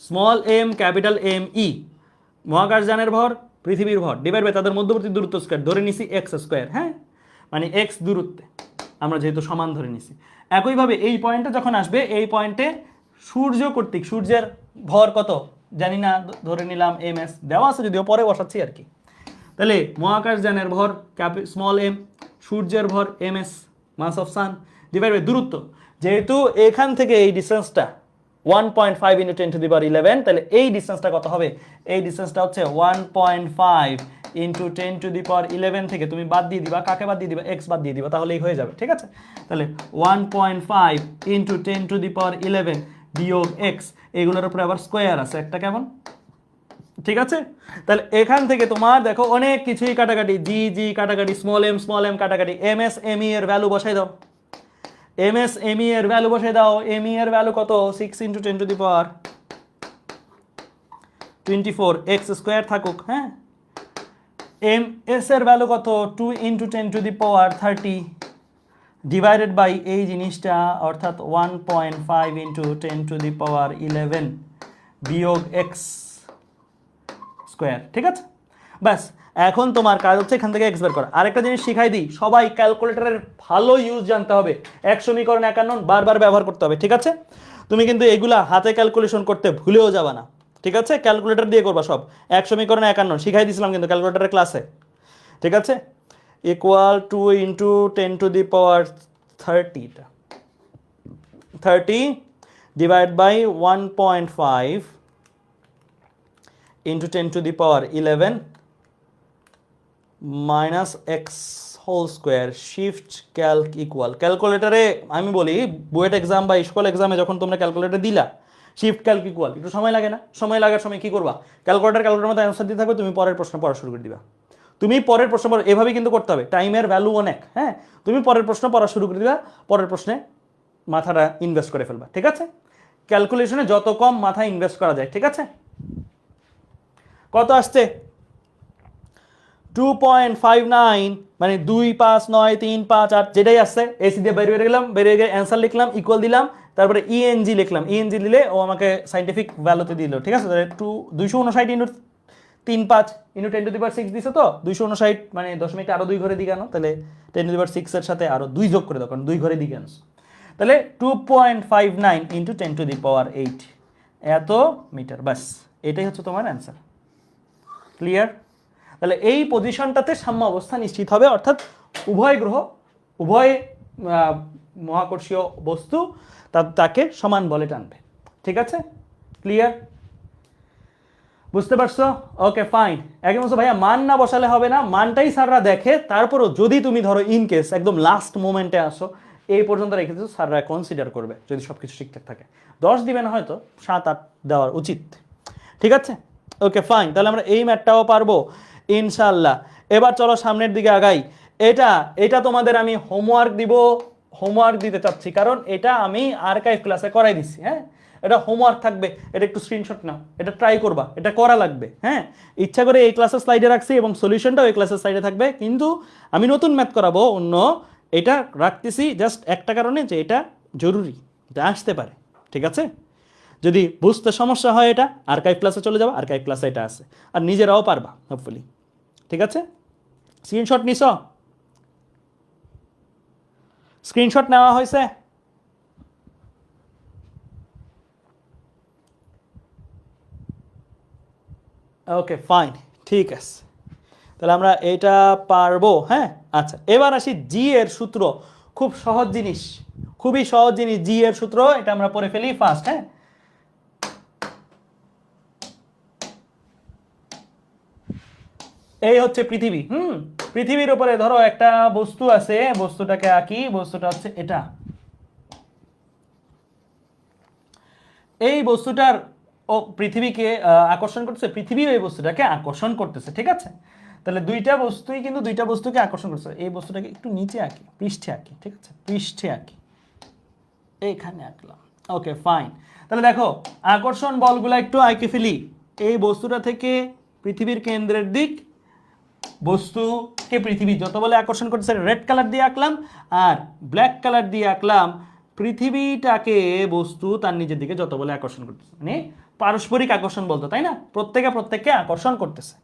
small m capital ME, মহাকাশযানের ভর পৃথিবীর ভর ডিভাইড বাই তাদের মধ্যবর্তী দূরত্ব স্কয়ার, ধরে নিছি x স্কয়ার। হ্যাঁ, মানে x দূরত্বে আমরা যেহেতু সমান ধরে নিছি। একইভাবে এই পয়েন্টে যখন আসবে, এই পয়েন্টে সূর্য কর্তৃক সূর্যের ভর কত জানি না, ধরে নিলাম ms, দেওয়া আছে যদিও পরে বসাচ্ছি আর কি। তাহলে মহাকাশযানের ভর স্মল m, সূর্যের ভর ms, mass of sun, divide by দূরত্ব। যেহেতু এখান থেকে এই ডিসটেন্সটা 1.5 × 10⁻11, তাহলে এই ডিসটেন্সটা কত হবে? এই ডিসটেন্সটা হচ্ছে 1.5 × 10⁻11 থেকে তুমি বাদ দিয়ে দিবা, কাকে বাদ দিয়ে দিবা? x বাদ দিয়ে দিবা, তাহলেই হয়ে যাবে। ঠিক আছে, তাহলে 1.5 × 10⁻11 বিয়োগ x, এগুলোর উপরে আবার স্কোয়ার আছে একটা, কেমন? ঠিক আছে, তাহলে এখান থেকে তোমার দেখো অনেক কিছুই কাটাকাটি, জি কাটাকাটি, স্মল m কাটাকাটি, ms me এর ভ্যালু বসাই দাও। ms me এর ভ্যালু বসাই দাও। me এর ভ্যালু কত? 6 × 10⁻24, x স্কোয়ার থাকুক। হ্যাঁ, ms এর ভ্যালু কত? 2 × 10⁻30 ডিভাইডেড বাই এই জিনিসটা, অর্থাৎ 1.5 × 10⁻11 বিয়োগ x স্কোয়ার। ঠিক আছে, ব্যাস এখন তোমার কাজ হচ্ছে এখান থেকে x বের করা। আরেকটা জিনিস শিখাই দিই, সবাই ক্যালকুলেটরের ভালো ইউজ জানতে হবে। 1 সমীকরণ 51 বারবার ব্যবহার করতে হবে। ঠিক আছে, তুমি কিন্তু এগুলা হাতে ক্যালকুলেশন করতে ভুলেও যাবা না। ঠিক আছে, ক্যালকুলেটর দিয়ে করবা সব। 1 সমীকরণ 51 শিখাই দিয়েছিলাম কিন্তু ক্যালকুলেটরের ক্লাসে। ঠিক আছে, equal 2 × 10⁻30 divide by 1.5 × 10⁻11 minus x whole square, shift calc equal. ক্যালকুলেটারে আমি বলি বুয়েট এক্সাম বা স্কুল এক্সামে যখন তোমরা ক্যালকুলেটর দিলা, শিফট ক্যালক ইকুয়াল একটু সময় লাগে না? সময় লাগার সময় কি করবা? ক্যালকুলেটর মতো অ্যান্সার দিতে থাকবে, তুমি পরের প্রশ্ন পড়া শুরু করে দিবা। তুমি পরের প্রশ্ন এভাবে কিন্তু করতে হবে, টাইমের ভ্যালু অনেক। হ্যাঁ, তুমি পরের প্রশ্ন পড়া শুরু করে দিবা, পরের প্রশ্নে মাথাটা ইনভেস্ট করে ফেলবা। ঠিক আছে, ক্যালকুলেশনে যত কম মাথা ইনভেস্ট করা যায়। ঠিক আছে, কত আসছে? 2.59, মানে 2, 5, 9, 3, 5, 8 যেটাই আসছে এসি দিয়ে বেরিয়ে গিয়ে অ্যান্সার লিখলাম, ইকুয়াল দিলাম, তারপরে ইএনজি লিখলাম। ইএনজি দিলে ও আমাকে সাইন্টিফিক ভ্যালুতে দিল। ঠিক আছে, তাহলে 259 × 3.5 × 10⁻6 দিছে তো 259, মানে দশমিকটা আরো 2 ঘরে দিকে আনো, তাহলে 10⁻6 এর সাথে আরো 2 যোগ করে দাও, কারণ 2 ঘরে দিকে আনছো। তাহলে 2.59 × 10⁸ এত মিটার। বাস এটাই হচ্ছে তোমার অ্যান্সার। ক্লিয়ার? তাহলে এই পজিশনটাতে সাম্য অবস্থা নিশ্চিত হবে, অর্থাৎ উভয় গ্রহ, উভয় মহাকর্ষীয় বস্তু তাকে সমান বলে টানবে। ঠিক আছে, ক্লিয়ার? বুঝতে পারছো? Okay fine. একদম বলছো ভাইয়া মান না বসালে হবে না, মানটাই স্যাররা দেখে, তারপরও যদি তুমি ধরো ইন কেস একদম লাস্ট মোমেন্টে আসো, এই পর্যন্ত রেখে দিচ্ছ, স্যাররা কনসিডার করবে যদি সব কিছু ঠিকঠাক থাকে। 10 দিবে না, হয়তো 7-8 দেওয়ার উচিত। ঠিক আছে, ওকে ফাইন। তাহলে আমরা এই ম্যাথটাও পারবো ইনশাল্লাহ। এবার চলো সামনের দিকে আগাই। এটা তোমাদের আমি হোমওয়ার্ক দিতে চাচ্ছি, কারণ এটা আমি আর্কাইভ ক্লাসে করাই দিচ্ছি। হ্যাঁ, এটা হোমওয়ার্ক থাকবে, এটা একটু স্ক্রিনশট নাও, এটা ট্রাই করবা, এটা করা লাগবে। হ্যাঁ, ইচ্ছা করে এই ক্লাসের স্লাইডে রাখছি এবং সলিউশনটাও এই ক্লাসের স্লাইডে থাকবে, কিন্তু আমি নতুন ম্যাথ করাবো অন্য, এটা রাখতেছি জাস্ট একটা কারণে যে এটা জরুরি, এটা আসতে পারে। ঠিক আছে, যদি বুঝতে সমস্যা হয় এটা আর্কাইভ ক্লাসে চলে যাবে, আর্কাইভ ক্লাসে এটা আছে, আর নিজেরাও পারবা হোপফুলি। ঠিক আছে, স্ক্রিনশট নিছ? স্ক্রিনশট নেওয়া হয়েছে? ওকে ফাইন, ঠিক আছে, তাহলে আমরা এটা পারবো। হ্যাঁ, আচ্ছা, এবার আসি জি এর সূত্র। খুব সহজ জিনিস, খুবই সহজ জিনিস, জি এর সূত্র, এটা আমরা পড়ে ফেলি ফার্স্ট। হ্যাঁ, এই হচ্ছে পৃথিবী। পৃথিবীর উপরে ধরো একটা বস্তু আছে, বস্তুটাকে আঁকি, বস্তুটা হচ্ছে এটা। এই বস্তুটার পৃথিবীকে আকর্ষণ করতেছে, পৃথিবীও এই বস্তুটাকে আকর্ষণ করতেছে। ঠিক আছে, তাহলে দুইটা বস্তুকে আকর্ষণ করছে। এই বস্তুটাকে একটু নিচে আঁকি, পৃষ্ঠে আঁকি। ঠিক আছে, পৃষ্ঠে আঁকি, এইখানে আঁকলাম। ওকে ফাইন, তাহলে দেখো আকর্ষণ বলগুলো একটু আঁকে ফেলি। এই বস্তুটা থেকে পৃথিবীর কেন্দ্রের দিক, বস্তুকে পৃথিবী যত বলে আকর্ষণ করতেছে রেড কালার দিয়ে আঁকলাম, আর ব্ল্যাক কালার দিয়ে আঁকলাম পৃথিবীটাকে বস্তু তার নিজের দিকে যত বলে আকর্ষণ করতেছে, মানে পারস্পরিক আকর্ষণ বলতো, তাই না? প্রত্যেককে আকর্ষণ করতেছে।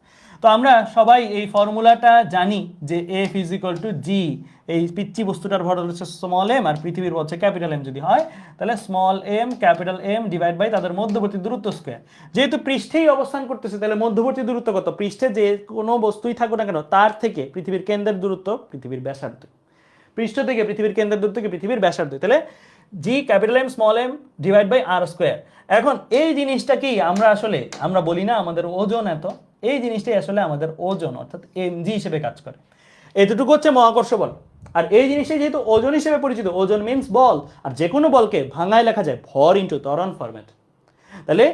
তো আমরা সবাই এই ফর্মুলাটা জানি যে এফ ইজ ইকুয়াল টু জি, এই পিচ্চি বস্তুটার ভর হচ্ছে স্মল এম আর পৃথিবীর ভর হচ্ছে ক্যাপিটাল এম যদি হয়, তাহলে small M capital M divide by তাদের মধ্যবর্তী দূরত্ব স্কোয়ার। যেহেতু পৃষ্ঠেই অবস্থান করতেছে, তাহলে মধ্যবর্তী দূরত্ব কত? পৃষ্ঠে যে কোনো বস্তুই থাকুক না কেন তার থেকে পৃথিবীর কেন্দ্রের দূরত্ব পৃথিবীর ব্যাসার্ধ, পৃষ্ঠ থেকে পৃথিবীর কেন্দ্রের দূরত্ব থেকে পৃথিবীর ব্যাসার্ধ, তাহলে G capital M small M divide by R square. এখন এই জিনিসটা কি আমরা বলি না আমাদের ওজন এত, এই জিনিসটাই আসলে আমাদের ওজন, অর্থাৎ এম জি হিসেবে কাজ করে। এতটুকু হচ্ছে মহাকর্ষ বল। আর এই জিনিসটাই যেহেতু ওজন হিসেবে পরিচিত, ওজন মিন্স বল, আর যে কোনো বলকে ভাঙায় লেখা যায় ভর ইন্টু ত্বরণ ফরম্যাট। তাহলে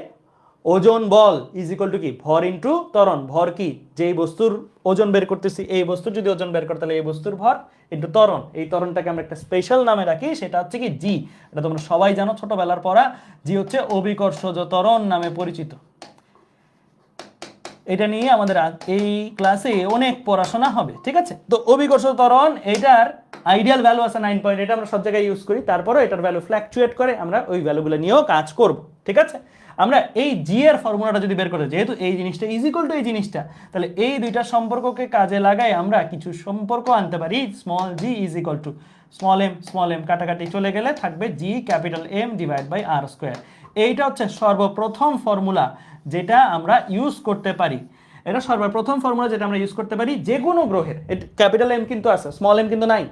ওজন বল ইজ ইকুয়াল টু কি? ভর ইন্টু ত্বরণ। ভর কি? যেই বস্তুর ওজন বের করতেছি, এই বস্তুর যদি ওজন বের করে, তাহলে এই বস্তুর ভর ইন্টু ত্বরণ। এই ত্বরণটাকে আমরা একটা স্পেশাল নামে রাখি, সেটা হচ্ছে কি জি। এটা তোমরা সবাই জানো, ছোটবেলার পড়া। জি হচ্ছে অভিকর্ষজ ত্বরণ নামে পরিচিত। এটা নিয়ে আমাদের এই ক্লাসে অনেক পড়াশোনা হবে। ঠিক আছে, তো অভিকর্ষজ ত্বরণ, এটার আইডিয়াল ভ্যালু আছে 9 পয়েন্ট, এটা আমরা সব জায়গায় ইউজ করি। তারপরে এটার ভ্যালু ফ্ল্যাকচুয়েট করে, আমরা ওই ভ্যালুগুলো নিয়েও কাজ করব। ঠিক আছে, আমরা এই জি এর ফর্মুলাটা যদি বের করতে, যেহেতু এই জিনিসটা ইজ ইকুয়াল টু এই জিনিসটা, তাহলে এই দুইটা সম্পর্ককে কাজে লাগাই আমরা কিছু সম্পর্ক আনতে পারি। Small G is equal to small M কাটাকাটি চলে গেলে থাকবে G capital M divide by R square. এইটা হচ্ছে সর্বপ্রথম ফর্মুলা যেটা আমরা ইউজ করতে পারি। এটা সর্বপ্রথম ফর্মুলা যেটা আমরা ইউজ করতে পারি যে কোনো গ্রহের। ক্যাপিটাল এম কিন্তু আছে, স্মল এম কিন্তু নাই।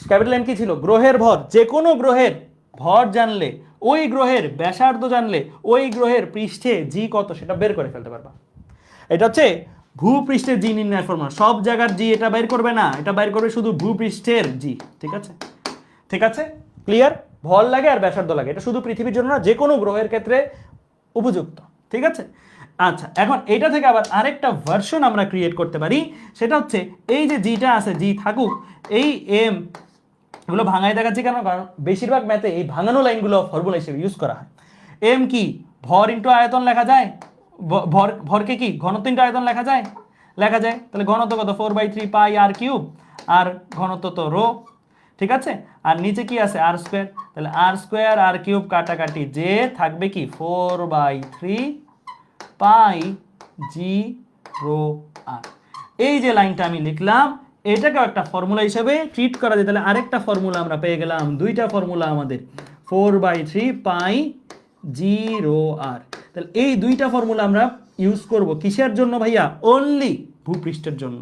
ক্যাপিটাল এম কি ছিল? গ্রহের ভর। যে কোনো গ্রহের ভর জানলে, ওই গ্রহের ব্যাসার্ধ জানলে, ওই গ্রহের পৃষ্ঠে জি কত সেটা বের করে ফেলতে পারবা। এটা হচ্ছে ভূপৃষ্ঠের জি নির্ণয়ের ফর্মুলা। সব জায়গার জি এটা বের করবে না, এটা বের করবে শুধু ভূপৃষ্ঠের জি। ঠিক আছে, ঠিক আছে, ক্লিয়ার? ভর লাগে আর ব্যাসার্ধ লাগে, এটা শুধু পৃথিবীর জন্য না, যে কোনো গ্রহের ক্ষেত্রে উপযুক্ত। ঠিক আছে, আচ্ছা, এখন এটা থেকে আবার আরেকটা ভার্সন আমরা ক্রিয়েট করতে পারি। সেটা হচ্ছে এই যে জিটা আছে, জি থাকুক, এই এম এগুলো ভাঙায় দেখাচ্ছি কেন? কারণ বেশিরভাগ ম্যাথে এই ভাঙানো লাইনগুলো ফর্মুলা হিসেবে ইউজ করা হয়। এম কি? ভর ইন্টু আয়তন লেখা যায়। ভরকে কি? ঘনত্ব ইন্টু আয়তন লেখা যায়। তাহলে ঘনত্ব কত? 4/3 পাই আর কিউব, আর ঘনত্ব তো রো। ঠিক আছে, আর নিচে কি আছে? আর স্কোয়ার। তাহলে আর স্কোয়ার আর কিউব কাটাকাটি যে থাকবে কি? 4/3 পাই জি রো আর। এই যে লাইনটা আমি লিখলাম, এটাকে একটা ফর্মুলা হিসেবে ট্রিট করা যায়। তাহলে আরেকটা ফর্মুলা আমরা পেয়ে গেলাম, দুইটা ফর্মুলা আমাদের, 4/3 পাই জি রো আর। তাহলে এই দুইটা ফর্মুলা আমরা ইউজ করব কিসের জন্য ভাইয়া? অনলি ভূপৃষ্ঠের জন্য,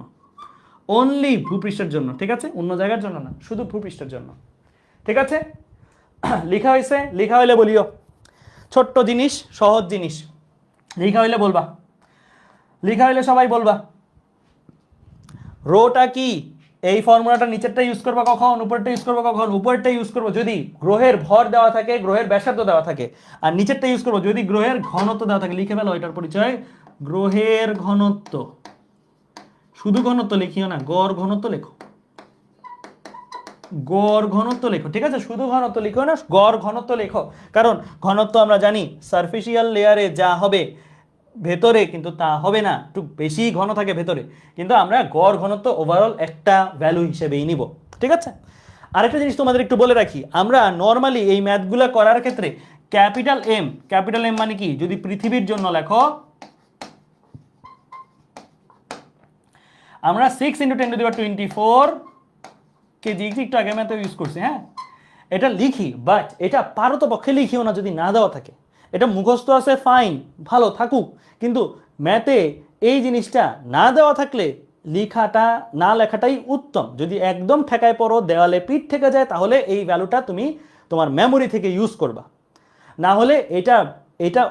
অনলি ভূপৃষ্ঠের জন্য। ঠিক আছে, অন্য জায়গার জন্য না, শুধু ভূপৃষ্ঠের জন্য। ঠিক আছে, লেখা হয়েছে? লেখা হইলে বলিও। ছোট্ট জিনিস, সহজ জিনিস, লেখা হইলে বলবা, লেখা হইলে সবাই বলবা। রোটা কি? এই ফর্মুলাটা নিচেরটা ইউজ করবো কখন, উপরেরটা ইউজ করবো কখন? উপরেরটা ইউজ করবো যদি গ্রহের ভর দেওয়া থাকে, গ্রহের ব্যাসার্ধ দেওয়া থাকে, আর নিচেরটা ইউজ করবো যদি গ্রহের ঘনত্ব দেওয়া থাকে। লিখে ফেলো এটার পরিচয়, গ্রহের ঘনত্ব। শুধু ঘনত্ব লিখিও না, গড় ঘনত্ব লেখো, গড় ঘনত্ব লেখো, ঠিক আছে? শুধু ঘনত্ব লিখো না, গড় ঘনত্ব লেখো। কারণ ঘনত্ব আমরা জানি সারফেসিয়াল লেয়ারে যা হবে ভেতরে কিন্তু তা হবে না, একটু বেশি ঘন থাকে ভেতরে, কিন্তু আমরা গড় ঘনত্ব ওভারঅল একটা ভ্যালু হিসেবেই নিব, ঠিক আছে? আরেকটা জিনিস তোমাদের একটু বলে রাখি, আমরা নর্মালি এই ম্যাথগুলো করার ক্ষেত্রে ক্যাপিটাল এম মানে কি, যদি পৃথিবীর জন্য লেখো আমরা 6 × 10⁻24 কেজি, একটু আগে ম্যাথে ইউজ করছি, হ্যাঁ এটা লিখি, বাট এটা পারতপক্ষে লিখিও না যদি না দেওয়া থাকে। এটা মুখস্থ আছে ফাইন, ভালো থাকুক, কিন্তু ম্যাথে এই জিনিসটা না দেওয়া থাকলে লেখাটা না লেখাটাই উত্তম। যদি একদম ঠেকায় পড়ো, দেওয়ালে পিঠ থেকে যায়, তাহলে এই ভ্যালুটা তুমি তোমার মেমোরি থেকে ইউজ করবা। না হলে এটা এটা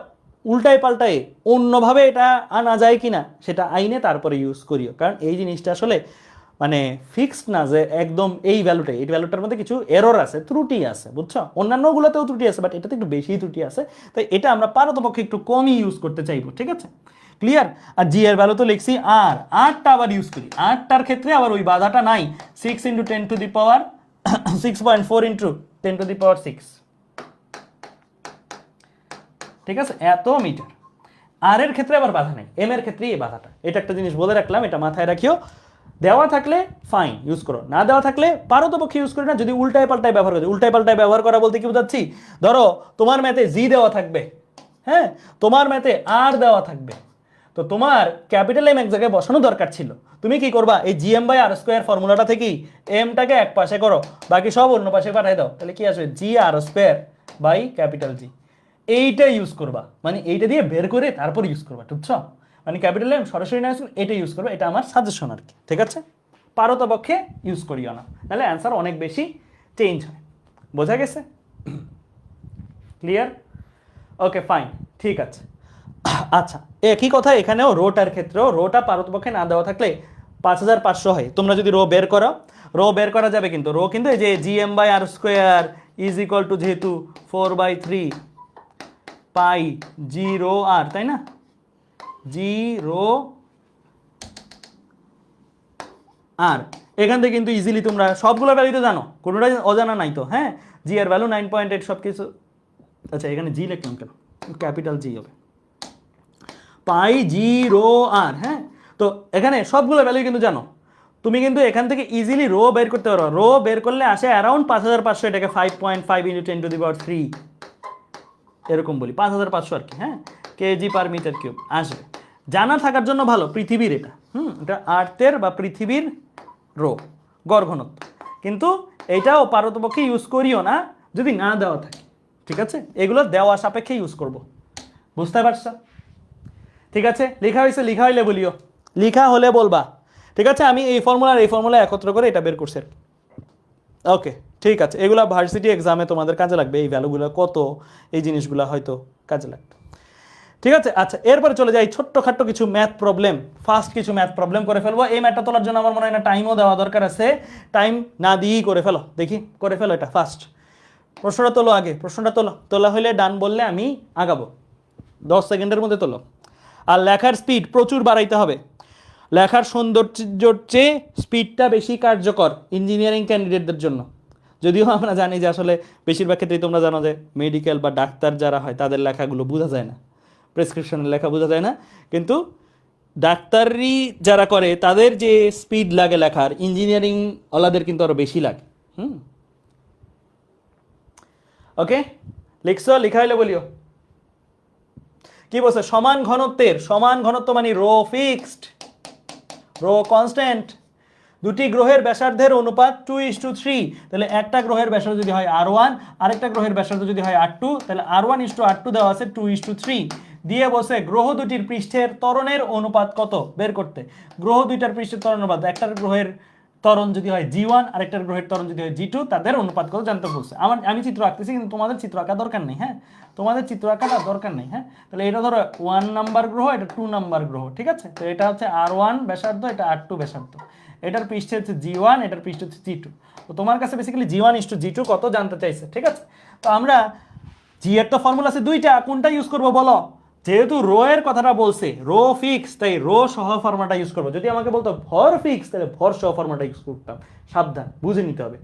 উল্টায় পাল্টায় অন্যভাবে এটা আনা যায় কিনা সেটা আইনে তারপরে ইউজ করিও, কারণ এই জিনিসটা আসলে মানে ফিক্সড না যে একদম এই ভ্যালুটাই, এই ভ্যালুটার মধ্যে কিছু এরর আছে, ত্রুটি আছে, বুঝছো? অন্যান্যগুলোতেও ত্রুটি আছে, বাট এটাতে একটু বেশি ত্রুটি আছে, তাই এটা আমরা পারতপক্ষে একটু কমই ইউজ করতে চাইবো, ঠিক আছে? ক্লিয়ার? আর জি এর ভ্যালু তো লিখছি, আর আটটা আবার ইউজ করি, আটটার ক্ষেত্রে আবার ওই বাধাটা নাই, 6 × 10⁻6.4 × 10⁻6, ঠিক আছে? এত মিটার। আর এর ক্ষেত্রে আবার বাধা নেই, এম এর ক্ষেত্রেই এই বাধাটা। এটা একটা জিনিস বলে রাখলাম, এটা মাথায় রাখিও। দেওয়া থাকলে ফাইন ইউজ করো, না দেওয়া থাকলে পারতপক্ষে ইউজ করি না। যদি উল্টায় পাল্টায় ব্যবহার করে, উল্টায় পাল্টায় ব্যবহার করা বলতে কি বোঝাচ্ছি, ধরো তোমার ম্যাথে জি দেওয়া থাকবে, হ্যাঁ তোমার ম্যাথে আর দেওয়া থাকবে, তো তোমার ক্যাপিটাল এম এক জায়গায় বসানো দরকার ছিল, তুমি কি করবা, এই GM/r² ফর্মুলাটা থেকেই এমটাকে এক পাশে করো, বাকি সব অন্য পাশে পাঠিয়ে দাও, তাহলে কি আসবে, GR²/G, এইটা ইউজ করবা, মানে এইটা দিয়ে বের করে তারপর ইউজ করবা, বুঝছো? মানে ক্যাপিটাল এম সরাসরি না, এটা ইউজ করবে, এটা আমার সাজেশন আর কি, ঠিক আছে? পারতপক্ষে ইউজ করিও না, তাহলে অ্যান্সার অনেক বেশি চেঞ্জ হয়। বোঝা গেছে? ক্লিয়ার? ওকে ফাইন, ঠিক আছে। আচ্ছা, একই কথা এখানেও রোটার ক্ষেত্রেও, রোটা পারতপক্ষে না দেওয়া থাকলে 5500 হয়। তোমরা যদি রো বের করো, রো বের করা যাবে, কিন্তু রো কিন্তু এই যে GM/r² যেহেতু 4/3 পাই জি রো আর, তাই না? জি রো আর এখান থেকে কিন্তু ইজিলি তোমরা সবগুলো ভ্যালু তো জানো, কোনোটাই অজানা নাই তো, হ্যাঁ? জি এর ভ্যালু 9.8 সব কিছু। আচ্ছা এখানে জি লিখলাম কেন, ক্যাপিটাল জি হবে, পাই জি রো আর, হ্যাঁ? তো এখানে সবগুলো ভ্যালু কিন্তু জানো, তুমি কিন্তু এখান থেকে ইজিলি রো বের করতে পারো। রো বের করলে আসে অ্যারাউন্ড 5500, এটাকে 5.5 × 10⁻3 এরকম বলি, 5500 আর কি, হ্যাঁ kg/m³ আসবে। জানা থাকার জন্য ভালো, পৃথিবীর এটা, এটা আর্থের বা পৃথিবীর রো গড় ঘনত্ব, কিন্তু এইটাও পারতপক্ষে ইউজ করিও না যদি না দেওয়া থাকে, ঠিক আছে? এগুলো দেওয়া সাপেক্ষে ইউজ করব, বুঝতে পারছো? ঠিক আছে, লেখা হয়েছে, লেখা হইলে বলিও, লেখা হলে বলবা, ঠিক আছে? আমি এই ফর্মুলা একত্র করে এটা বের করছি, ওকে ঠিক আছে। এগুলা ভার্সিটি এক্সামে তোমাদের কাজে লাগবে, এই ভ্যালুগুলো কত, এই জিনিসগুলো হয়তো কাজে লাগবে, ঠিক আছে? আচ্ছা এরপরে চলে যাই ছোট্টখাট্ট কিছু ম্যাথ প্রবলেম, ফার্স্ট কিছু ম্যাথ প্রবলেম করে ফেলবো। এই ম্যাথটা তোলার জন্য আমার মনে হয় না টাইমও দেওয়া দরকার আছে, টাইম না দিয়েই করে ফেলো, দেখি করে ফেলো এটা ফার্স্ট। প্রশ্নটা তোলো আগে, প্রশ্নটা তোলা হলে ডান বললে আমি আগাবো, 10 সেকেন্ডের মধ্যে তোলো। আর লেখার স্পিড প্রচুর বাড়াইতে হবে, লেখার সৌন্দর্যের চেয়ে স্পিডটা বেশি কার্যকর ইঞ্জিনিয়ারিং ক্যান্ডিডেটদের জন্য। যদিও আমরা জানি যে আসলে বেশিরভাগ ক্ষেত্রেই তোমরা জানো যে মেডিকেল বা ডাক্তার যারা হয় তাদের লেখাগুলো বোঝা যায় না, প্রেসক্রিপশনের লেখা বোঝা যায় না, কিন্তু ডাক্তারি যারা করে তাদের যে স্পিড লাগে লেখার, ইঞ্জিনিয়ারিং ওলাদের কিন্তু আরও বেশি লাগে। ওকে লিখছো, লেখা হইলে বলিও। কি বলছে, সমান ঘনত্ব মানে রো ফিক্সড, রো কনস্ট্যান্ট, দুটি গ্রহের ব্যাসার্ধের অনুপাত 2:3, তাহলে একটা গ্রহের ব্যাসার্ধ যদি হয় R1, আরেকটা গ্রহের ব্যাসার্ধ যদি হয় R2, তাহলে R1:R2 দেওয়া আছে 2:3 দিয়ে বসে গ্রহ দুটির পৃষ্ঠের ত্বরণের অনুপাত কত বের করতে। গ্রহ দুইটার পৃষ্ঠের ত্বরণ অনুপাত, একটার গ্রহের ত্বরণ যদি হয় G1, আরেকটার গ্রহের ত্বরণ যদি হয় G2, তাদের অনুপাত কত জানতে বলছে। আমি চিত্র আঁকতেছি, কিন্তু তোমাদের চিত্র আঁকা দরকার নেই, হ্যাঁ তোমাদের চিত্র আঁকাটা দরকার নেই, হ্যাঁ? তাহলে এটা ধরো 1 নাম্বার গ্রহ, এটা 2 নাম্বার গ্রহ, ঠিক আছে? তো এটা হচ্ছে R1 ব্যাসার্ধ, এটা R2 ব্যাসার্ধ। এটার পৃষ্ঠে হচ্ছে G1, এটার পৃষ্ঠে হচ্ছে G2। তো তোমার কাছে বেসিক্যালি G1:G2 কত জানতে চাইছে, ঠিক আছে? তো আমরা জি এর তো ফর্মুলা আছে দুইটা, কোনটা ইউজ করবো বলো? যেহেতু রো এর কথাটা বলছে, রো ফিক্স, তাই রো সহ ফর্মুলাটা ইউজ করবো। যদি আমাকে বলতো ভর ফিক্স, তাহলে ভর সহ ফর্মুলাটা ইউজ করতাম। সাবধান, বুঝে নিতে হবে,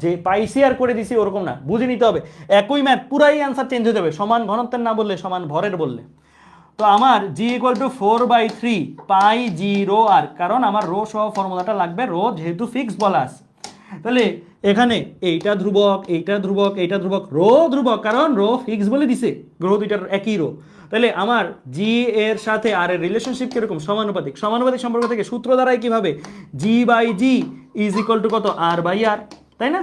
যে পাইছি আর করে দিছি ওরকম না, বুঝে নিতে হবে। একই ম্যাথ পুরাই অ্যান্সার চেঞ্জ হয়ে যাবে, সমান ঘনত্বের না বললে সমান ভরের বললে। তো আমার G=4/3 পাই জি রো আর, কারণ আমার রো সহ ফর্মুলাটা লাগবে, রো যেহেতু ফিক্স বলা আছে। তাহলে এখানে এইটা ধ্রুবক, এইটা ধ্রুবক, এইটা ধ্রুবক, রো ধ্রুবক, কারণ রো ফিক্স বলে দিছে, গ্রহ দুইটার একই রো। তাহলে আমার জি এর সাথে আর এর রিলেশনশিপ কিরকম? সমানুপাতিক। সমানুপাতিক সম্পর্ক থেকে সূত্র দ্বারাই কিভাবে? G/G কত? R/R, তাই না?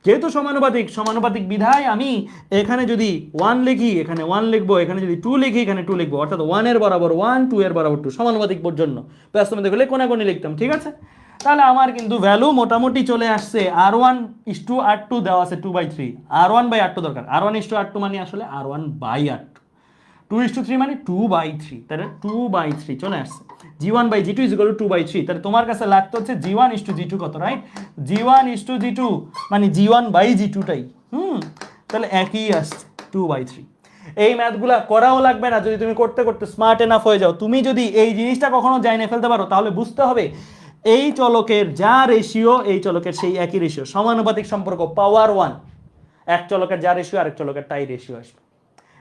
যেহেতু সমানুপাতিক, সমানুপাতিক বিধায় আমি এখানে যদি 1 লিখি এখানে 1 লিখবো, এখানে যদি 2 লিখি এখানে 2 লিখবো, অর্থাৎ 1 এর বরাবর 1, 2 এর বরাবর 2, সমানুপাতিক জন্য ব্যস্ত মধ্যে গেলে কোনাকুনি লিখতাম, ঠিক আছে? তাহলে আমার কিন্তু ভ্যালু মোটামুটি চলে আসছে। R1:R2 দেওয়া আছে 2/3, R1/R2 দরকার। R1:R2 মানে আসলে R1/R2, 2:3 মানে 2/3, তাহলে 2/3 চলে আসছে। G1/G2 = 2/3, তাহলে তোমার কাছে লাগতো হচ্ছে G1:G2 কত, রাইট? G1:G2 মানে G1/G2 টাই, তাহলে একই আসছে 2/3। এই ম্যাথগুলা করাও লাগবে না, যদি তুমি করতে করতে স্মার্ট এনাফ হয়ে যাও। তুমি যদি এই জিনিসটা কখনো জানিয়ে ফেলতে পারো, তাহলে বুঝতে হবে এই চলকের যা রেশিও, এই চলকের সেই একই রেশিও, সমানুপাতিক সম্পর্ক পাওয়ার 1। এক চলকের যা রেশিও আরেক চলকের তাই রেশিও আসবে।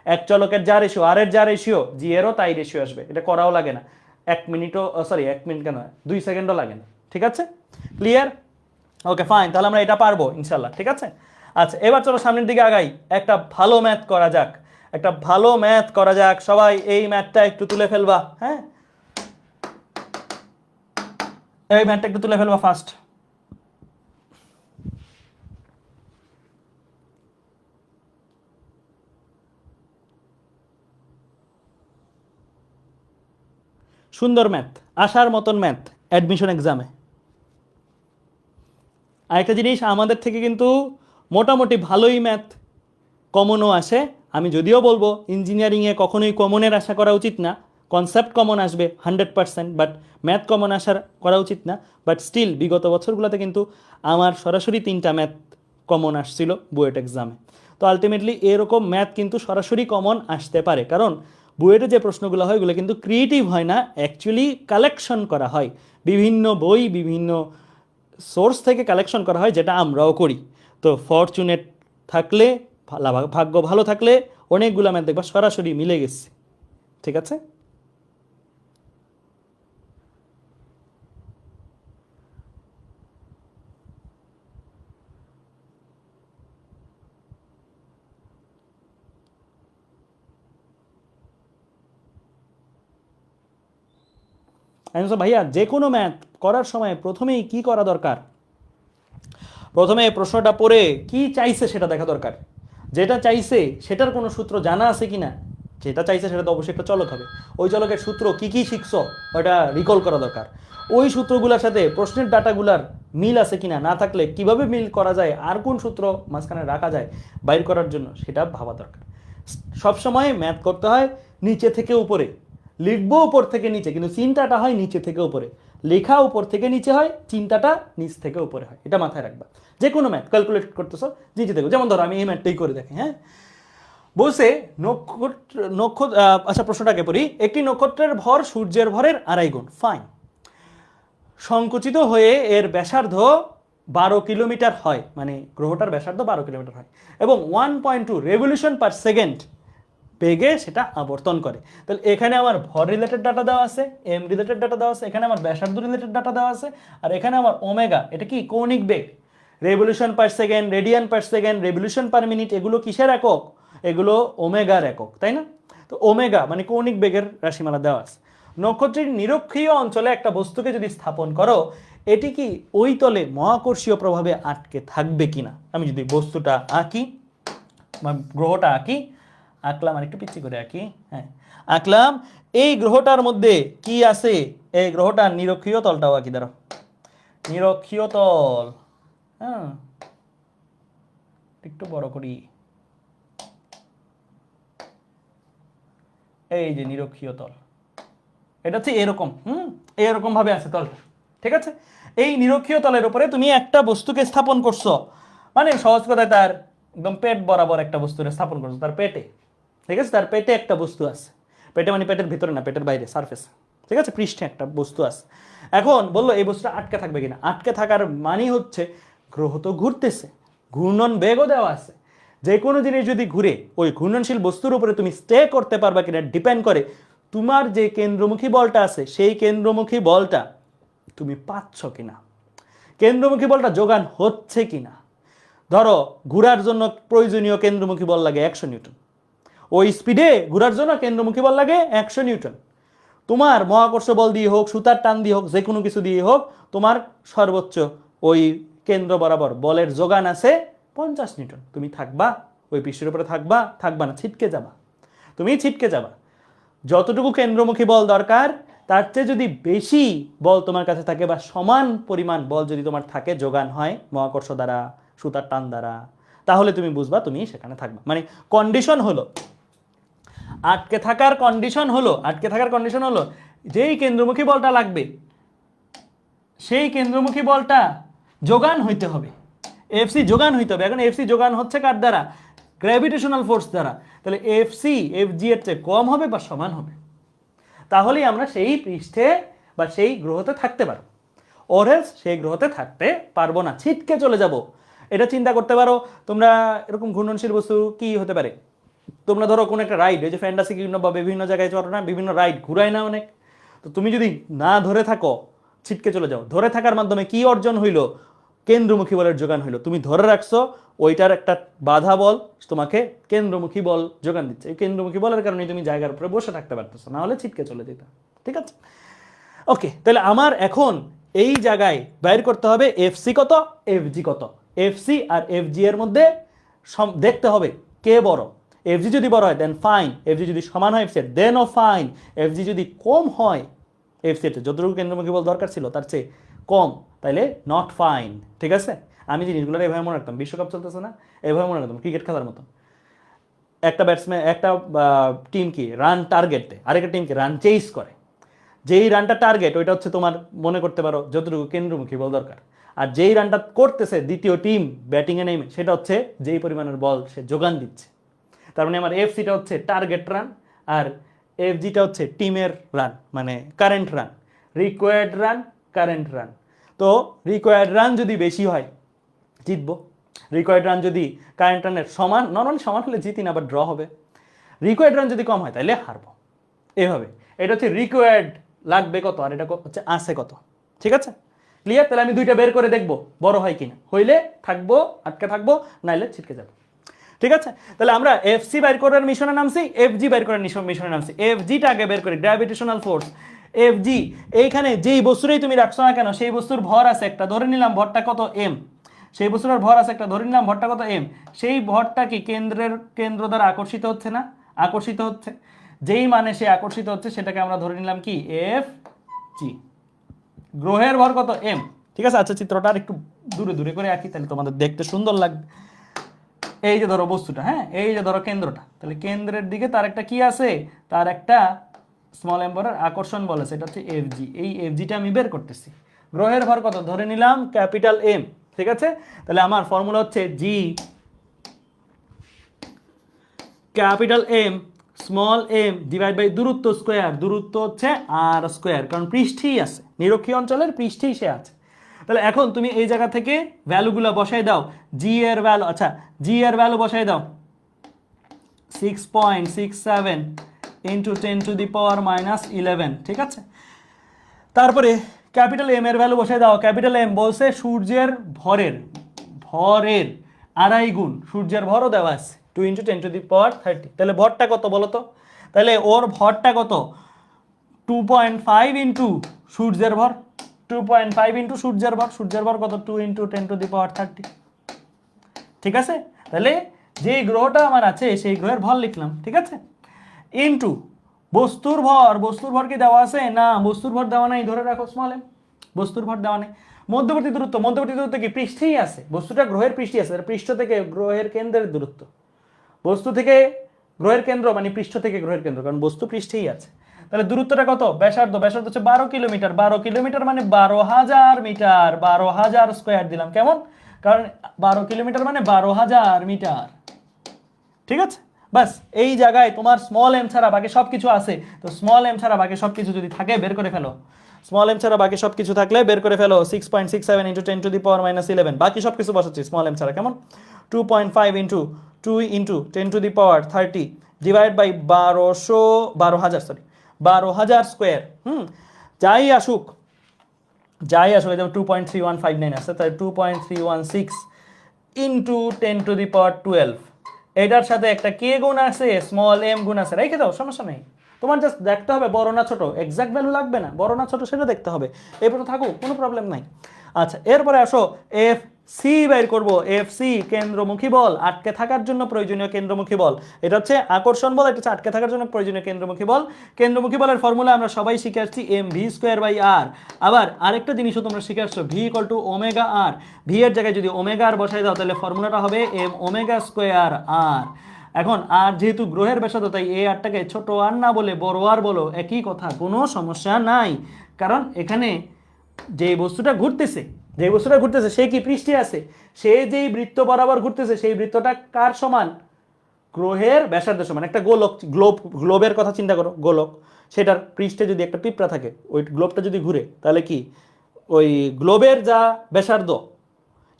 এক চলকের যা রেশিও আর এর যা রেশিও, জি এরও তাই রেশিও আসবে। এটা করাও লাগে না, 1 মিনিটও, সরি 1 মিনিট কেন, 2 সেকেন্ডও লাগে না, ঠিক আছে? ক্লিয়ার? ওকে ফাইন, তাহলে আমরা এটা পারবো ইনশাল্লাহ, ঠিক আছে? আচ্ছা, এবার চলো সামনের দিকে আগাই, একটা ভালো ম্যাথ করা যাক, একটা ভালো ম্যাথ করা যাক। সবাই এই ম্যাথটা একটু তুলে ফেলবা, হ্যাঁ? এই ম্যাথটা একটু তুলে ফেলবা ফার্স্ট। সুন্দর ম্যাথ, আসার মতন ম্যাথ অ্যাডমিশন এক্সামে। আরেকটা জিনিস, আমাদের থেকে কিন্তু মোটামুটি ভালোই ম্যাথ কমনও আসে। আমি যদিও বলবো ইঞ্জিনিয়ারিংয়ে কখনোই কমনের আশা করা উচিত না, কনসেপ্ট কমন আসবে 100%, বাট ম্যাথ কমন আশা করা উচিত না। বাট স্টিল বিগত বছরগুলোতে কিন্তু আমার সরাসরি 3টা ম্যাথ কমন আসছিল বুয়েট এক্সামে। তো আলটিমেটলি এরকম ম্যাথ কিন্তু সরাসরি কমন আসতে পারে, কারণ বুয়েটে যে প্রশ্নগুলো হয় এগুলো কিন্তু ক্রিয়েটিভ হয় না, অ্যাকচুয়ালি কালেকশন করা হয়, বিভিন্ন বই বিভিন্ন সোর্স থেকে কালেকশন করা হয়, যেটা আমরাও করি। তো ফরচুনেট থাকলে, ভাগ্য ভালো থাকলে অনেকগুলো ম্যাথ দেখবা সরাসরি মিলে গেছে, ঠিক আছে? ভাইয়া যে কোনো ম্যাথ করার সময় প্রথমেই কি করা দরকার? প্রথমে প্রশ্নটা পড়ে কি চাইছে সেটা দেখা দরকার। যেটা চাইছে সেটার কোনো সূত্র জানা আছে কিনা, যেটা চাইছে সেটা তো অবশ্যই একটা চলক হবে, ওই চলকের সূত্র কি কি শিখছো ওটা রিকল করা দরকার। ওই সূত্রগুলোর সাথে প্রশ্নের ডাটাগুলার মিল আছে কিনা, না থাকলে কিভাবে মিল করা যায়, আর কোন সূত্র মাঝখানে রাখা যায় বাইর করার জন্য, সেটা ভাবা দরকার। সবসময় ম্যাথ করতে হয় নিচে থেকে উপরে, লিখবো উপর থেকে নিচে, কিন্তু চিন্তাটা হয় নিচে থেকে উপরে। লেখা উপর থেকে নিচে হয়, চিন্তাটা নিচ থেকে উপরে হয়, এটা মাথায় রাখবা। যে কোনো ম্যাথ ক্যালকুলেট করতেছো নিচে থেকে, যেমন ধরো আমি এই ম্যাথটাই করে দেখি, হ্যাঁ? বলছে নক্ষত্র, আচ্ছা প্রশ্নটাকে পড়ি। একটি নক্ষত্রের ভর সূর্যের ভরের 2.5 গুণ, ফাইন। সংকুচিত হয়ে এর ব্যাসার্ধ 12 কিলোমিটার হয়, মানে গ্রহটার ব্যাসার্ধ 12 কিলোমিটার হয়, এবং 1.2 রেভলিউশন পার সেকেন্ড বেগে সেটা আবর্তন করে। তাহলে এখানে আমার ভর রিলেটেড ডাটা দেওয়া আছে, এম রিলেটেড ডাটা দেওয়া আছে, এখানে আমার ব্যাসার্ধ রিলেটেড ডাটা দেওয়া আছে, আর এখানে আমার ওমেগা, এটা কি কৌণিক বেগ, revolution per second, radian per second, revolution per minute, এগুলো কিসের একক? এগুলো ওমেগার একক, তাই না? তো ওমেগা মানে কৌণিক বেগের রাশিমালা দেওয়া আছে। নক্ষত্রের নিরক্ষীয় অঞ্চলে একটা বস্তুকে যদি স্থাপন করো, এটি কি ওই তলে মহাকর্ষীয় প্রভাবে আটকে থাকবে কিনা। আমি যদি বস্তুটা আঁকি, গ্রহটা আঁকি, আঁকলাম, আর একটু পিচ্ছি করে আঁকি, হ্যাঁ আঁকলাম। এই গ্রহটার মধ্যে কি আছে? এই গ্রহটার নিরক্ষীয় তলটাও আঁকি, দাঁড়াও, নিরক্ষীয় তল, হ্যাঁ একটু বড় করি, এই যে নিরক্ষীয় তল, এটা হচ্ছে এরকম, এরকম ভাবে আছে তলটা, ঠিক আছে? এই নিরক্ষীয় তলের উপরে তুমি একটা বস্তুকে স্থাপন করছো, মানে সহজ কথায় তার একদম পেট বরাবর একটা বস্তুকে স্থাপন করছো তার পেটে, ঠিক আছে, তার পেটে একটা বস্তু আছে, পেটে মানে পেটের ভিতরে না, পেটের বাইরে সারফেসে, ঠিক আছে, পৃষ্ঠে একটা বস্তু আছে। এখন বললো এই বস্তুটা আটকে থাকবে কিনা, আটকে থাকার মানে হচ্ছে গ্রহ তো ঘুরতেছে, ঘূর্ণন বেগও দেওয়া আছে, যে কোনো জিনিস যদি ঘুরে ওই ঘূর্ণনশীল বস্তুর উপরে তুমি স্টে করতে পারবা কিনা ডিপেন্ড করে তোমার যে কেন্দ্রমুখী বলটা আছে সেই কেন্দ্রমুখী বলটা তুমি পাচ্ছ কিনা, কেন্দ্রমুখী বলটা যোগান হচ্ছে কিনা। ধরো ঘোরার জন্য প্রয়োজনীয় কেন্দ্রমুখী বল লাগে 100 নিউটন, ওই স্পিডে ঘোরার জন্য কেন্দ্রমুখী বল লাগে 100 নিউটন। তোমার মহাকর্ষ বল দিয়ে হোক, সুতার টান দিয়ে হোক, যে কোনো কিছু দিয়ে হোক, তোমার সর্বোচ্চ ওই কেন্দ্র বরাবর বলের যোগান আছে 50 নিউটন। তুমি থাকবা ওই পৃষ্ঠের উপরে, থাকবা থাকবা না, ছিটকে যাবা, তুমি ছিটকে যাবা। যতটুকু কেন্দ্রমুখী বল দরকার তার চেয়ে যদি বেশি বল তোমার কাছে থাকে বা সমান পরিমাণ বল যদি তোমার থাকে, যোগান হয় মহাকর্ষ দ্বারা, সুতার টান দ্বারা, তাহলে তুমি বুঝবা তুমি সেখানে থাকবা। মানে কন্ডিশন হলো, আটকে থাকার কন্ডিশন হলো, আটকে থাকার কন্ডিশন হলো যেই কেন্দ্রমুখী বলটা লাগবে সেই কেন্দ্রমুখী বলটা যোগান হইতে হবে, এফসি যোগান হইতে হবে। এখন এফসি যোগান হচ্ছে কার দ্বারা? গ্র্যাভিটেশনাল ফোর্স দ্বারা। তাহলে এফসি এফজি এর চেয়ে কম হবে বা সমান হবে, তাহলেই আমরা সেই পৃষ্ঠে বা সেই গ্রহতে থাকতে পারবো, অরেলস সেই গ্রহতে থাকতে পারবো না, ছিটকে চলে যাব। এটা চিন্তা করতে পারো তোমরা, এরকম ঘূর্ণনশীল বস্তু কি হতে পারে? তোমরা ধরো কোনো একটা রাইড, এই যে ফ্যান্টাসি কিংবা বা বিভিন্ন জায়গায় চলো না, বিভিন্ন রাইড ঘুরায় না অনেক, তো তুমি যদি না ধরে থাকো ছিটকে চলে যাও। ধরে থাকার মাধ্যমে কি অর্জন হইলো? কেন্দ্রমুখী বলের যোগান হইলো। তুমি ধরে রাখছো, ওইটার একটা বাধা বল তোমাকে কেন্দ্রমুখী বল যোগান দিচ্ছে। এই কেন্দ্রমুখী বলের কারণে তুমি জায়গার উপরে বসে থাকতে পারতেছো, না হলে ছিটকে চলে যেতে। ঠিক আছে, ওকে। তাহলে আমার এখন এই জায়গায় বাইর করতে হবে এফসি কত, এফজি কত। এফসি আর এফজি এর মধ্যে দেখতে হবে কে বড়। এফজি যদি বড় হয় দেন ফাইন, এফজি যদি সমান হয় এফসি দেন ও ফাইন, এফজি যদি কম হয় এফসি যতটুকু কেন্দ্রমুখী বল দরকার ছিল তার চেয়ে কম, তাইলে নট ফাইন। ঠিক আছে, আমি জিনিসগুলো এভাবে মনে রাখতাম। বিশ্বকাপ চলতেছে না, এভাবে মনে রাখতাম ক্রিকেট খেলার মতো। একটা ব্যাটসম্যান, একটা টিম কি রান টার্গেট দেয়, আরেকটা টিমকে রান চেস করে। যেই রানটা টার্গেট ওইটা হচ্ছে তোমার, মনে করতে পারো যতটুকু কেন্দ্রমুখী বল দরকার। আর যেই রানটা করতেছে দ্বিতীয় টিম ব্যাটিংয়ে নেমে, সেটা হচ্ছে যেই পরিমাণের বল সে যোগান দিচ্ছে। তার মানে আমার এফসিটা হচ্ছে টার্গেট রান, আর এফজিটা হচ্ছে টিমের রান, মানে current run, required run, current run. তো রিকোয়ার্ড রান যদি বেশি হয় জিতবো, রিকোয়ার্ড রান যদি কারেন্ট রানের সমান, নর্মালি সমান হলে জিতি না, আবার ড্র হবে। রিকোয়ার্ড রান যদি কম হয় তাহলে হারবো। এভাবে এটা হচ্ছে রিকোয়ার্ড লাগবে কত, আর এটা হচ্ছে আছে কত। ঠিক আছে, ক্লিয়ার? তাহলে আমি দুইটা বের করে দেখবো বড় হয় কিনা, হইলে থাকবো, আটকে থাকবো, নাইলে ছিটকে যাবো। ঠিক আছে, তাহলে আমরা এফসি বাইর করার মিশনে নামছি, এফজি বাইর করার মিশনে নামছি। এফজিটা আগে বের করি, গ্র্যাভিটেশনাল ফোর্স। এফজি, এইখানে যেই বস্তুরেই তুমি রাখছো না কেন সেই বস্তুর ভর আছে একটা, ধরে নিলাম ভরটা কত এম, সেই বস্তুটার ভর আছে একটা, ধরে নিলাম ভরটা কত এম। সেই ভরটা কি কেন্দ্র দ্বারা আকর্ষিত হচ্ছে না? আকর্ষিত হচ্ছে। যেই মানে সে আকর্ষিত হচ্ছে সেটাকে আমরা ধরে নিলাম কি এফ জি। গ্রহের ভর কত এম। ঠিক আছে, আচ্ছা চিত্রটা আর একটু দূরে দূরে করে আঁকি তাহলে তোমাদের দেখতে সুন্দর লাগবে। এই যে ধরো বস্তুটা, হ্যাঁ, এই যে ধরো কেন্দ্রটা, তাহলে কেন্দ্রের দিকে তার একটা কি আছে, তার একটা স্মল এম বলের আকর্ষণ বল আছে, এটা হচ্ছে এফজি। এই এফজিটা আমি বের করতেছি। গ্রহের ভর কত ধরে নিলাম ক্যাপিটাল এম। ঠিক আছে, তাহলে আমার ফর্মুলা হচ্ছে G capital M small M divide by দূরত্ব স্কোয়ার। দূরত্ব হচ্ছে আর স্কোয়ার, কারণ পৃষ্ঠেই আছে, নিরক্ষীয় অঞ্চলের পৃষ্ঠেই সে আছে। তাহলে এখন তুমি এই জায়গা থেকে ভ্যালুগুলো বসাই দাও। জি এর ভ্যালু, আচ্ছা জি এর ভ্যালু বসাই দাও 6.67 ইন্টু 10⁻⁻11। ঠিক আছে, তারপরে ক্যাপিটাল এম এর ভ্যালু বসাই দাও। ক্যাপিটাল এম বলছে সূর্যের ভরের আড়াই গুণ, সূর্যের ভরও দেওয়া আছে 2 × 10⁻30। তাহলে ভরটা কত বলো তো? তাহলে ওর ভরটা কত? 2.5 ইন্টু সূর্যের ভর, 2.5 ইন্টু সূর্যের ভর। সূর্যের ভর কত? 2 × 10⁻30। ঠিক আছে, তাহলে যেই গ্রহটা আমার আছে সেই গ্রহের ভর লিখলাম। ঠিক আছে, ইন্টু বস্তুর ভর। বস্তুর ভর কি দেওয়া আছে? না, বস্তুর ভর দেওয়া নাই, ধরে রাখো স্মল এম। বস্তুর ভর দেওয়া নেই। মধ্যবর্তী দূরত্ব, মধ্যবর্তী দূরত্ব কি পৃষ্ঠেই আছে, বস্তুটা গ্রহের পৃষ্ঠে আছে, পৃষ্ঠ থেকে গ্রহের কেন্দ্রের দূরত্ব। বস্তু থেকে গ্রহের কেন্দ্র মানে পৃষ্ঠ থেকে গ্রহের কেন্দ্র, কারণ বস্তু পৃষ্ঠেই আছে। তাহলে দূরত্বটা কত? ব্যাসার্ধ হচ্ছে 12 কিলোমিটার। 12 কিলোমিটার মানে 12,000 মিটার, 12,000 স্কোয়ার দিলাম। কেমন? কারণ 12 কিলোমিটার মানে 12,000 মিটার। ঠিক আছে, বাস এই জায়গায় তোমার স্মল এম ছাড়া বাকি সবকিছু আছে। তো স্মল এম ছাড়া বাকি সবকিছু যদি থাকে বের করে ফেলো। স্মল এম ছাড়া বাকি সবকিছু থাকলে বের করে ফেলো। 6.67 into 10 to the power minus 11, বাকি সবকিছু বসাচ্ছি স্মল এম ছাড়া। কেমন? 2.5 into 2 into 10 to the power 30 divide by 12,000 square. যাই আসুক, এই যে 2.3159 আসছে, তাই 2.316 ইন্টু 10 টু দি পাওয়ার 12। এটার সাথে একটা কে গুণ আছে, স্মল এম গুণ আছে, রেখে দাও, সমস্যা নেই। তোমার জাস্ট দেখতে হবে বড় না ছোট, এক্সাক্ট ভ্যালু লাগবে না, বড় না ছোট সেটা দেখতে হবে। এরপরে থাকুক, কোনো প্রবলেম নাই। আচ্ছা, এরপরে আসো এফ সি বের করব। এফ সি কেন্দ্রমুখী বল, আটকে থাকার জন্য প্রয়োজনীয় কেন্দ্রমুখী বল। এটা হচ্ছে আকর্ষণ বল, এটা হচ্ছে আটকে থাকার জন্য প্রয়োজনীয় কেন্দ্রমুখী বল। কেন্দ্রমুখী বলের ফর্মুলা আমরা সবাই শিখে আসছি, M V square by R. আবার আরেকটা জিনিসও তোমরা শিখে আসছো, V equal to omega R. V এর জায়গায় যদি ওমেগা আর বসাই দাও তাহলে ফর্মুলাটা হবে এম ওমেগা স্কোয়ার আর। এখন আর যেহেতু গ্রহের ব্যাসার্ধ, তাই এ আরটাকে ছোট আর না বলে বড় আর বলো, একই কথা, কোনো সমস্যা নাই। কারণ এখানে যে বস্তুটা ঘুরতেছে সে কি পৃষ্ঠে আছে, সে যেই বৃত্ত বরাবর ঘুরতেছে সেই বৃত্তটা কার সমান? গ্রহের ব্যাসার্ধের সমান। একটা গোলক, গ্লোবের কথা চিন্তা করো, গোলক, সেটার পৃষ্ঠে যদি একটা পিঁপড়া থাকে, ওই গ্লোবটা যদি ঘুরে তাহলে কি ওই গ্লোবের যা ব্যাসার্ধ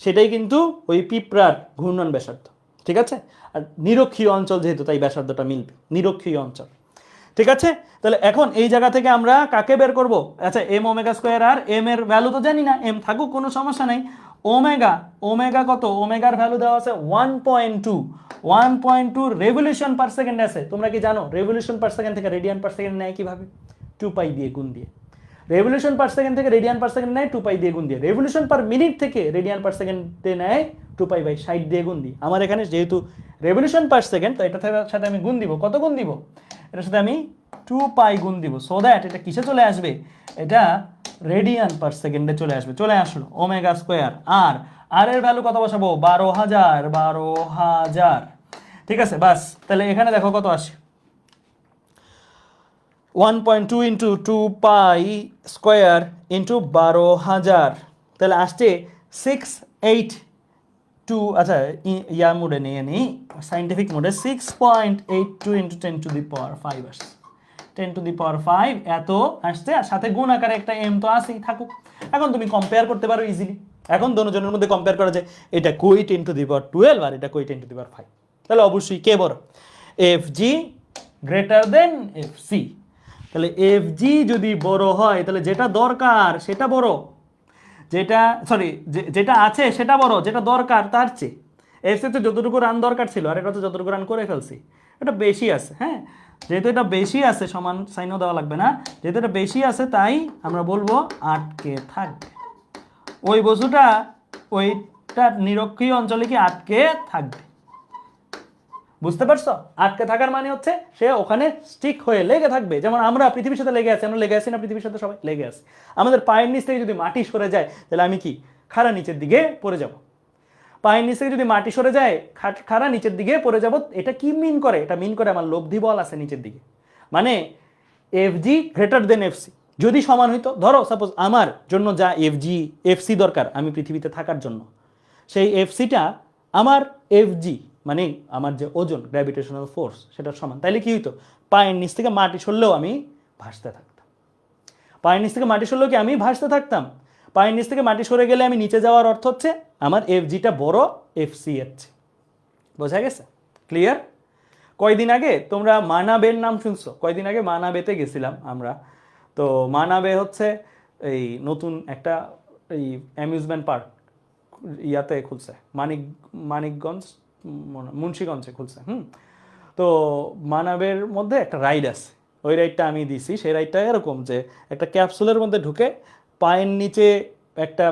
সেটাই কিন্তু ওই পিঁপড়ার ঘূর্ণন ব্যাসার্ধ। ঠিক আছে, আর নিরক্ষীয় অঞ্চল যেহেতু, তাই ব্যাসার্ধটা মিলবে, নিরক্ষীয় অঞ্চল। ঠিক আছে, তাহলে এখন এই জায়গা থেকে আমরা কাকে বের করব? আচ্ছা, এম ওমেগা স্কোয়ার আর। এম এর ভ্যালু তো জানি না, এম থাকুক, কোনো সমস্যা নাই। ওমেগা কত? ওমেগার ভ্যালু দেওয়া আছে 1.2 রেভলিউশন পার সেকেন্ড আছে। তোমরা কি জানো রেভলিউশন পার সেকেন্ড থেকে রেডিয়ান পার সেকেন্ড নেয় কিভাবে? 2 পাই দিয়ে গুণ দিয়ে। রেভলিউশন পার সেকেন্ড থেকে রেডিয়ান পার সেকেন্ড নেয় 2 পাই দিয়ে গুণ দিয়ে। রেভলিউশন পার মিনিট থেকে রেডিয়ান পার সেকেন্ডে নেয় 2 পাই/60 দিয়ে গুণ দিই। আমার এখানে যেহেতু রেভলিউশন পার সেকেন্ড, তো এটার সাথে আমি গুণ দিব। কত গুণ দিব? এটার সাথে আমি 2 পাই গুণ দিব, সো দ্যাট এটা কিসে চলে আসবে? এটা রেডিয়ান পার সেকেন্ডে চলে আসবে। চলে আসলো ওমেগা স্কোয়ার আর। আর এর ভ্যালু কত বসাবো? 12,000। ঠিক আছে, বাস তাহলে এখানে দেখো কত আসে। 1.2 ইন্টু 2 পাই স্কোয়ার ইন্টু 12,000, তাহলে আসছে 682। আচ্ছা, ইয়া মোডে নিয়ে নিই, সাইন্টিফিক মোডে। 6.82 ইন্টু 10 টু দি পাওয়ার 5 আসছে। 10 টু দি পাওয়ার 5 এত আসছে, আর সাথে গুণ আকারে একটা এম তো আসেই, থাকুক। এখন তুমি কম্পেয়ার করতে পারো ইজিলি। এখন দুজনের মধ্যে কম্পেয়ার করা যায়, এটা কই 10 টু দি পাওয়ার 12 আর এটা কই 10 টু দি পাওয়ার 5। তাহলে অবশ্যই কে বড়? F G greater than F C. তাহলে এফ জি যদি বড় হয় তাহলে যেটা দরকার সেটা বড়, যেটা আছে সেটা বড়, যেটা দরকার তার চেয়ে। এফ সিতে যতটুকু রান দরকার ছিল আর এটা তো যতটুকু রান করে ফেলছি, এটা বেশি আছে। হ্যাঁ, যেহেতু এটা বেশি আছে, সমান সাইনও দেওয়া লাগবে না, যেহেতু এটা বেশি আছে তাই আমরা বলবো আটকে থাকবে। ওই বস্তুটা ওইটা নিরক্ষীয় অঞ্চলে কি আটকে থাকবে। বুঝতে পারছো? আটকে থাকার মানে হচ্ছে সে ওখানে স্টিক হয়ে লেগে থাকবে। যেমন আমরা পৃথিবীর সাথে লেগে আছি, আমরা লেগে আছি না? পৃথিবীর সাথে সবাই লেগে আছে। আমাদের পায়ের নিচ থেকে যদি মাটি সরে যায় তাহলে আমি কি খাড়া নিচের দিকে পড়ে যাব। পায়ের নিচ থেকে যদি মাটি সরে যায়, খাড়া নিচের দিকে পড়ে যাব। এটা কি মিন করে? এটা মিন করে আমার লব্ধি বল আছে নিচের দিকে, মানে F G greater than F C. যদি সমান হইতো, ধরো সাপোজ আমার জন্য যা এফ সি দরকার আমি পৃথিবীতে থাকার জন্য, সেই এফ সিটা আমার এফ জি মানে আমার যে ওজন, গ্র্যাভিটেশনাল ফোর্স, সেটার সমান। তাইলে কি হইতো? পায়ের নিচ থেকে মাটি সরলেও আমি ভাসতে থাকতাম। পায়ের নিচ থেকে মাটি সরলেও কি আমি ভাসতে থাকতাম? পায়ের নিচ থেকে মাটি সরে গেলে আমি নিচে যাওয়ার অর্থ হচ্ছে আমার এফ জিটা বড় এফ সি এর চেয়ে। বোঝা গেছে? ক্লিয়ার? কয়দিন আগে তোমরা মানাবের নাম শুনছো? কয়দিন আগে মানাবেতে গেছিলাম আমরা। তো মানাবে হচ্ছে এই নতুন একটা এই অ্যামিউজমেন্ট পার্ক ইয়াতে খুলছে, মানিকগঞ্জ মুন্সিগঞ্জে খুলছে। তো মানাবের মধ্যে একটা রাইড আছে, ওই রাইডটা আমি দিছি। সেই রাইডটা এরকম যে একটা ক্যাপসুলের মধ্যে ঢুকে পায়ের নিচে একটা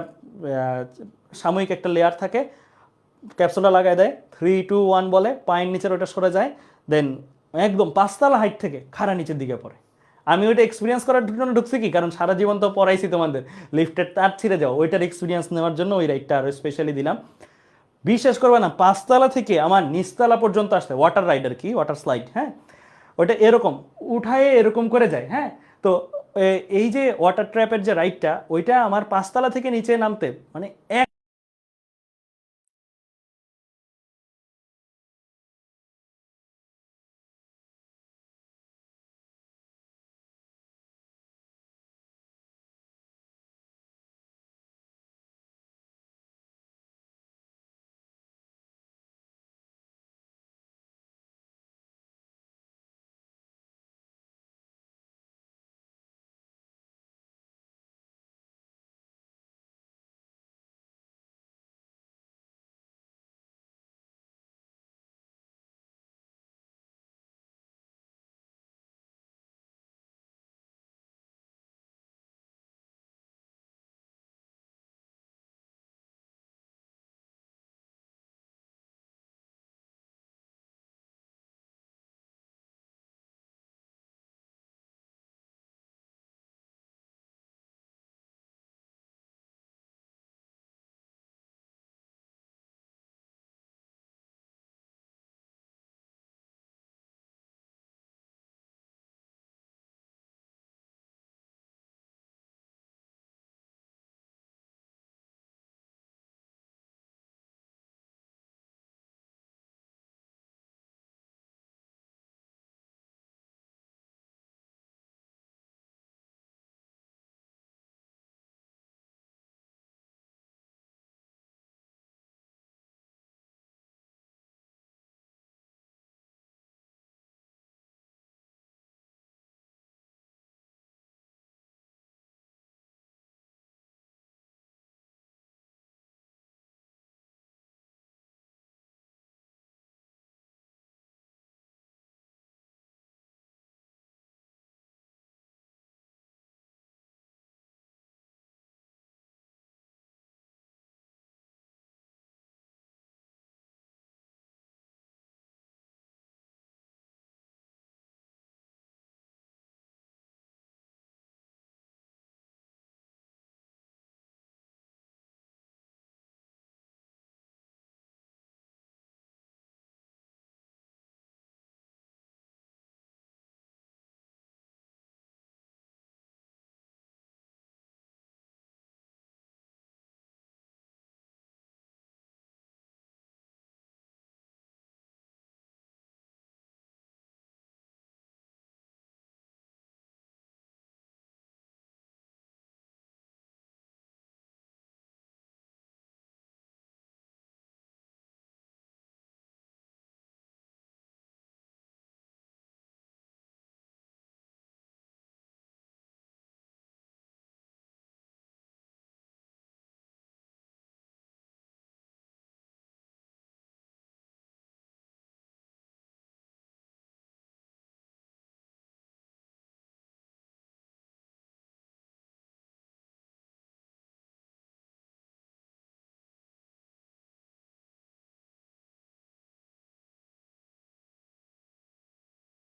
সাময়িক একটা লেয়ার থাকে, ক্যাপসুলটা লাগাই দেয়, 3, 2, 1 বলে, পায়ের নিচের ওটা সরে যায়, দেন একদম 5তলা হাইট থেকে খাড়া নিচের দিকে পড়ে। আমি ওইটা এক্সপিরিয়েন্স করার জন্য ঢুকছি, কি কারণ সারা জীবন তো পড়াইছি তোমাদের লিফটের তার ছিঁড়ে যাও, ওইটার এক্সপিরিয়েন্স নেওয়ার জন্য ওই রাইডটা আরও স্পেশালি দিলাম। বিশ্বাস করবে না, 5তলা থেকে আমার নিচতলা পর্যন্ত আসতে, ওয়াটার রাইড আর কি, ওয়াটার স্লাইড। হ্যাঁ, ওটা এরকম উঠায়ে এরকম করে যায়, হ্যাঁ। তো এই যে ওয়াটার ট্র্যাপের যে রাইডটা, ওইটা আমার 5 তলা থেকে নিচে নামতে মানে